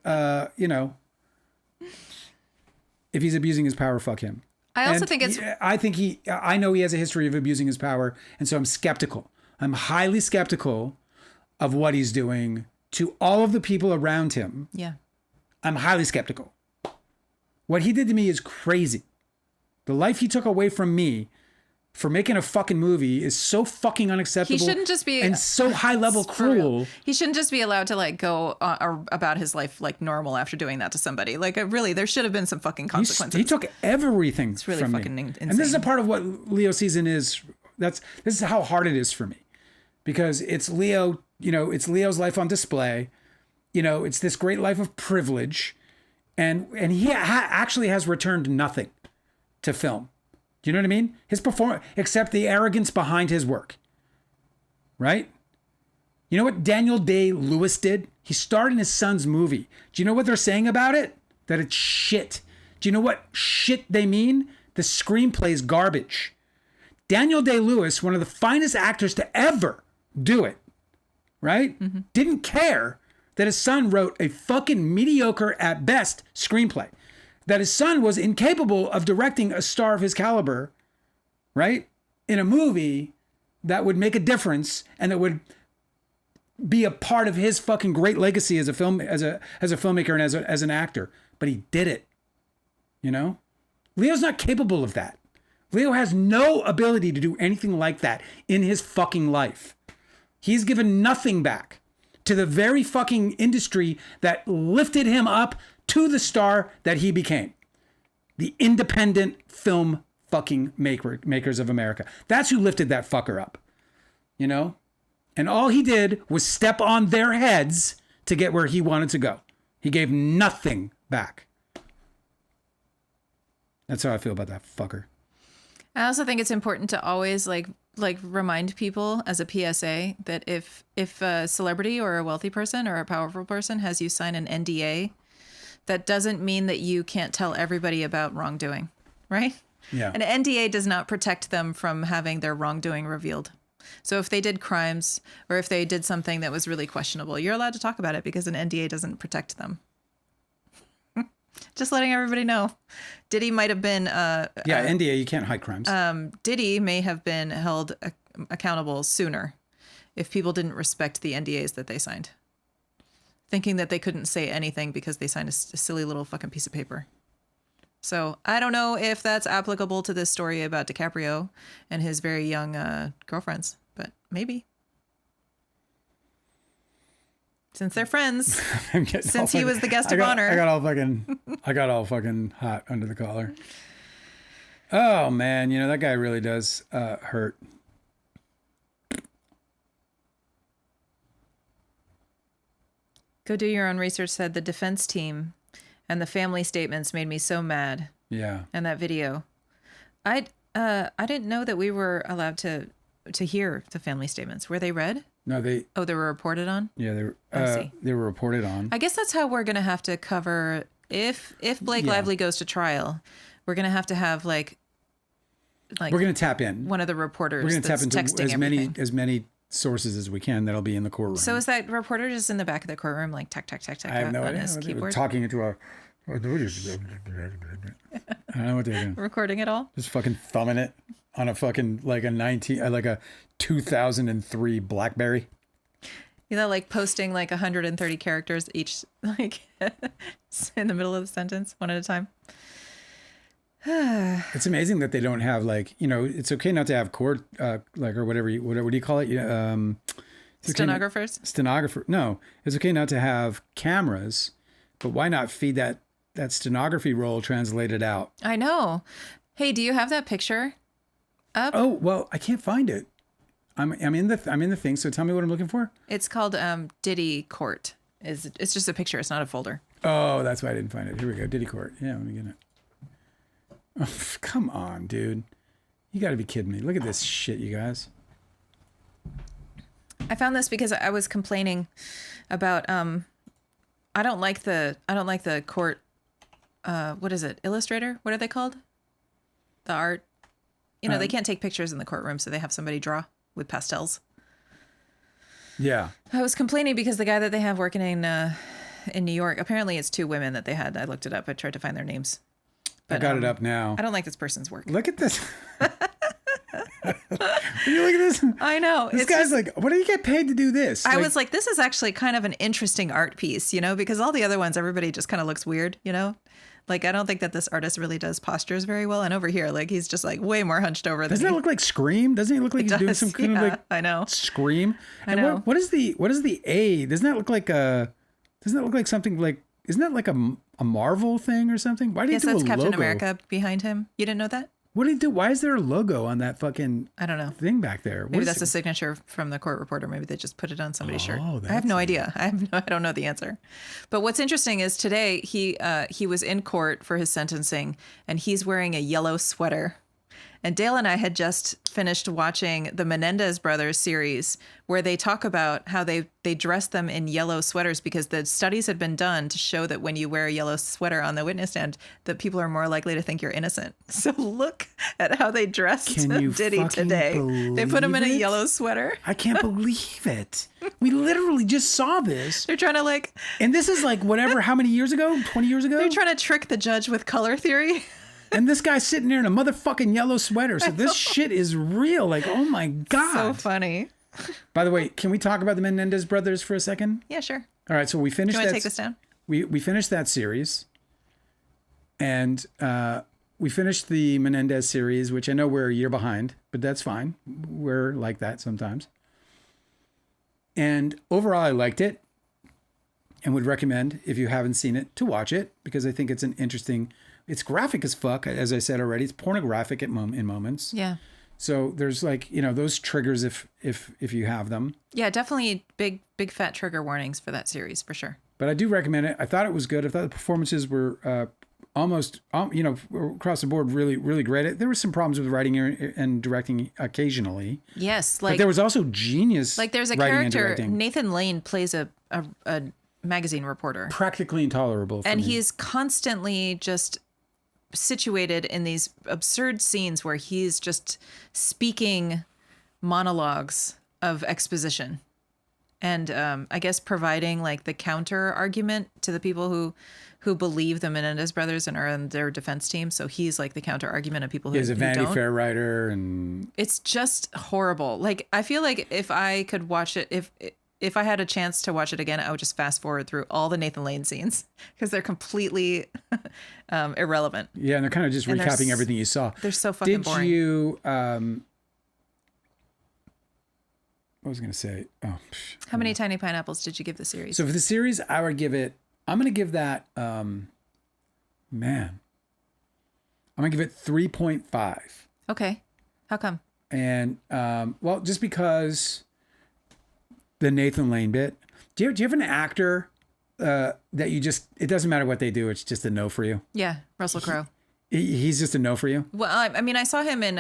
if he's abusing his power, fuck him. I also think it's... I know he has a history of abusing his power. And so I'm skeptical. I'm highly skeptical of what he's doing to all of the people around him. Yeah. I'm highly skeptical. What he did to me is crazy. The life he took away from me for making a fucking movie is so fucking unacceptable. He shouldn't just be... And so high level cruel. He shouldn't just be allowed to like go about his life like normal after doing that to somebody. Like really, there should have been some fucking consequences. He took everything it's really from fucking me. insane. And this is a part of what Leo season is. This is how hard it is for me. Because it's Leo, it's Leo's life on display. It's this great life of privilege. And he actually has returned nothing to film. Do you know what I mean? His performance, except the arrogance behind his work. Right? You know what Daniel Day-Lewis did? He starred in his son's movie. Do you know what they're saying about it? That it's shit. Do you know what shit they mean? The screenplay's garbage. Daniel Day-Lewis, one of the finest actors to ever do it, right? Mm-hmm. Didn't care that his son wrote a fucking mediocre at best screenplay. That his son was incapable of directing a star of his caliber, right? In a movie that would make a difference and that would be a part of his fucking great legacy as a filmmaker and as an actor. But he did it. Leo's not capable of that. Leo has no ability to do anything like that in his fucking life. He's given nothing back to the very fucking industry that lifted him up to the star that he became. The independent film fucking makers of America. That's who lifted that fucker up, you know? And all he did was step on their heads to get where he wanted to go. He gave nothing back. That's how I feel about that fucker. I also think it's important to always like remind people as a PSA that if a celebrity or a wealthy person or a powerful person has you sign an NDA, that doesn't mean that you can't tell everybody about wrongdoing, right? Yeah. An NDA does not protect them from having their wrongdoing revealed. So if they did crimes or if they did something that was really questionable, you're allowed to talk about it because an NDA doesn't protect them. Just letting everybody know. Diddy might have been... NDA, you can't hide crimes. Diddy may have been held accountable sooner if people didn't respect the NDAs that they signed. Thinking that they couldn't say anything because they signed a silly little fucking piece of paper. So I don't know if that's applicable to this story about DiCaprio and his very young girlfriends, but maybe. Since they're friends, since he was the guest of honor. I got all fucking hot under the collar. Oh man, you know, that guy really does hurt. Go do your own research said the defense team and the family statements made me so mad. Yeah. And that video. I didn't know that we were allowed to hear the family statements. Were they read? No, they were reported on? Yeah, they were reported on. I guess that's how we're going to have to cover if Blake Lively goes to trial. We're going to have like we're going to tap in. One of the reporters. We're going to tap into as many sources as we can that'll be in the courtroom. So is that reporter just in the back of the courtroom like tack I have no idea. His keyboard? Talking into a I don't know what they're doing. Recording it all? Just fucking thumbing it on a fucking like a 2003 BlackBerry. You know, like posting like 130 characters each, like in the middle of the sentence, one at a time. It's amazing that they don't have like, you know, it's okay not to have court like or whatever what do you call it? Stenographers? Stenographer. No, it's okay not to have cameras, but why not feed that stenography roll translated out? I know. Hey, do you have that picture up? Oh, well, I can't find it. I'm in the thing, so tell me what I'm looking for. It's called Diddy Court. It's just a picture, it's not a folder. Oh, that's why I didn't find it. Here we go. Diddy Court. Yeah, let me get it. Oh, come on, dude. You got to be kidding me. Look at this shit, you guys. I found this because I was complaining about I don't like the court what is it? Illustrator? What are they called? The art. You know, they can't take pictures in the courtroom, so they have somebody draw with pastels. Yeah. I was complaining because the guy that they have working in New York, apparently it's 2 women that they had. I looked it up. I tried to find their names. But, I got it up now. I don't like this person's work. Look at this. You look at this. I know. This guy's like, what do you get paid to do this? I was like, this is actually kind of an interesting art piece, you know, because all the other ones, everybody just kind of looks weird, you know? Like, I don't think that this artist really does postures very well. And over here, like, he's just like way more hunched over. Doesn't it look like Scream? Doesn't he look like he's doing some kind of like I know. Scream? I know. What is the A? Doesn't that look like something like, isn't that like a Marvel thing or something? Why did he do a logo? Yes, that's Captain America behind him. You didn't know that? What did he do? Why is there a logo on that fucking I don't know thing back there? Maybe that's a signature from the court reporter. Maybe they just put it on somebody's shirt. I have no idea. I don't know the answer. But what's interesting is today he was in court for his sentencing and he's wearing a yellow sweater. And Dale and I had just finished watching the Menendez brothers series where they talk about how they dress them in yellow sweaters because the studies had been done to show that when you wear a yellow sweater on the witness stand, that people are more likely to think you're innocent. So look at how they dressed Diddy today. They put him in a yellow sweater. I can't believe it. We literally just saw this. They're trying to and this is like whatever, how many years ago? 20 years ago? They're trying to trick the judge with color theory. And this guy's sitting there in a motherfucking yellow sweater. So this shit is real. Like, oh my God. So funny. By the way, can we talk about the Menendez brothers for a second? Yeah, sure. All right. So we finished Do you want to take this down? We finished that series. And we finished the Menendez series, which I know we're a year behind, but that's fine. We're like that sometimes. And overall, I liked it and would recommend, if you haven't seen it, to watch it because I think it's an interesting it's graphic as fuck. As I said already, it's pornographic in moments. Yeah. So there's like, those triggers if you have them. Yeah, definitely big fat trigger warnings for that series for sure. But I do recommend it. I thought it was good. I thought the performances were almost, across the board, really, really great. There were some problems with writing and directing occasionally. Yes, but there was also genius. Like there's a character, Nathan Lane plays a magazine reporter, practically intolerable. And he's constantly just situated in these absurd scenes where he's just speaking monologues of exposition. And I guess providing like the counter argument to the people who believe the Menendez brothers and are on their defense team. So he's like the counter argument of people who he's a Vanity Fair writer, and it's just horrible. Like I feel like if I could watch it, if I had a chance to watch it again, I would just fast forward through all the Nathan Lane scenes because they're completely irrelevant. Yeah, and they're kind of just recapping everything you saw. They're so fucking boring. Did you? What was I going to say? Oh, how many tiny pineapples did you give the series? So for the series, I would give it. I'm going to give that. I'm going to give it 3.5. Okay, how come? And well, just because the Nathan Lane bit. Do you have an actor that you just? It doesn't matter what they do. It's just a no for you. Yeah, Russell Crowe. He's just a no for you. Well, I mean, I saw him in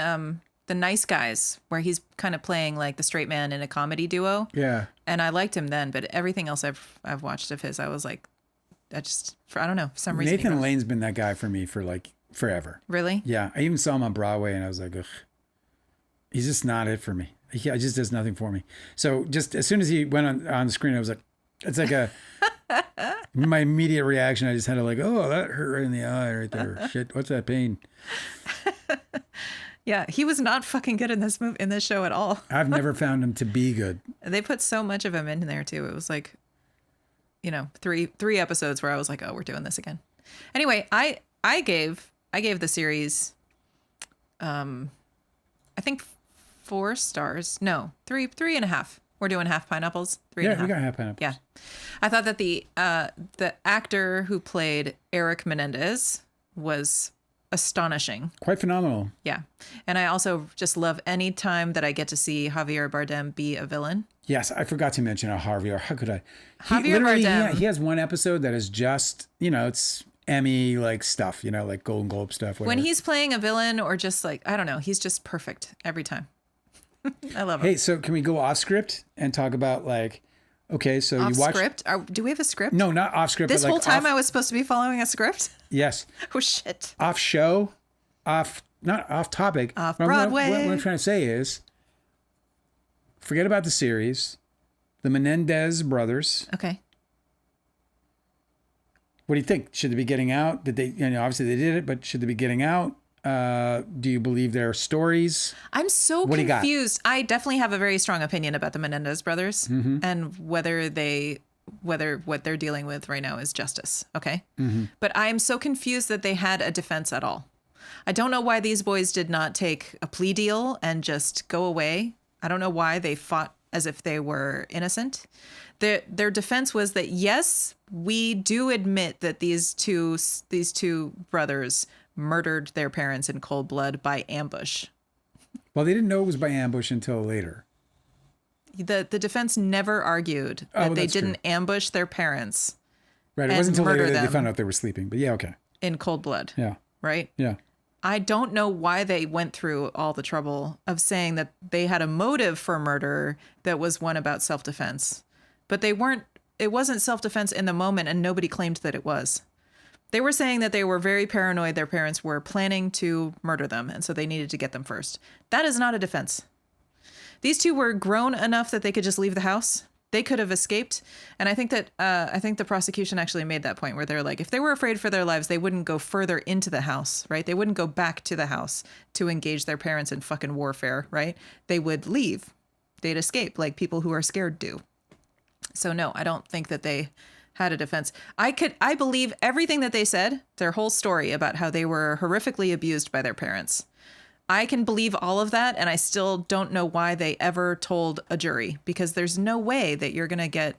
The Nice Guys, where he's kind of playing like the straight man in a comedy duo. Yeah. And I liked him then, but everything else I've watched of his, I was like, I don't know, for some reason. Nathan Lane's been that guy for me for like forever. Really? Yeah. I even saw him on Broadway and I was like, ugh, he's just not it for me. He just does nothing for me. So just as soon as he went on the screen, I was like, it's like my immediate reaction. I just had to like, oh, that hurt right in the eye right there. Shit. What's that pain? Yeah, he was not fucking good in this show at all. I've never found him to be good. They put so much of him in there too. It was like, three episodes where I was like, oh, we're doing this again. Anyway, I gave the series, I think 4 stars. No, 3.5. We're doing half pineapples. 3.5. Yeah, we got half pineapples. Yeah, I thought that the actor who played Eric Menendez was astonishing. Quite phenomenal. Yeah. And I also just love any time that I get to see Javier Bardem be a villain. Yes, I forgot to mention Javier. How could I? Javier Bardem. He has one episode that is just, it's Emmy like stuff, like Golden Globe stuff. Whatever. When he's playing a villain or just like, I don't know, he's just perfect every time. I love him. Hey, so can we go off script and talk about like, okay, so off you watch script? Do we have a script? No, not off script. This but whole time I was supposed to be following a script? Yes. Oh shit. Off show, not off topic. Off Broadway. What I'm trying to say is, forget about the series, the Menendez brothers. Okay. What do you think? Should they be getting out? Did they? Obviously they did it, but should they be getting out? Do you believe their stories? I'm so confused. I definitely have a very strong opinion about the Menendez brothers and whether what they're dealing with right now is justice. Okay. Mm-hmm. But I'm so confused that they had a defense at all. I don't know why these boys did not take a plea deal and just go away. I don't know why they fought as if they were innocent. Their defense was that, yes, we do admit that these two brothers murdered their parents in cold blood by ambush. Well, they didn't know it was by ambush until later. The defense never argued that they didn't ambush their parents. Right. It wasn't until later that they found out they were sleeping. But yeah, okay. In cold blood. Yeah. Right? Yeah. I don't know why they went through all the trouble of saying that they had a motive for murder that was one about self-defense. But it wasn't self-defense in the moment, and nobody claimed that it was. They were saying that they were very paranoid their parents were planning to murder them, and so they needed to get them first. That is not a defense. These two were grown enough that they could just leave the house. They could have escaped. And I think that the prosecution actually made that point where they're like, if they were afraid for their lives, they wouldn't go further into the house, right? They wouldn't go back to the house to engage their parents in fucking warfare, right? They would leave. They'd escape like people who are scared do. So no, I don't think that they had a defense. I believe everything that they said, their whole story about how they were horrifically abused by their parents. I can believe all of that, and I still don't know why they ever told a jury, because there's no way that you're going to get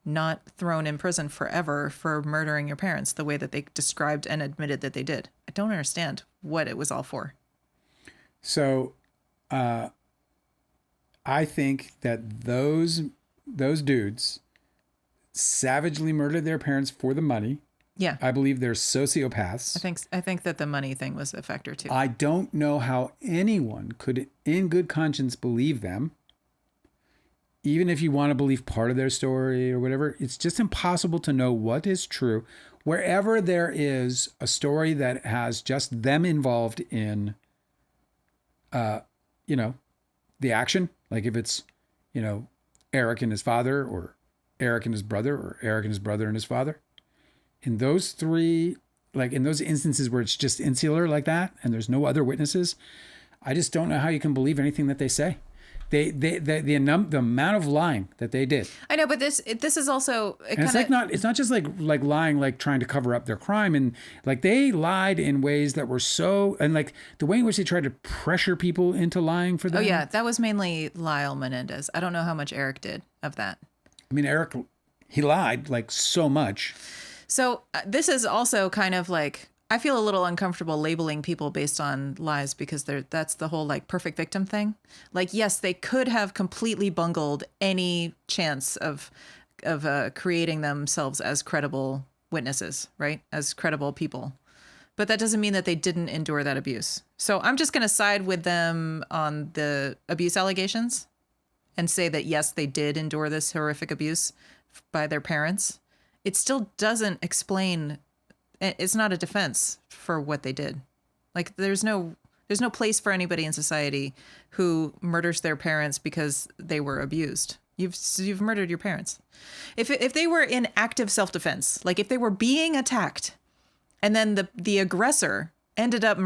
not thrown in prison forever for murdering your parents the way that they described and admitted that they did. I don't understand what it was all for. So I think that those dudes savagely murdered their parents for the money. Yeah. I believe they're sociopaths. I think that the money thing was a factor too. I don't know how anyone could in good conscience believe them. Even if you want to believe part of their story or whatever, it's just impossible to know what is true. Wherever there is a story that has just them involved in, the action, like if it's, Eric and his father, or Eric and his brother, or Eric and his brother and his father. In those three, like in those instances where it's just insular like that, and there's no other witnesses, I just don't know how you can believe anything that they say. The amount of lying that they did. I know, but this is also it's not just like lying, like trying to cover up their crime, and like they lied in ways that were so, and like the way in which they tried to pressure people into lying for them. Oh yeah, that was mainly Lyle Menendez. I don't know how much Eric did of that. I mean, Eric, he lied like so much. So this is also kind of like, I feel a little uncomfortable labeling people based on lies, because that's the whole like perfect victim thing. Like, yes, they could have completely bungled any chance of creating themselves as credible witnesses, right? As credible people. But that doesn't mean that they didn't endure that abuse. So I'm just going to side with them on the abuse allegations and say that, yes, they did endure this horrific abuse by their parents. It still doesn't explain. It's not a defense for what they did. Like there's no place for anybody in society who murders their parents because they were abused. You've murdered your parents. If they were in active self-defense, like if they were being attacked and then the aggressor ended up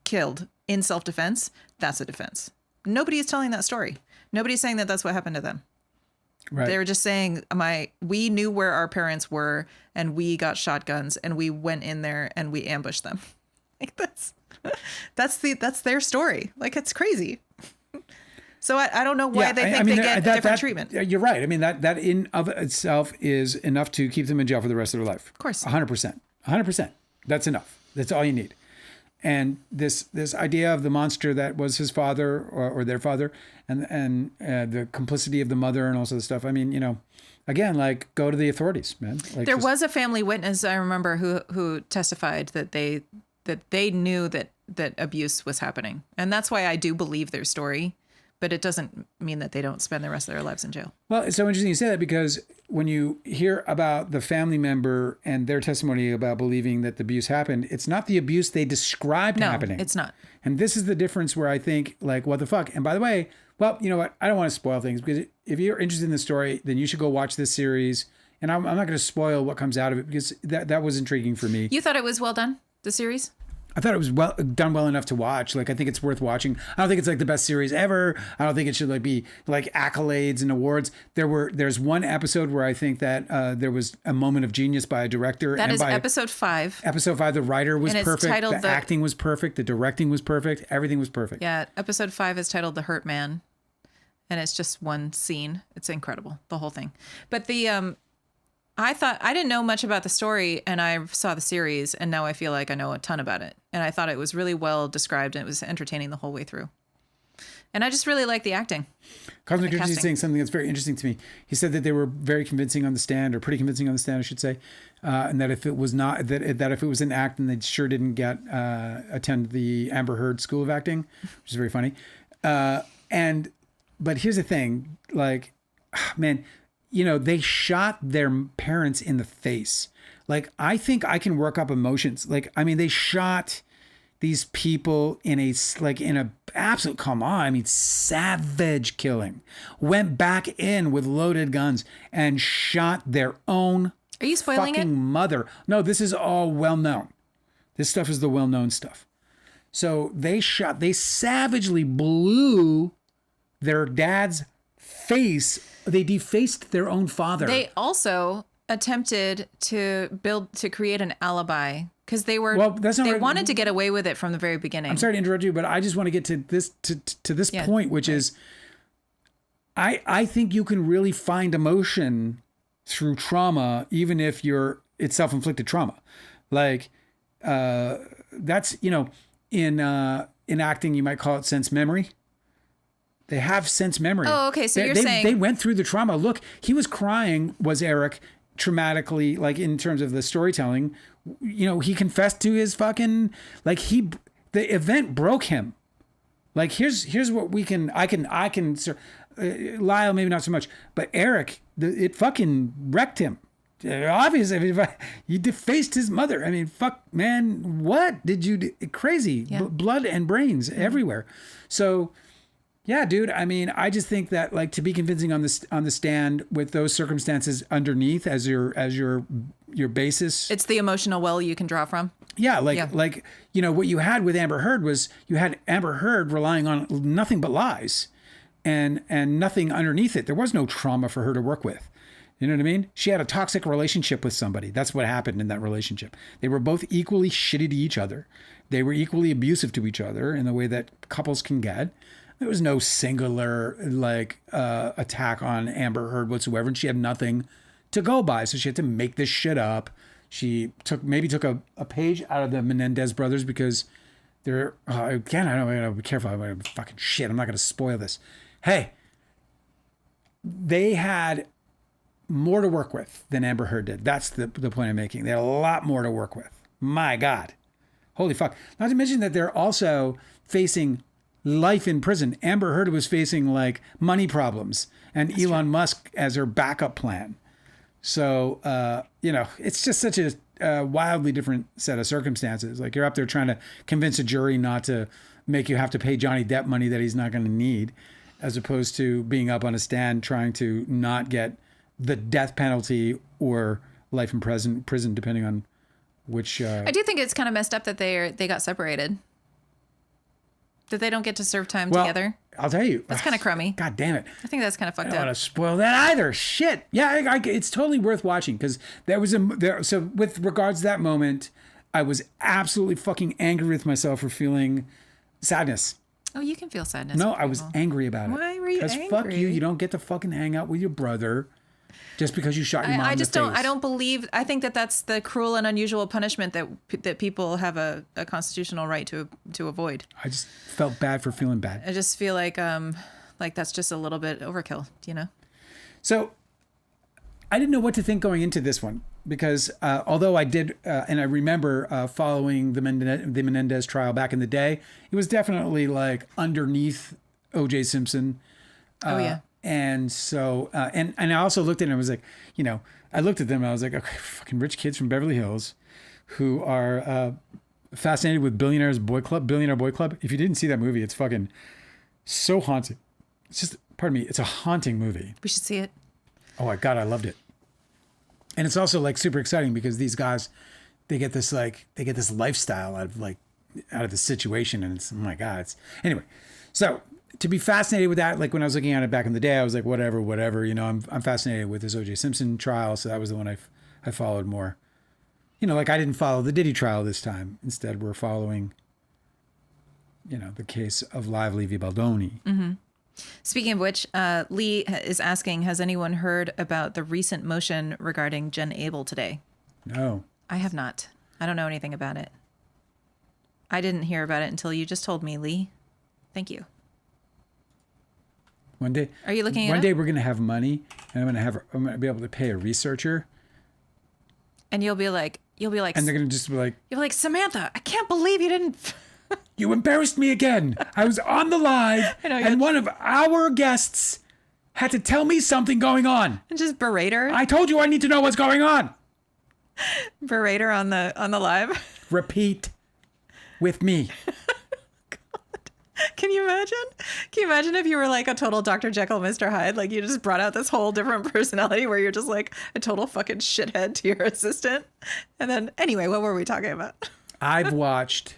killed in self-defense, that's a defense. Nobody is telling that story. Nobody's saying that that's what happened to them. Right. They were just saying, we knew where our parents were, and we got shotguns, and we went in there and we ambushed them. Like that's their story. Like, it's crazy. So I don't know why they think they get different treatment. You're right. I mean, that in of itself is enough to keep them in jail for the rest of their life. Of course. 100%. That's enough. That's all you need. And this idea of the monster that was his father or their father, and the complicity of the mother and all sorts of stuff. I mean, again, like, go to the authorities, man. Like, there was a family witness, I remember, who testified that they knew that abuse was happening, and that's why I do believe their story. But it doesn't mean that they don't spend the rest of their lives in jail. Well, it's so interesting you say that, because when you hear about the family member and their testimony about believing that the abuse happened, it's not the abuse they described happening. No, it's not. And this is the difference where I think, like, what the fuck? And by the way, well, you know what? I don't want to spoil things, because if you're interested in the story, then you should go watch this series. And I'm not going to spoil what comes out of it, because that was intriguing for me. You thought it was well done, the series? I thought it was done well enough to watch. Like, I think it's worth watching. I don't think it's like the best series ever. I don't think it should be like accolades and awards. There's one episode where I think that there was a moment of genius by a director. That is episode 5. Episode 5, the writer was perfect. The acting was perfect. The directing was perfect. Everything was perfect. Yeah, episode 5 is titled "The Hurt Man," and it's just one scene. It's incredible, the whole thing. But I didn't know much about the story, and I saw the series, and now I feel like I know a ton about it. And I thought it was really well described, and it was entertaining the whole way through. And I just really like the acting. Cosmic Christie is saying something that's very interesting to me. He said that they were very convincing on the stand, or pretty convincing on the stand, I should say, and that if it was not that if it was an act, then they sure didn't attend the Amber Heard School of Acting, which is very funny. But here's the thing, like, man. They shot their parents in the face. Like, I think I can work up emotions. Like, I mean, they shot these people in a absolute, come on, I mean, savage killing. Went back in with loaded guns and shot their own Are you spoiling fucking mother. No, this is all well known. This stuff is the well known stuff. So they savagely blew their dad's face. They defaced their own father. They also attempted to create an alibi, because they wanted to get away with it from the very beginning. I'm sorry to interrupt you, but I just want to get to this point, which is I think you can really find emotion through trauma, even if it's self-inflicted trauma. Like, that's, in acting, you might call it sense memory. They have sense memory. Oh, okay. So you're saying they went through the trauma. Look, he was crying, was Eric, traumatically, like in terms of the storytelling. He confessed to his fucking, like the event broke him. Like, here's what I can, Lyle, maybe not so much, but Eric, it fucking wrecked him. Obviously, you defaced his mother. I mean, fuck, man, what did you do? Crazy. Yeah. Blood and brains everywhere. So, yeah, dude. I mean, I just think that, like, to be convincing on the stand with those circumstances underneath as your basis, it's the emotional well you can draw from. Yeah, like what you had with Amber Heard was you had Amber Heard relying on nothing but lies, and nothing underneath it. There was no trauma for her to work with. You know what I mean? She had a toxic relationship with somebody. That's what happened in that relationship. They were both equally shitty to each other. They were equally abusive to each other in the way that couples can get. There was no singular attack on Amber Heard whatsoever, and she had nothing to go by. So she had to make this shit up. She took a page out of the Menendez brothers because they're again. I gotta be careful. I'm fucking shit. I'm not gonna spoil this. Hey, they had more to work with than Amber Heard did. That's the point I'm making. They had a lot more to work with. My God, holy fuck! Not to mention that they're also facing life in prison. Amber Heard was facing like money problems and That's Elon true. Musk as her backup plan. So, it's just such a wildly different set of circumstances. Like, you're up there trying to convince a jury not to make you have to pay Johnny Depp money that he's not going to need, as opposed to being up on a stand trying to not get the death penalty or life in prison, depending on which. I do think it's kind of messed up that they got separated. That they don't get to serve time together. I'll tell you. That's kind of crummy. God damn it. I think that's kind of fucked up. I don't want to spoil that either. Shit. Yeah, it's totally worth watching because so with regards to that moment, I was absolutely fucking angry with myself for feeling sadness. Oh, you can feel sadness. No, I was angry about it. Why were you angry? Because fuck you. You don't get to fucking hang out with your brother. Just because you shot your mom in the face. I don't believe. I think that's the cruel and unusual punishment that people have a constitutional right to avoid. I just felt bad for feeling bad. I just feel like that's just a little bit overkill, So I didn't know what to think going into this one because although I did, and I remember following the Menendez trial back in the day, it was definitely like underneath O.J. Simpson. Oh yeah. And so, and I also looked at it and I was like, I looked at them and I was like, okay, fucking rich kids from Beverly Hills who are fascinated with Billionaire Boy Club. If you didn't see that movie, it's fucking so haunting. It's just, pardon me, it's a haunting movie. We should see it. Oh my God, I loved it. And it's also like super exciting because these guys, they get this lifestyle out of the situation. And it's, oh my God. Anyway, so to be fascinated with that, like when I was looking at it back in the day, I was like, whatever, I'm fascinated with this O.J. Simpson trial. So that was the one I followed more. Like I didn't follow the Diddy trial this time. Instead, we're following, the case of Lively v. Baldoni. Mm-hmm. Speaking of which, Lee is asking, has anyone heard about the recent motion regarding Jen Abel today? No. I have not. I don't know anything about it. I didn't hear about it until you just told me, Lee. Thank you. One day, are you looking at one day we're going to have money and I'm going to be able to pay a researcher. And you'll be like, and they're going to just be like, you'll be like, Samantha, I can't believe you didn't. You embarrassed me again. I was on the live and one of our guests had to tell me something going on. And just berate her. I told you I need to know what's going on. Berate her on the live. Repeat with me. Can you imagine? Can you imagine if you were like a total Dr. Jekyll, Mr. Hyde? Like you just brought out this whole different personality where you're just like a total fucking shithead to your assistant. And then anyway, what were we talking about? I've watched.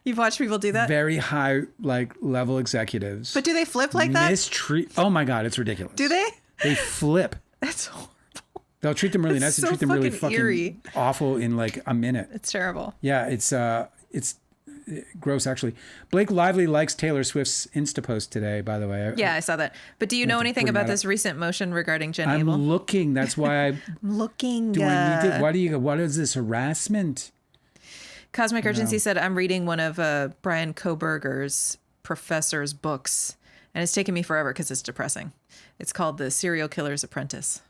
You've watched people do that? Very high level executives. But do they flip like that? Oh my God, it's ridiculous. Do they? They flip. That's horrible. They'll treat them really nice and treat them really fucking eerie. awful in like a minute. It's terrible. Yeah, it's gross, actually. Blake Lively likes Taylor Swift's Insta post today, by the way. Yeah, I saw that. But do you know anything about this recent motion regarding Jen Abel? I'm looking. That's why I'm looking. Do I need to? What is this harassment? Cosmic Urgency said, I'm reading one of Brian Koberger's professor's books, and it's taken me forever because it's depressing. It's called The Serial Killer's Apprentice.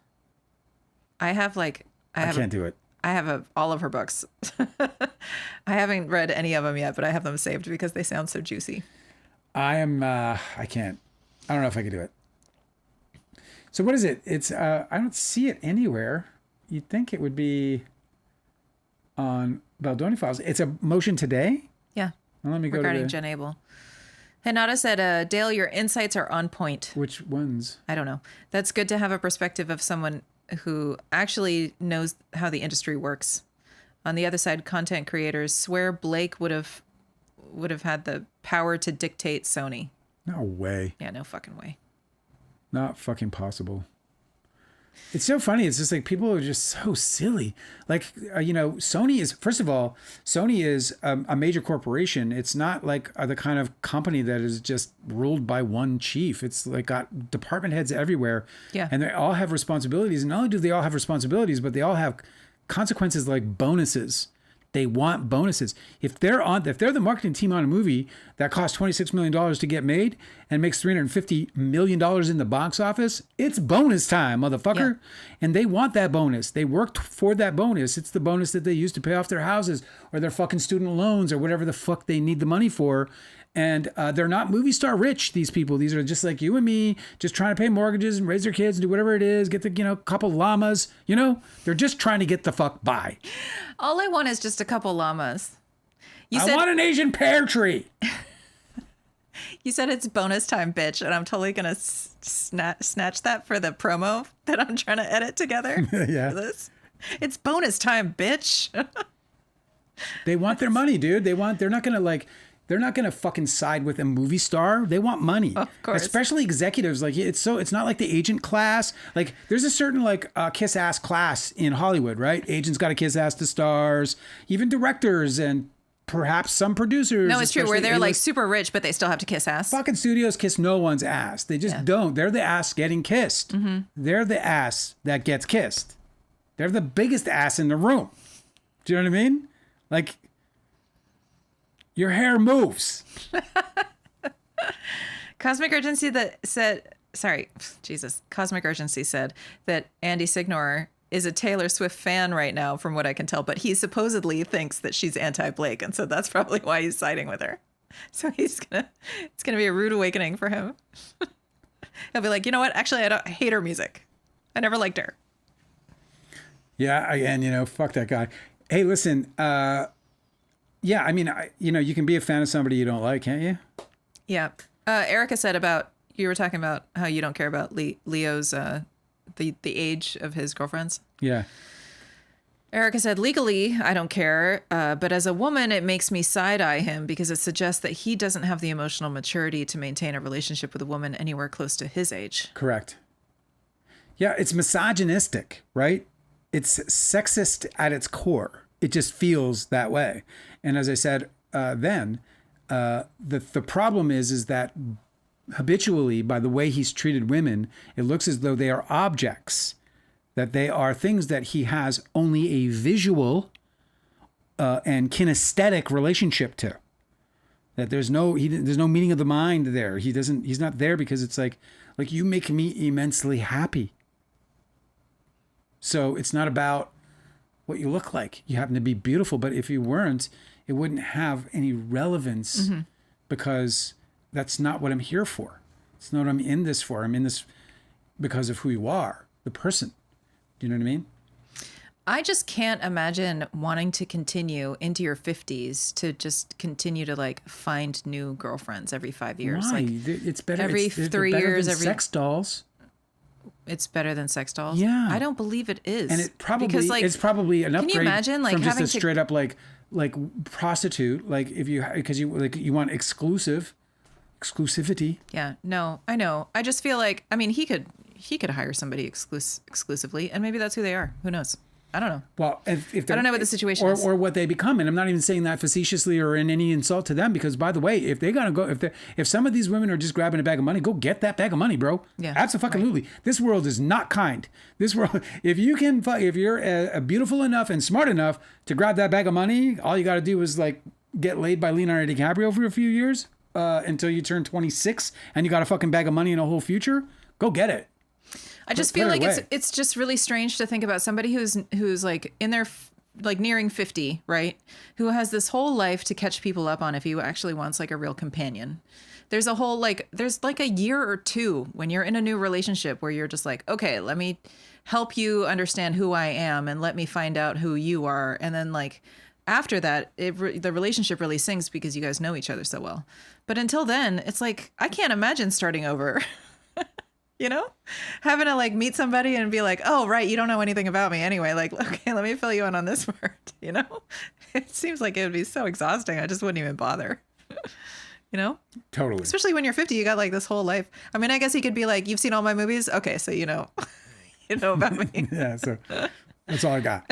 I can't do it. I have all of her books. I haven't read any of them yet, but I have them saved because they sound so juicy. I can't. I don't know if I could do it. So what is it? It's, I don't see it anywhere. You'd think it would be on Baldoni Files. It's a motion today? Yeah. Well, let me go regarding Jen Abel. Hinata said, Dale, your insights are on point. Which ones? I don't know. That's good to have a perspective of someone who actually knows how the industry works. On the other side, content creators swear Blake would have had the power to dictate Sony. No way. Yeah, no fucking way. Not fucking possible. It's so funny. It's just like people are just so silly. Like, Sony is, first of all, Sony is a major corporation. It's not like the kind of company that is just ruled by one chief. It's like got department heads everywhere. Yeah. And they all have responsibilities. And not only do they all have responsibilities, but they all have consequences like bonuses. They want bonuses. If they're the marketing team on a movie that costs $26 million to get made and makes $350 million in the box office, it's bonus time, motherfucker. Yeah. And they want that bonus. They worked for that bonus. It's the bonus that they use to pay off their houses or their fucking student loans or whatever the fuck they need the money for. And they're not movie star rich, these people. These are just like you and me, just trying to pay mortgages and raise their kids and do whatever it is, get the, couple llamas, They're just trying to get the fuck by. All I want is just a couple llamas. I want an Asian pear tree. You said it's bonus time, bitch, and I'm totally going to snatch that for the promo that I'm trying to edit together. Yeah. For this. It's bonus time, bitch. They want their money, dude. They're not going to fucking side with a movie star. They want money. Of course. Especially executives. Like it's not like the agent class. Like there's a certain kiss ass class in Hollywood, right? Agents got to kiss ass to stars, even directors and perhaps some producers. No, it's true. Where they're like super rich, but they still have to kiss ass. Fucking studios kiss no one's ass. They just don't. They're the ass getting kissed. Mm-hmm. They're the ass that gets kissed. They're the biggest ass in the room. Do you know what I mean? Like, your hair moves. Cosmic Urgency said that Andy Signor is a Taylor Swift fan right now, from what I can tell, but he supposedly thinks that she's anti-Blake, and so that's probably why he's siding with her. So it's gonna be a rude awakening for him. He'll be like, you know what? Actually, I hate her music. I never liked her. Yeah, and fuck that guy. Hey, listen. Yeah, I mean, you can be a fan of somebody you don't like, can't you? Yeah. Erica said you were talking about how you don't care about Leo's the age of his girlfriends. Yeah. Erica said, legally, I don't care, but as a woman, it makes me side-eye him because it suggests that he doesn't have the emotional maturity to maintain a relationship with a woman anywhere close to his age. Correct. Yeah, it's misogynistic, right? It's sexist at its core. It just feels that way. And as I said the problem is that habitually, by the way he's treated women, it looks as though they are objects, that they are things that he has only a visual and kinesthetic relationship to. That there's no meaning of the mind there. He's not there because it's like you make me immensely happy. So it's not about what you look like. You happen to be beautiful, but if you weren't, it wouldn't have any relevance because that's not what I'm here for. It's not what I'm in this for. I'm in this because of who you are, the person. Do you know what I mean? I just can't imagine wanting to continue into your 50s to just continue to find new girlfriends every 5 years. Why? It's better every 3 years. Every sex dolls. It's better than sex dolls? Yeah. I don't believe it is. And it's probably an upgrade. Can you imagine from just a straight up prostitute, because you want exclusivity. Yeah, no, I know. I just feel like, he could hire somebody exclusively, and maybe that's who they are. Who knows? I don't know. Well, if I don't know what the situation is. Or what they become. And I'm not even saying that facetiously or in any insult to them, because by the way, if they're going to go, if some of these women are just grabbing a bag of money, go get that bag of money, bro. Yeah. Absolutely. Right. This world is not kind. This world, if you're beautiful enough and smart enough to grab that bag of money, all you got to do is like get laid by Leonardo DiCaprio for a few years until you turn 26 and you got a fucking bag of money and a whole future. Go get it. I just feel like it's just really strange to think about somebody who's like in their like nearing 50, right? Who has this whole life to catch people up on if he actually wants like a real companion. There's a whole there's like a year or two when you're in a new relationship where you're just like, okay, let me help you understand who I am and let me find out who you are. And then like after that, the relationship really sinks because you guys know each other so well. But until then, it's like, I can't imagine starting over. You know, having to like meet somebody and be like, oh, right, you don't know anything about me anyway. Like, okay, let me fill you in on this part. You know, it seems like it would be so exhausting. I just wouldn't even bother. You know, totally. Especially when you're 50, you got like this whole life. I mean, I guess he could be like, you've seen all my movies. Okay, so you know about me. Yeah, so that's all I got.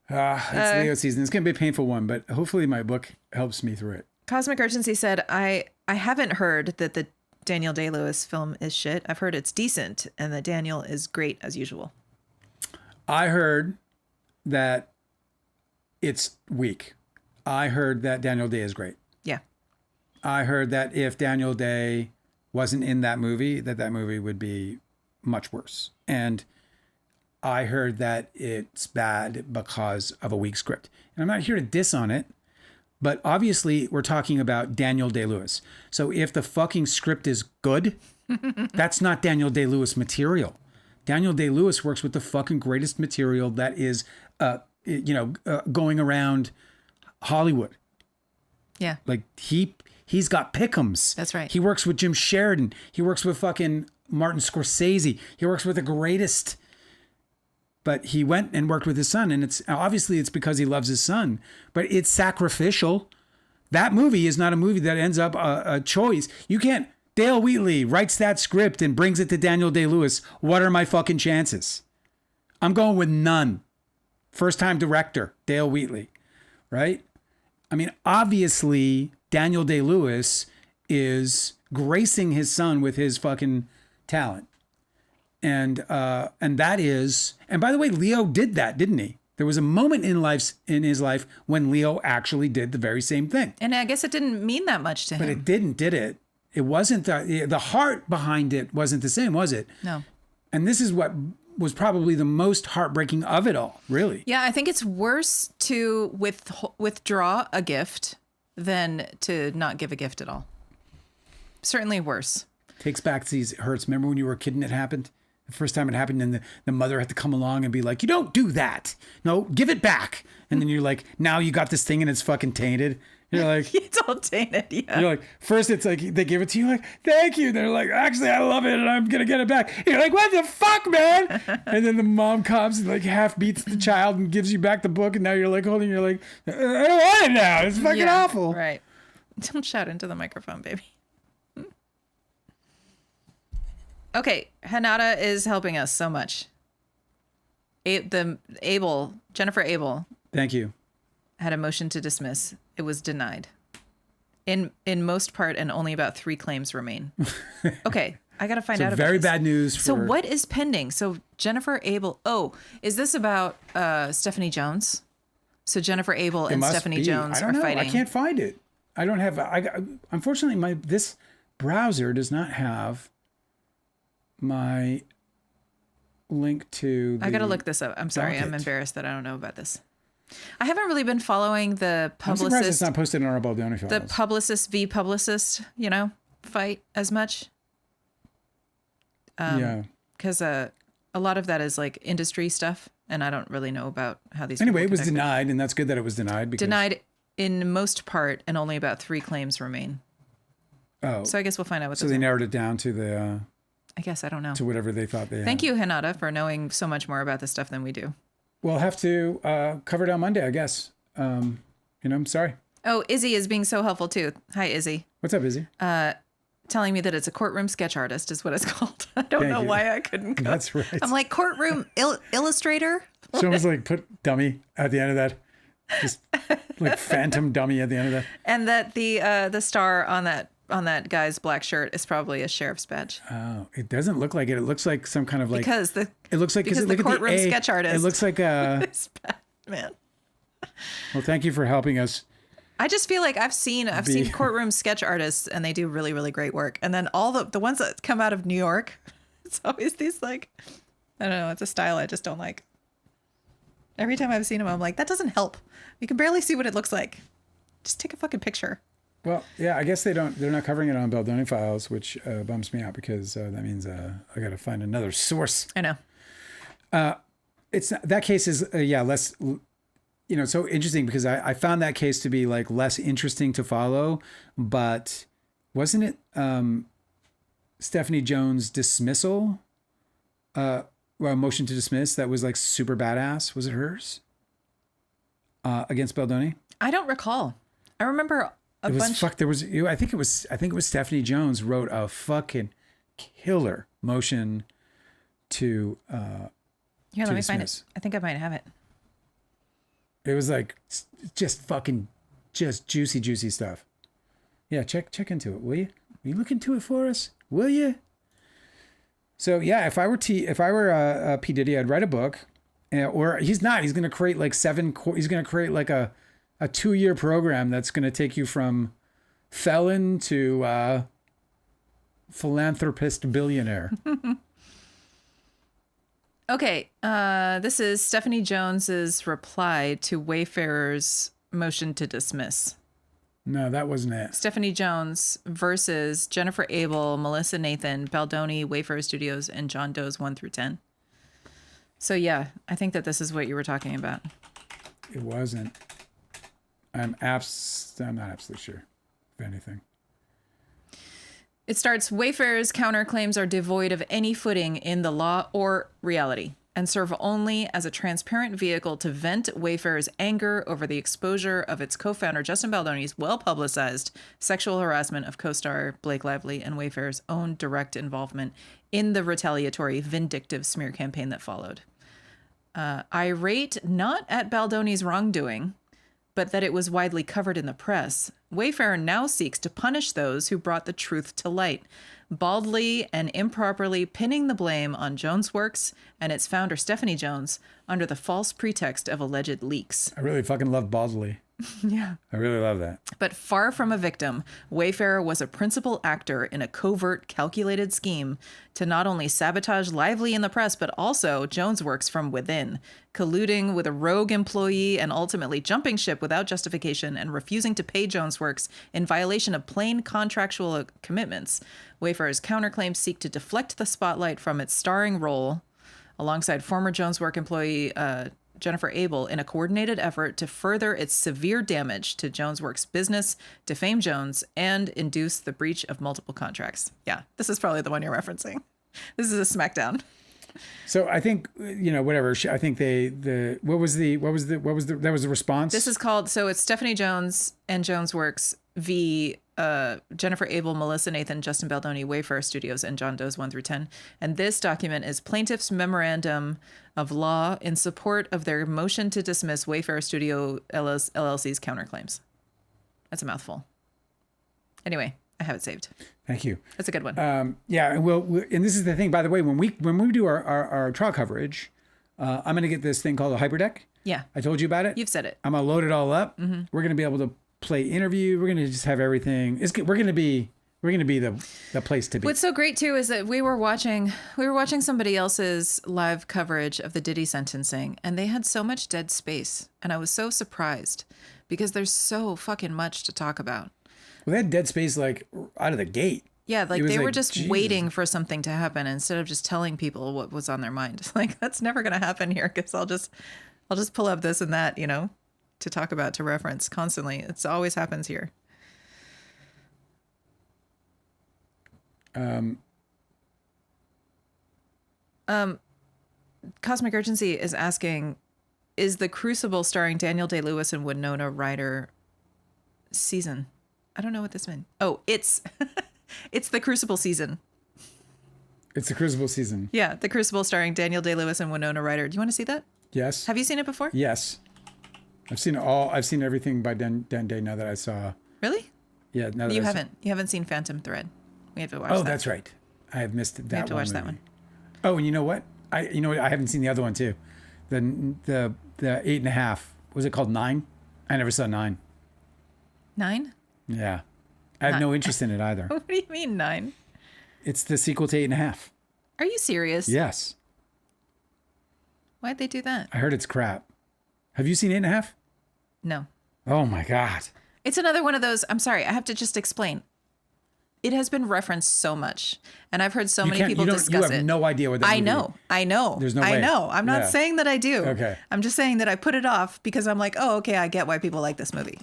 It's Leo season. It's gonna be a painful one, but hopefully my book helps me through it. Cosmic Urgency said, I haven't heard that the Daniel Day-Lewis film is shit. I've heard it's decent and that Daniel is great as usual. I heard that it's weak. I heard that Daniel Day is great. Yeah. I heard that if Daniel Day wasn't in that movie, that movie would be much worse. And I heard that it's bad because of a weak script. And I'm not here to diss on it. But obviously, we're talking about Daniel Day-Lewis. So if the fucking script is good, that's not Daniel Day-Lewis material. Daniel Day-Lewis works with the fucking greatest material that is, going around Hollywood. Yeah. Like he's got pick'ems. That's right. He works with Jim Sheridan. He works with fucking Martin Scorsese. He works with the greatest. But he went and worked with his son, and it's because he loves his son. But it's sacrificial. That movie is not a movie that ends up a choice. You can't. Dale Wheatley writes that script and brings it to Daniel Day-Lewis. What are my fucking chances? I'm going with none. First time director, Dale Wheatley, right? I mean, obviously, Daniel Day-Lewis is gracing his son with his fucking talent. And that is, and by the way, Leo did that, didn't he? There was a moment in his life when Leo actually did the very same thing. And I guess it didn't mean that much to him. But it didn't, did it? It wasn't, the heart behind it wasn't the same, was it? No. And this is what was probably the most heartbreaking of it all, really. Yeah, I think it's worse to withdraw a gift than to not give a gift at all. Certainly worse. Takes back these hurts. Remember when you were a kid and it happened? The first time it happened, and the mother had to come along and be like, you don't do that. No, give it back. And then you're like, now you got this thing and it's fucking tainted. You're like, it's all tainted, yeah. You're like, first it's like, they give it to you like, thank you. They're like, actually, I love it and I'm going to get it back. You're like, what the fuck, man? And then the mom comes and like half beats the child and gives you back the book. And now you're like holding, you're like, I don't want it now. It's fucking awful. Right. Don't shout into the microphone, baby. Okay, Hanada is helping us so much. Jennifer Abel. Thank you. Had a motion to dismiss. It was denied. In most part, and only about 3 claims remain. Okay, I got to find out about very this. Bad news. So what is pending? So Jennifer Abel. Oh, is this about Stephanie Jones? So Jennifer Abel and Stephanie Jones are fighting. I can't find it. I don't have. Unfortunately, this browser does not have my link to I gotta look this up. I'm sorry. I'm embarrassed that I don't know about this. I haven't really been following the publicist. I'm surprised it's not posted in our Baldoni files. The publicist v. publicist, fight as much. Yeah. Because a lot of that is like industry stuff, and I don't really know about how these. Anyway, it was denied, and that's good that it was denied. Denied in most part, and only about 3 claims remain. Oh. So I guess we'll find out what. So they narrowed it down to the. I guess I don't know. To whatever they thought they had. Thank you, Hanada, for knowing so much more about this stuff than we do. We'll have to cover it on Monday, I guess. I'm sorry. Oh, Izzy is being so helpful too. Hi, Izzy. What's up, Izzy? telling me that it's a courtroom sketch artist is what it's called. I don't know why I couldn't go. That's right. I'm like, courtroom illustrator? Someone's like, put dummy at the end of that. Just like phantom dummy at the end of that. And that the star on that guy's black shirt is probably a sheriff's badge. Oh, it doesn't look like it. It looks like some kind of like... It looks like... Because the courtroom sketch artist. It looks like a... Man. Well, thank you for helping us. I just feel like I've seen courtroom sketch artists, and they do really, really great work. And then all the ones that come out of New York, it's always these like, I don't know, it's a style I just don't like. Every time I've seen them, I'm like, that doesn't help. You can barely see what it looks like. Just take a fucking picture. Well, yeah, I guess they're not covering it on Baldoni Files, which bums me out because that means I got to find another source. I know. It's that case is less, so interesting because I found that case to be like less interesting to follow, but wasn't it Stephanie Jones' dismissal, motion to dismiss that was like super badass? Was it hers against Baldoni? I don't recall. I remember I think it was Stephanie Jones wrote a fucking killer motion to here, let me find it. I think I might have it. It was like just juicy stuff. Yeah, check into it, will you? Will you look into it for us? Will you? So yeah, if I were P. Diddy, I'd write a book, or he's not. He's going to create like he's going to create like a 2-year program that's going to take you from felon to philanthropist billionaire. Okay, this is Stephanie Jones's reply to Wayfarer's motion to dismiss. No, that wasn't it. Stephanie Jones versus Jennifer Abel, Melissa Nathan, Baldoni, Wayfarer Studios, and John Doe's 1 through 10. So yeah, I think that this is what you were talking about. It wasn't. I'm not absolutely sure, if anything. It starts, Wayfarer's counterclaims are devoid of any footing in the law or reality and serve only as a transparent vehicle to vent Wayfarer's anger over the exposure of its co-founder Justin Baldoni's well-publicized sexual harassment of co-star Blake Lively and Wayfarer's own direct involvement in the retaliatory, vindictive smear campaign that followed. Irate not at Baldoni's wrongdoing, but that it was widely covered in the press, Wayfarer now seeks to punish those who brought the truth to light, baldly and improperly pinning the blame on Jones Works and its founder Stephanie Jones under the false pretext of alleged leaks. I really fucking love baldly. Yeah. I really love that. But far from a victim, Wayfarer was a principal actor in a covert, calculated scheme to not only sabotage Lively in the press, but also Jones Works from within, colluding with a rogue employee and ultimately jumping ship without justification and refusing to pay Jones Works in violation of plain contractual commitments. Wayfarer's counterclaims seek to deflect the spotlight from its starring role alongside former Jones Work employee Jennifer Abel in a coordinated effort to further its severe damage to Jones Works' business, defame Jones, and induce the breach of multiple contracts. Yeah, this is probably the one you're referencing. This is a smackdown. So I think, whatever. I think that was the response. This is called, so it's Stephanie Jones and Jones Works v. Jennifer Abel, Melissa Nathan, Justin Baldoni, Wayfarer Studios, and John Doe's 1 through 10. And this document is plaintiff's memorandum of law in support of their motion to dismiss Wayfarer Studio LLC's counterclaims. That's a mouthful. Anyway, I have it saved. Thank you. That's a good one. Yeah, and this is the thing, by the way, when we do our trial coverage, I'm going to get this thing called a hyperdeck. Yeah. I told you about it. You've said it. I'm going to load it all up. Mm-hmm. We're going to be able to play interview. We're going to just have everything. We're going to be the place to be. What's so great too is that we were watching somebody else's live coverage of the Diddy sentencing, and they had so much dead space, and I was so surprised because there's so fucking much to talk about. Well, they had dead space like out of the gate. Yeah, like they were just waiting for something to happen instead of just telling people what was on their mind. Like that's never going to happen here because I'll just pull up this and that, to talk about, to reference constantly. It's always happens here. Cosmic Urgency is asking, is The Crucible starring Daniel Day-Lewis and Winona Ryder season? I don't know what this meant. Oh, it's It's The Crucible season. It's The Crucible season. Yeah, The Crucible starring Daniel Day-Lewis and Winona Ryder. Do you want to see that? Yes. Have you seen it before? Yes. I've seen everything by Dan Day now that I saw. Really? Yeah. Now that You haven't seen Phantom Thread. We have to watch that. Oh, that's right. I have missed that one. We have to watch that one. Oh, and you know what? I haven't seen the other one too. The 8.5. Was it called 9? I never saw 9. 9? Yeah. I have no interest in it either. What do you mean 9? It's the sequel to 8.5. Are you serious? Yes. Why'd they do that? I heard it's crap. Have you seen 8.5? No. Oh my God. It's another one of those. I'm sorry. I have to just explain. It has been referenced so much, and I've heard so many people discuss it. You have no idea what that movie is. I know. There's no way. I know. I'm not saying that I do. Okay. I'm just saying that I put it off because I'm like, oh, okay, I get why people like this movie.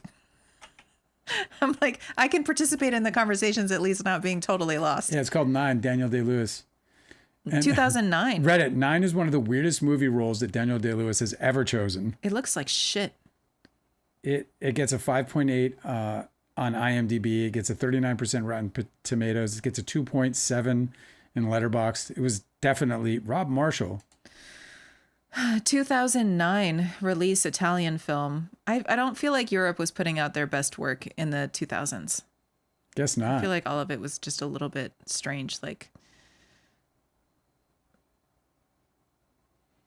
I'm like, I can participate in the conversations at least not being totally lost. Yeah, it's called 9, Daniel Day-Lewis. 2009. Reddit, 9 is one of the weirdest movie roles that Daniel Day-Lewis has ever chosen. It looks like shit. It gets a 5.8 on IMDb. It gets a 39% Rotten Tomatoes. It gets a 2.7 in Letterboxd. It was definitely Rob Marshall. 2009 release Italian film. I don't feel like Europe was putting out their best work in the 2000s. Guess not. I feel like all of it was just a little bit strange. Like,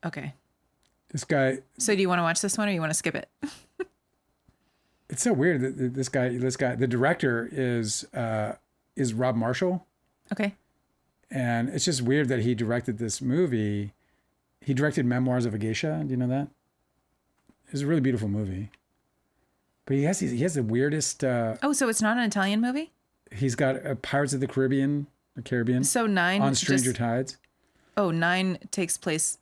okay. This guy. So do you want to watch this one or you want to skip it? It's so weird that this guy, the director is Rob Marshall. Okay. And it's just weird that he directed this movie. He directed Memoirs of a Geisha. Do you know that? It's a really beautiful movie. But he has the weirdest. Oh, so it's not an Italian movie? He's got Pirates of the Caribbean. So 9 on Stranger Tides. Oh, 9 takes place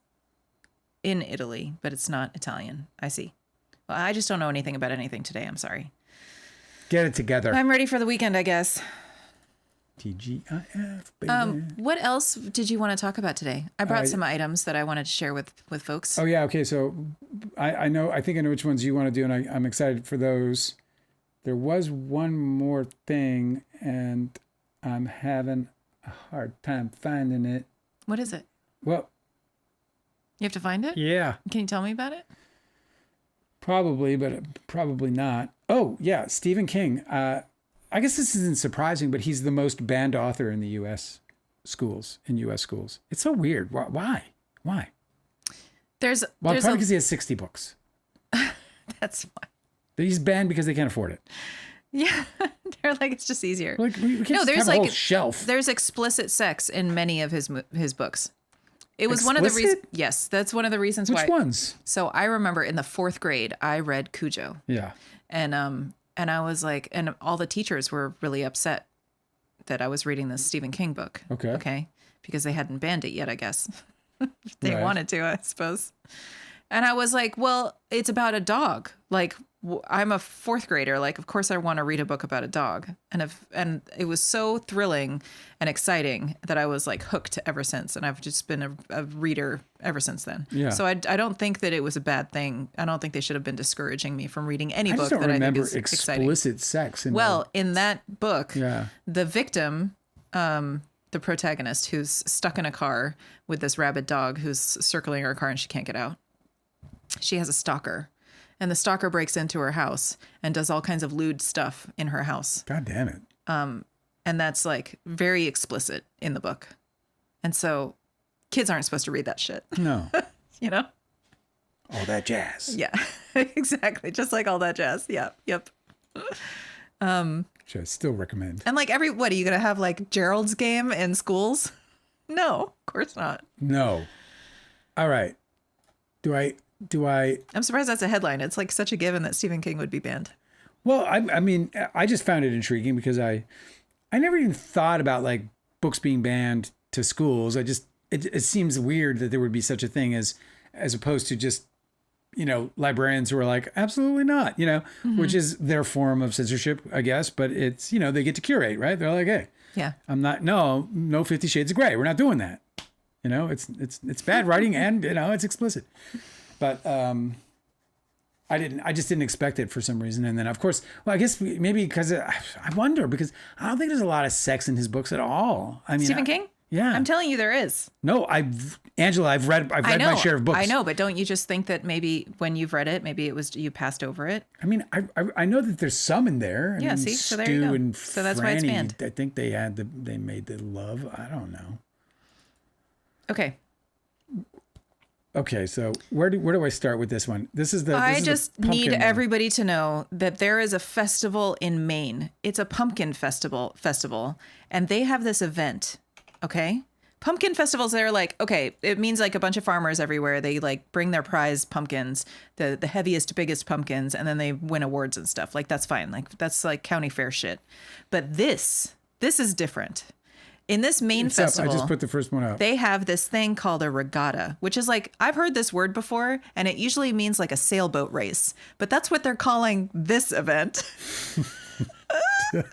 in Italy, but it's not Italian. I see. Well, I just don't know anything about anything today. I'm sorry. Get it together. I'm ready for the weekend, I guess. TGIF, baby. What else did you want to talk about today? I brought some items that I wanted to share with folks. Oh yeah, okay. So I think I know which ones you want to do, and I'm excited for those. There was one more thing, and I'm having a hard time finding it. What is it? Well, you have to find it? Yeah. Can you tell me about it? Probably, but probably not. Oh yeah, Stephen King. I guess this isn't surprising, but he's the most banned author in the U.S. schools. It's so weird. Why? Probably because he has 60 books. That's why. He's banned because they can't afford it. Yeah, they're like, it's just easier. Like we can't just have a whole shelf. There's explicit sex in many of his books. It was one of the reasons. Yes, that's one of the reasons why. Which ones? So I remember in the 4th grade, I read Cujo. Yeah. And I was like, and all the teachers were really upset that I was reading this Stephen King book. Okay. Because they hadn't banned it yet, I guess. They wanted to, I suppose. And I was like, well, it's about a dog. Like, I'm a 4th grader. Like, of course I want to read a book about a dog. And it was so thrilling and exciting that I was like hooked ever since. And I've just been a reader ever since then. Yeah. So I don't think that it was a bad thing. I don't think they should have been discouraging me from reading any book that I think is exciting. Explicit sex. In that book, the victim, the protagonist who's stuck in a car with this rabid dog who's circling her car and she can't get out. She has a stalker. And the stalker breaks into her house and does all kinds of lewd stuff in her house. God damn it. And that's like very explicit in the book. And so kids aren't supposed to read that shit. No. You know? All that jazz. Yeah, exactly. Just like all that jazz. Yeah. Yep. Which I still recommend. And like what are you going to have like Gerald's Game in schools? No, of course not. No. All right. Do I? I'm surprised that's a headline. It's like such a given that Stephen King would be banned. Well, I mean, I just found it intriguing because I never even thought about like books being banned to schools. It seems weird that there would be such a thing as opposed to just, librarians who are like, absolutely not, which is their form of censorship, I guess. But it's, they get to curate, right? They're like, hey, yeah, no 50 Shades of Grey. We're not doing that. It's bad writing and, it's explicit. But I just didn't expect it for some reason. And then of course, well, I guess maybe because I wonder, because I don't think there's a lot of sex in his books at all. I mean, Stephen King? Yeah. I'm telling you there is. No, Angela, I've read my share of books. I know, but don't you just think that maybe when you've read it, maybe it was you passed over it? I mean, I know that there's some in there. Yeah, see? So there you go. And so that's why it's banned. I think they made the love. I don't know. Okay, so where do I start with this one? I just need everybody to know that there is a festival in Maine. It's a pumpkin festival, and they have this event. Okay, pumpkin festivals. They're like, okay, it means like a bunch of farmers everywhere. They like bring their prize pumpkins, the heaviest, biggest pumpkins, and then they win awards and stuff. Like that's fine. Like that's like county fair shit. But this is different. In this Maine festival, I just put the first one up. They have this thing called a regatta, which is like, I've heard this word before, and it usually means like a sailboat race. But that's what they're calling this event. They're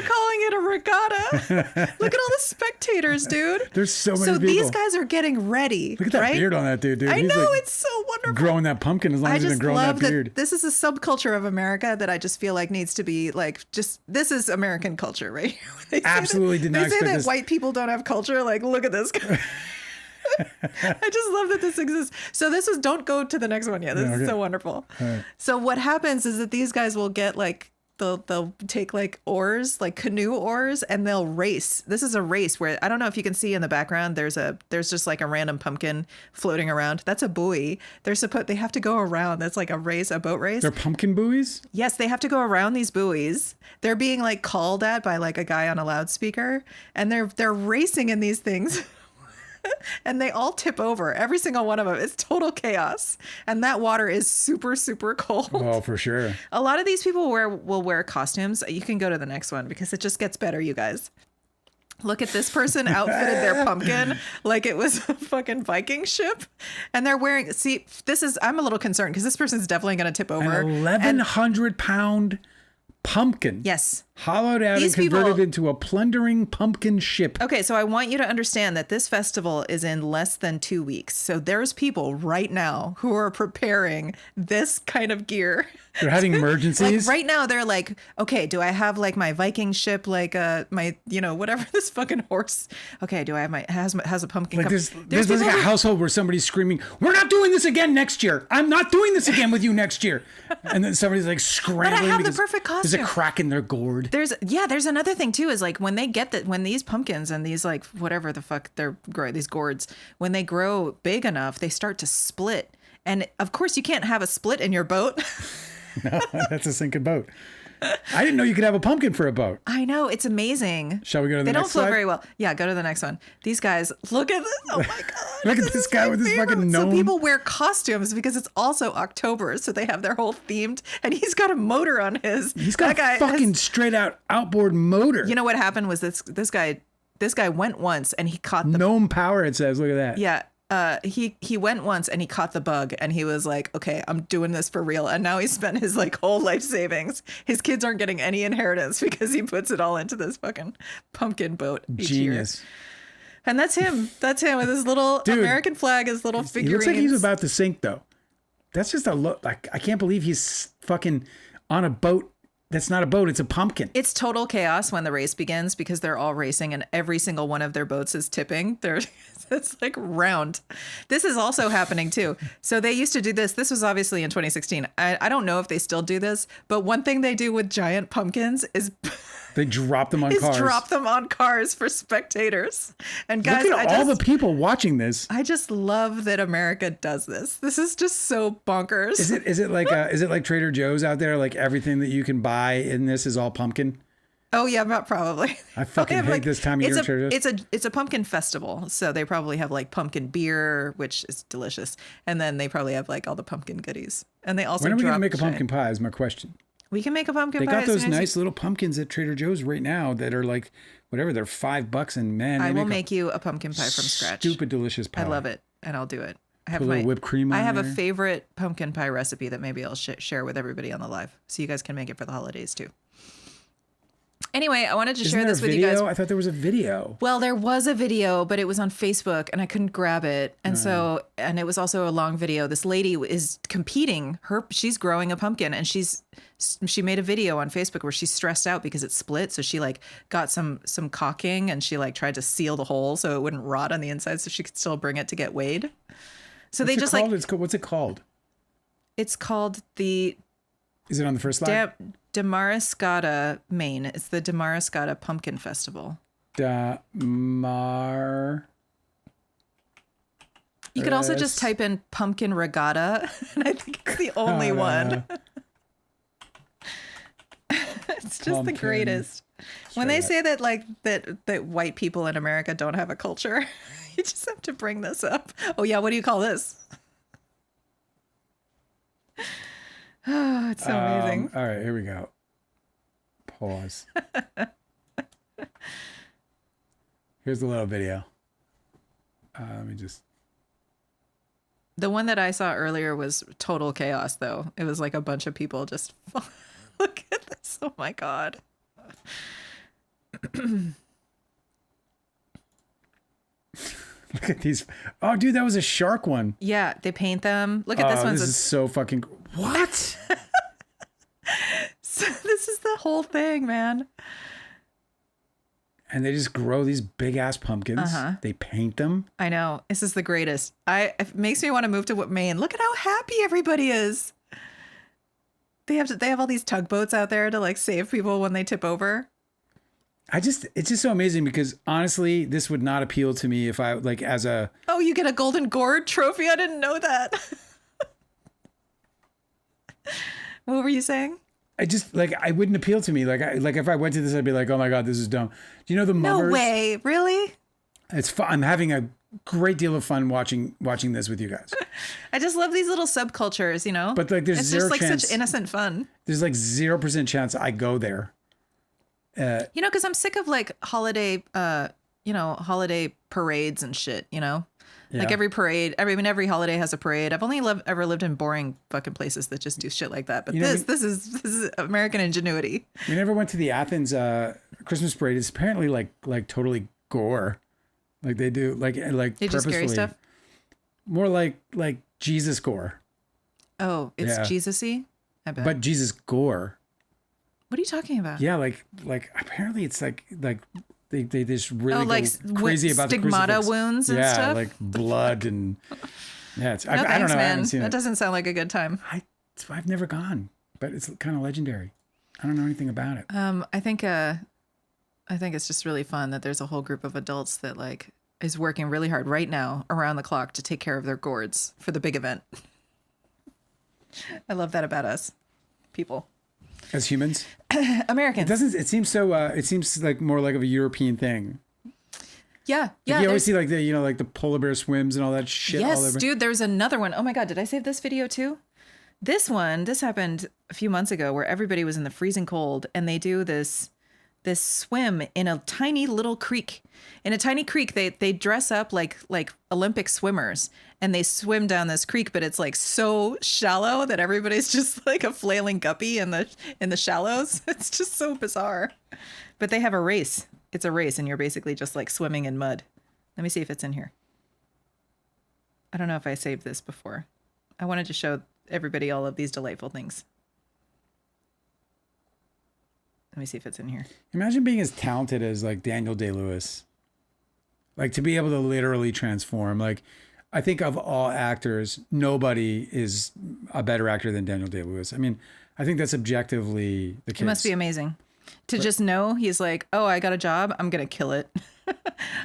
calling it a regatta. Look at all the spectators, dude. There's so many people. So these guys are getting ready. Look at that beard on that dude. I He's know, like it's so wonderful. Growing that pumpkin as long as he's been growing that beard. This is a subculture of America that I just feel like needs to be like, this is American culture, right? Absolutely did not expect They say that this. white people don't have culture. Like, look at this guy. I just love that this exists. So don't go to the next one yet. This is so wonderful. Right. So what happens is that these guys will get like, they'll take like oars, like canoe oars, and they'll race. This is a race where I don't know if you can see in the background. There's just like a random pumpkin floating around. That's a buoy. They have to go around. That's like a boat race. They're pumpkin buoys? Yes, they have to go around these buoys. They're being like called at by like a guy on a loudspeaker, and they're racing in these things. And they all tip over. Every single one of them. It's total chaos. And that water is super, super cold. Oh, for sure. A lot of these people will wear costumes. You can go to the next one because it just gets better, you guys. Look at this person outfitted their pumpkin like it was a fucking Viking ship. And they're wearing, I'm a little concerned because this person's definitely going to tip over. An 1,100-pound pumpkin. Yes. Hollowed out and converted into a plundering pumpkin ship. Okay, so I want you to understand that this festival is in less than 2 weeks. So there's people right now who are preparing this kind of gear. They're having emergencies. Like right now, they're like, okay, do I have like my Viking ship, like my, whatever this fucking horse? Okay, do I have has a pumpkin? Like there's like a household where somebody's screaming, "We're not doing this again next year. I'm not doing this again with you next year." And then somebody's like scrambling. But I have the perfect costume. There's a crack in their gourd. There's another thing too, is like when they get when these pumpkins and these like whatever the fuck they're growing, these gourds, when they grow big enough, they start to split. And of course you can't have a split in your boat. No, that's a sinking boat. I didn't know you could have a pumpkin for a boat. I know, it's amazing. Shall we go to the next slide? They don't float very well. Yeah, go to the next one. These guys, look at this. Oh my God. Look at this guy with his fucking gnome. So people wear costumes because it's also October. So they have their whole themed, and he's got a motor on his. He's got a fucking straight out outboard motor. You know what happened was this guy went once and he caught the gnome power, it says. Look at that. Yeah. He went once and he caught the bug and he was like, okay, I'm doing this for real. And now he spent his like whole life savings. His kids aren't getting any inheritance because he puts it all into this fucking pumpkin boat each Genius. year. And that's him. That's him with his little American flag, his little figurines. He looks like he's about to sink though. That's just a look. Like, I can't believe he's fucking on a boat. That's not a boat. It's a pumpkin. It's total chaos when the race begins because they're all racing and every single one of their boats is tipping. It's like round. This is also happening too. So they used to do this. This was obviously in 2016. I don't know if they still do this, but one thing they do with giant pumpkins is they drop them on cars. Drop them on cars for spectators. And guys, look at all the people watching this. I just love that America does this. This is just so bonkers. Is it like Trader Joe's out there? Like everything that you can buy in this is all pumpkin? Oh yeah, probably. I fucking hate this time of year. Trader Joe's. It's a pumpkin festival, so they probably have like pumpkin beer, which is delicious, and then they probably have like all the pumpkin goodies. And they also when are we gonna make a pumpkin pie? Is my question. We can make a pumpkin pie. They got those nice little pumpkins at Trader Joe's right now that are like whatever. They're $5, and man, I will make you a pumpkin pie from scratch. Stupid delicious pie. I love it, and I'll do it. I have a little whipped cream on I have there. a favorite pumpkin pie recipe that maybe I'll share with everybody on the live, so you guys can make it for the holidays too. Anyway, I wanted to Isn't share there this a with video? you guys. I thought there was a video. Well, there was a video, but it was on Facebook and I couldn't grab it. And and it was also a long video. This lady is competing. She's growing a pumpkin and she made a video on Facebook where she's stressed out because it's split. So she like got some caulking and she like tried to seal the hole so it wouldn't rot on the inside so she could still bring it to get weighed. So What's they just called? like, What's it called? It's called the Is it on the first slide? Damariscotta, Maine. It's the Damariscotta Pumpkin Festival. You could also just type in pumpkin regatta, and I think it's the only one. It's just pumpkin. The greatest. When they say that like that white people in America don't have a culture, you just have to bring this up. Oh yeah, what do you call this? Oh, it's so amazing. All right, here we go. Pause. Here's the little video. Let me just. The one that I saw earlier was total chaos, though. It was like a bunch of people just look at this. Oh my God. Look at these. Oh, dude, that was a shark one. Yeah, they paint them. Look at this one. This is so fucking. What? So this is the whole thing, man. And they just grow these big ass pumpkins. They paint them. I know. This is the greatest. It makes me want to move to Maine. Look at how happy everybody is. They have all these tugboats out there to like save people when they tip over. It's just so amazing because honestly, this would not appeal to me if I like as a. Oh, you get a golden gourd trophy? I didn't know that. What were you saying? I wouldn't appeal to me. Like if I went to this, I'd be like, oh my God, this is dumb. Do you know the Mummers? No way. Really? It's fun. I'm having a great deal of fun watching this with you guys. I just love these little subcultures, you know? But like, it's just like such innocent fun. There's like 0% chance I go there. You know, because I'm sick of like holiday parades and shit, you know? Yeah. Like every parade, every holiday has a parade. I've only ever lived in boring fucking places that just do shit like that. But this is American ingenuity. We never went to the Athens Christmas parade. It's apparently like totally gore. Like they do like they do scary stuff. More like Jesus gore. Oh, it's Jesus-y? I bet. But Jesus gore. What are you talking about? Yeah, like apparently it's like they just really go crazy about the stigmata wounds and stuff. Yeah, like blood and yeah. It's, no, thanks, I don't know. Man. I haven't seen that doesn't sound like a good time. I've never gone, but it's kind of legendary. I don't know anything about it. I think it's just really fun that there's a whole group of adults that like is working really hard right now around the clock to take care of their gourds for the big event. I love that about us, people. As humans, Americans. It seems so. It seems like more like of a European thing. Yeah. You always see like the polar bear swims and all that shit. Yes, dude. There's another one. Oh my God, did I save this video too? This happened a few months ago where everybody was in the freezing cold and they do this swim in a tiny little creek. In a tiny creek, they dress up like Olympic swimmers and they swim down this creek, but it's like so shallow that everybody's just like a flailing guppy in the shallows. It's just so bizarre. But they have a race. It's a race and you're basically just like swimming in mud. Let me see if it's in here. I don't know if I saved this before. I wanted to show everybody all of these delightful things. Let me see if it's in here. Imagine being as talented as like Daniel Day-Lewis. Like to be able to literally transform. Like I think of all actors, nobody is a better actor than Daniel Day-Lewis. I mean, I think that's objectively the case. It must be amazing. Just know he's like, oh, I got a job. I'm going to kill it.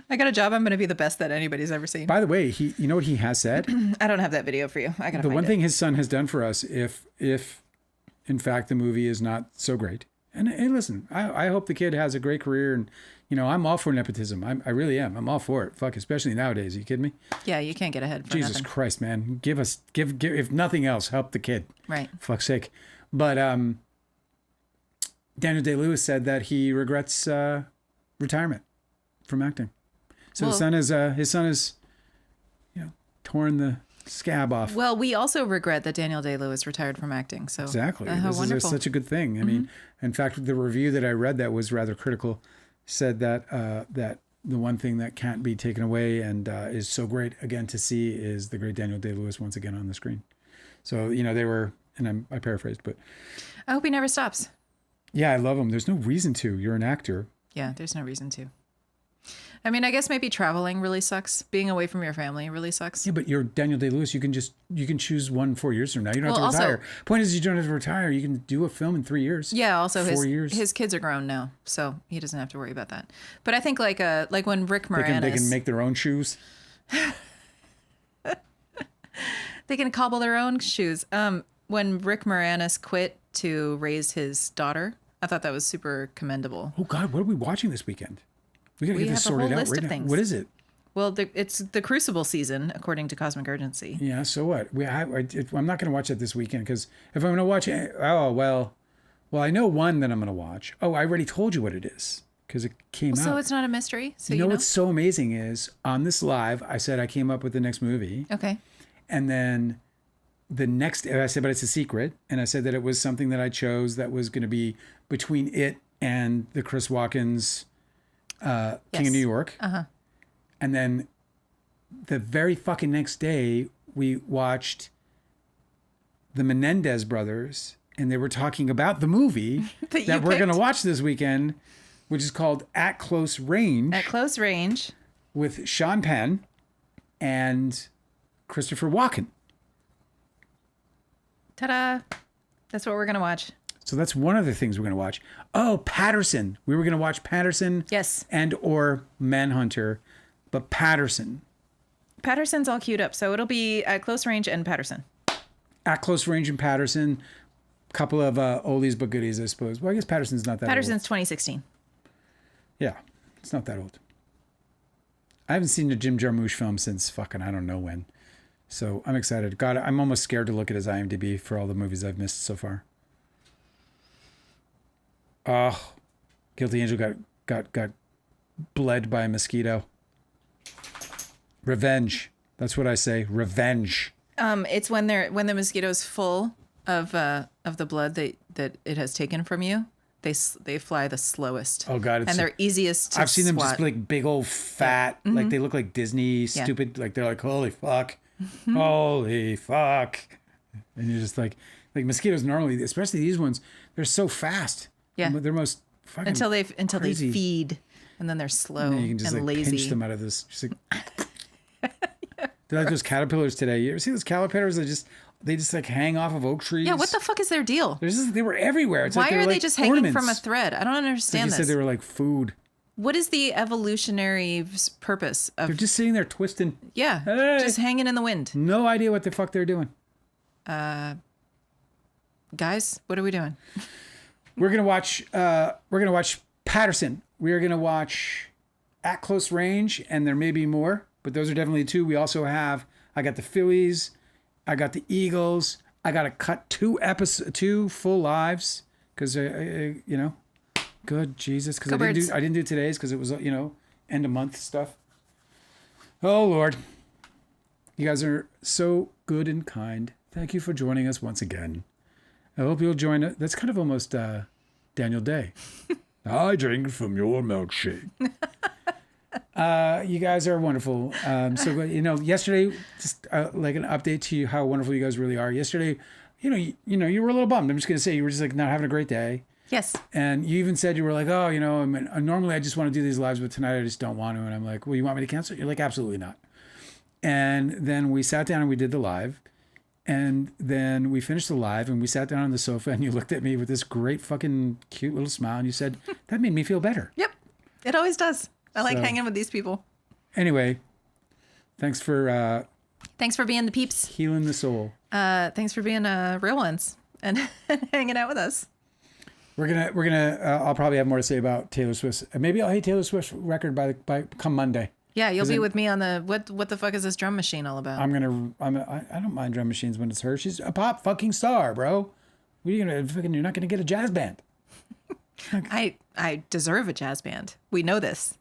I got a job. I'm going to be the best that anybody's ever seen. By the way, you know what he has said? I don't have that video for you. I got to The one thing his son has done for us, if in fact the movie is not so great. And hey, listen, I hope the kid has a great career. And, you know, I'm all for nepotism. I really am. I'm all for it. Fuck, especially nowadays. Are you kidding me? Yeah, you can't get ahead for Jesus nothing. Christ, man. Give, if nothing else, help the kid. Right. Fuck's sake. But Daniel Day-Lewis said that he regrets retirement from acting. So his son is, you know, torn the scab off. Well, we also regret that Daniel Day-Lewis retired from acting. So exactly. This is such a good thing. I mean, in fact, the review that I read that was rather critical said that that the one thing that can't be taken away and is so great again to see is the great Daniel Day-Lewis once again on the screen. So, they were, and I paraphrased, but I hope he never stops. Yeah, I love him. There's no reason to. You're an actor. Yeah, there's no reason to. I mean, I guess maybe traveling really sucks. Being away from your family really sucks. Yeah, but you're Daniel Day-Lewis. You can choose 4 years from now. You don't have to retire. Point is, you don't have to retire. You can do a film in 3 years. Yeah. Also, 4 years. His kids are grown now, so he doesn't have to worry about that. But I think like when Rick Moranis, they can make their own shoes. They can cobble their own shoes. When Rick Moranis quit to raise his daughter, I thought that was super commendable. Oh God, what are we watching this weekend? We gotta get this sorted out right now. What is it? Well, it's the Crucible season, according to Cosmic Urgency. Yeah, so what? I'm not going to watch that this weekend because if I'm going to watch it, well, I know one that I'm going to watch. Oh, I already told you what it is because it came out. So it's not a mystery? So you know what's so amazing is on this live, I said I came up with the next movie. Okay. And then I said, but it's a secret. And I said that it was something that I chose that was going to be between it and the Chris Watkins King of New York. Uh-huh. And then the very fucking next day, we watched the Menendez brothers, and they were talking about the movie that we're going to watch this weekend, which is called At Close Range. At Close Range. With Sean Penn and Christopher Walken. Ta-da. That's what we're going to watch. So that's one of the things we're going to watch. Oh, Patterson. We were going to watch Patterson. Yes. And or Manhunter, but Patterson. Patterson's all queued up, so it'll be At Close Range and Patterson. At Close Range and Patterson. Couple of oldies but goodies, I suppose. Well, I guess Patterson's not that Patterson's old. 2016. Yeah, it's not that old. I haven't seen a Jim Jarmusch film since fucking I don't know when. So I'm excited. God, I'm almost scared to look at his IMDb for all the movies I've missed so far. Oh, Guilty Angel got bled by a mosquito. Revenge. That's what I say. Revenge. It's when the mosquito's full of the blood that it has taken from you. They fly the slowest. Oh God! And they're easiest to I've seen them swat. just like big old fat, Yeah. like they look like Disney stupid. Like they're like holy fuck, holy fuck, and you're just like mosquitoes normally, especially these ones, they're so fast. Yeah, they're most fucking until they crazy. feed, and then they're slow and then you can just and like lazy. pinch them out of this. Just like, they're like those caterpillars today. You ever see those caterpillars that they just like hang off of oak trees? Yeah, what the fuck is their deal? They were everywhere. It's Why like are they like just ornaments. hanging from a thread? I don't understand this. this. You said they were like food. What is the evolutionary purpose of? They're just sitting there twisting. Yeah, Hey. just hanging in the wind. No idea what the fuck they're doing. Guys, what are we doing? We're gonna watch Patterson. We're gonna watch At Close Range, and there may be more, but those are definitely two. We also have. I got the Phillies. I got the Eagles. I got to cut 2 full lives because good Jesus, because I didn't do today's because it was end of month stuff. Oh Lord, you guys are so good and kind. Thank you for joining us once again. I hope you'll join us. That's kind of almost Daniel Day. I drink from your milkshake. You guys are wonderful. So yesterday, just like an update to you how wonderful you guys really are. Yesterday, you were a little bummed. I'm just gonna say you were just like not having a great day. Yes. And you even said you were like, oh, normally I just want to do these lives, but tonight I just don't want to. And I'm like, well, you want me to cancel? You're like, absolutely not. And then we sat down and we did the live. And then we finished the live and we sat down on the sofa and you looked at me with this great fucking cute little smile and you said, that made me feel better. Yep. It always does. I like hanging with these people. Anyway, thanks for being the peeps. Healing the soul. Thanks for being real ones and hanging out with us. We're gonna I'll probably have more to say about Taylor Swift. Maybe I'll hate Taylor Swift's record by come Monday. Yeah, you'll be with me on the what the fuck is this drum machine all about? I don't mind drum machines when it's her. She's a pop fucking star, bro. What are you gonna fucking? You're not gonna get a jazz band. I deserve a jazz band. We know this.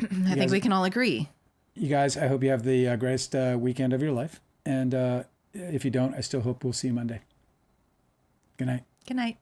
I think we can all agree. You guys, I hope you have the greatest weekend of your life. And if you don't, I still hope we'll see you Monday. Good night. Good night.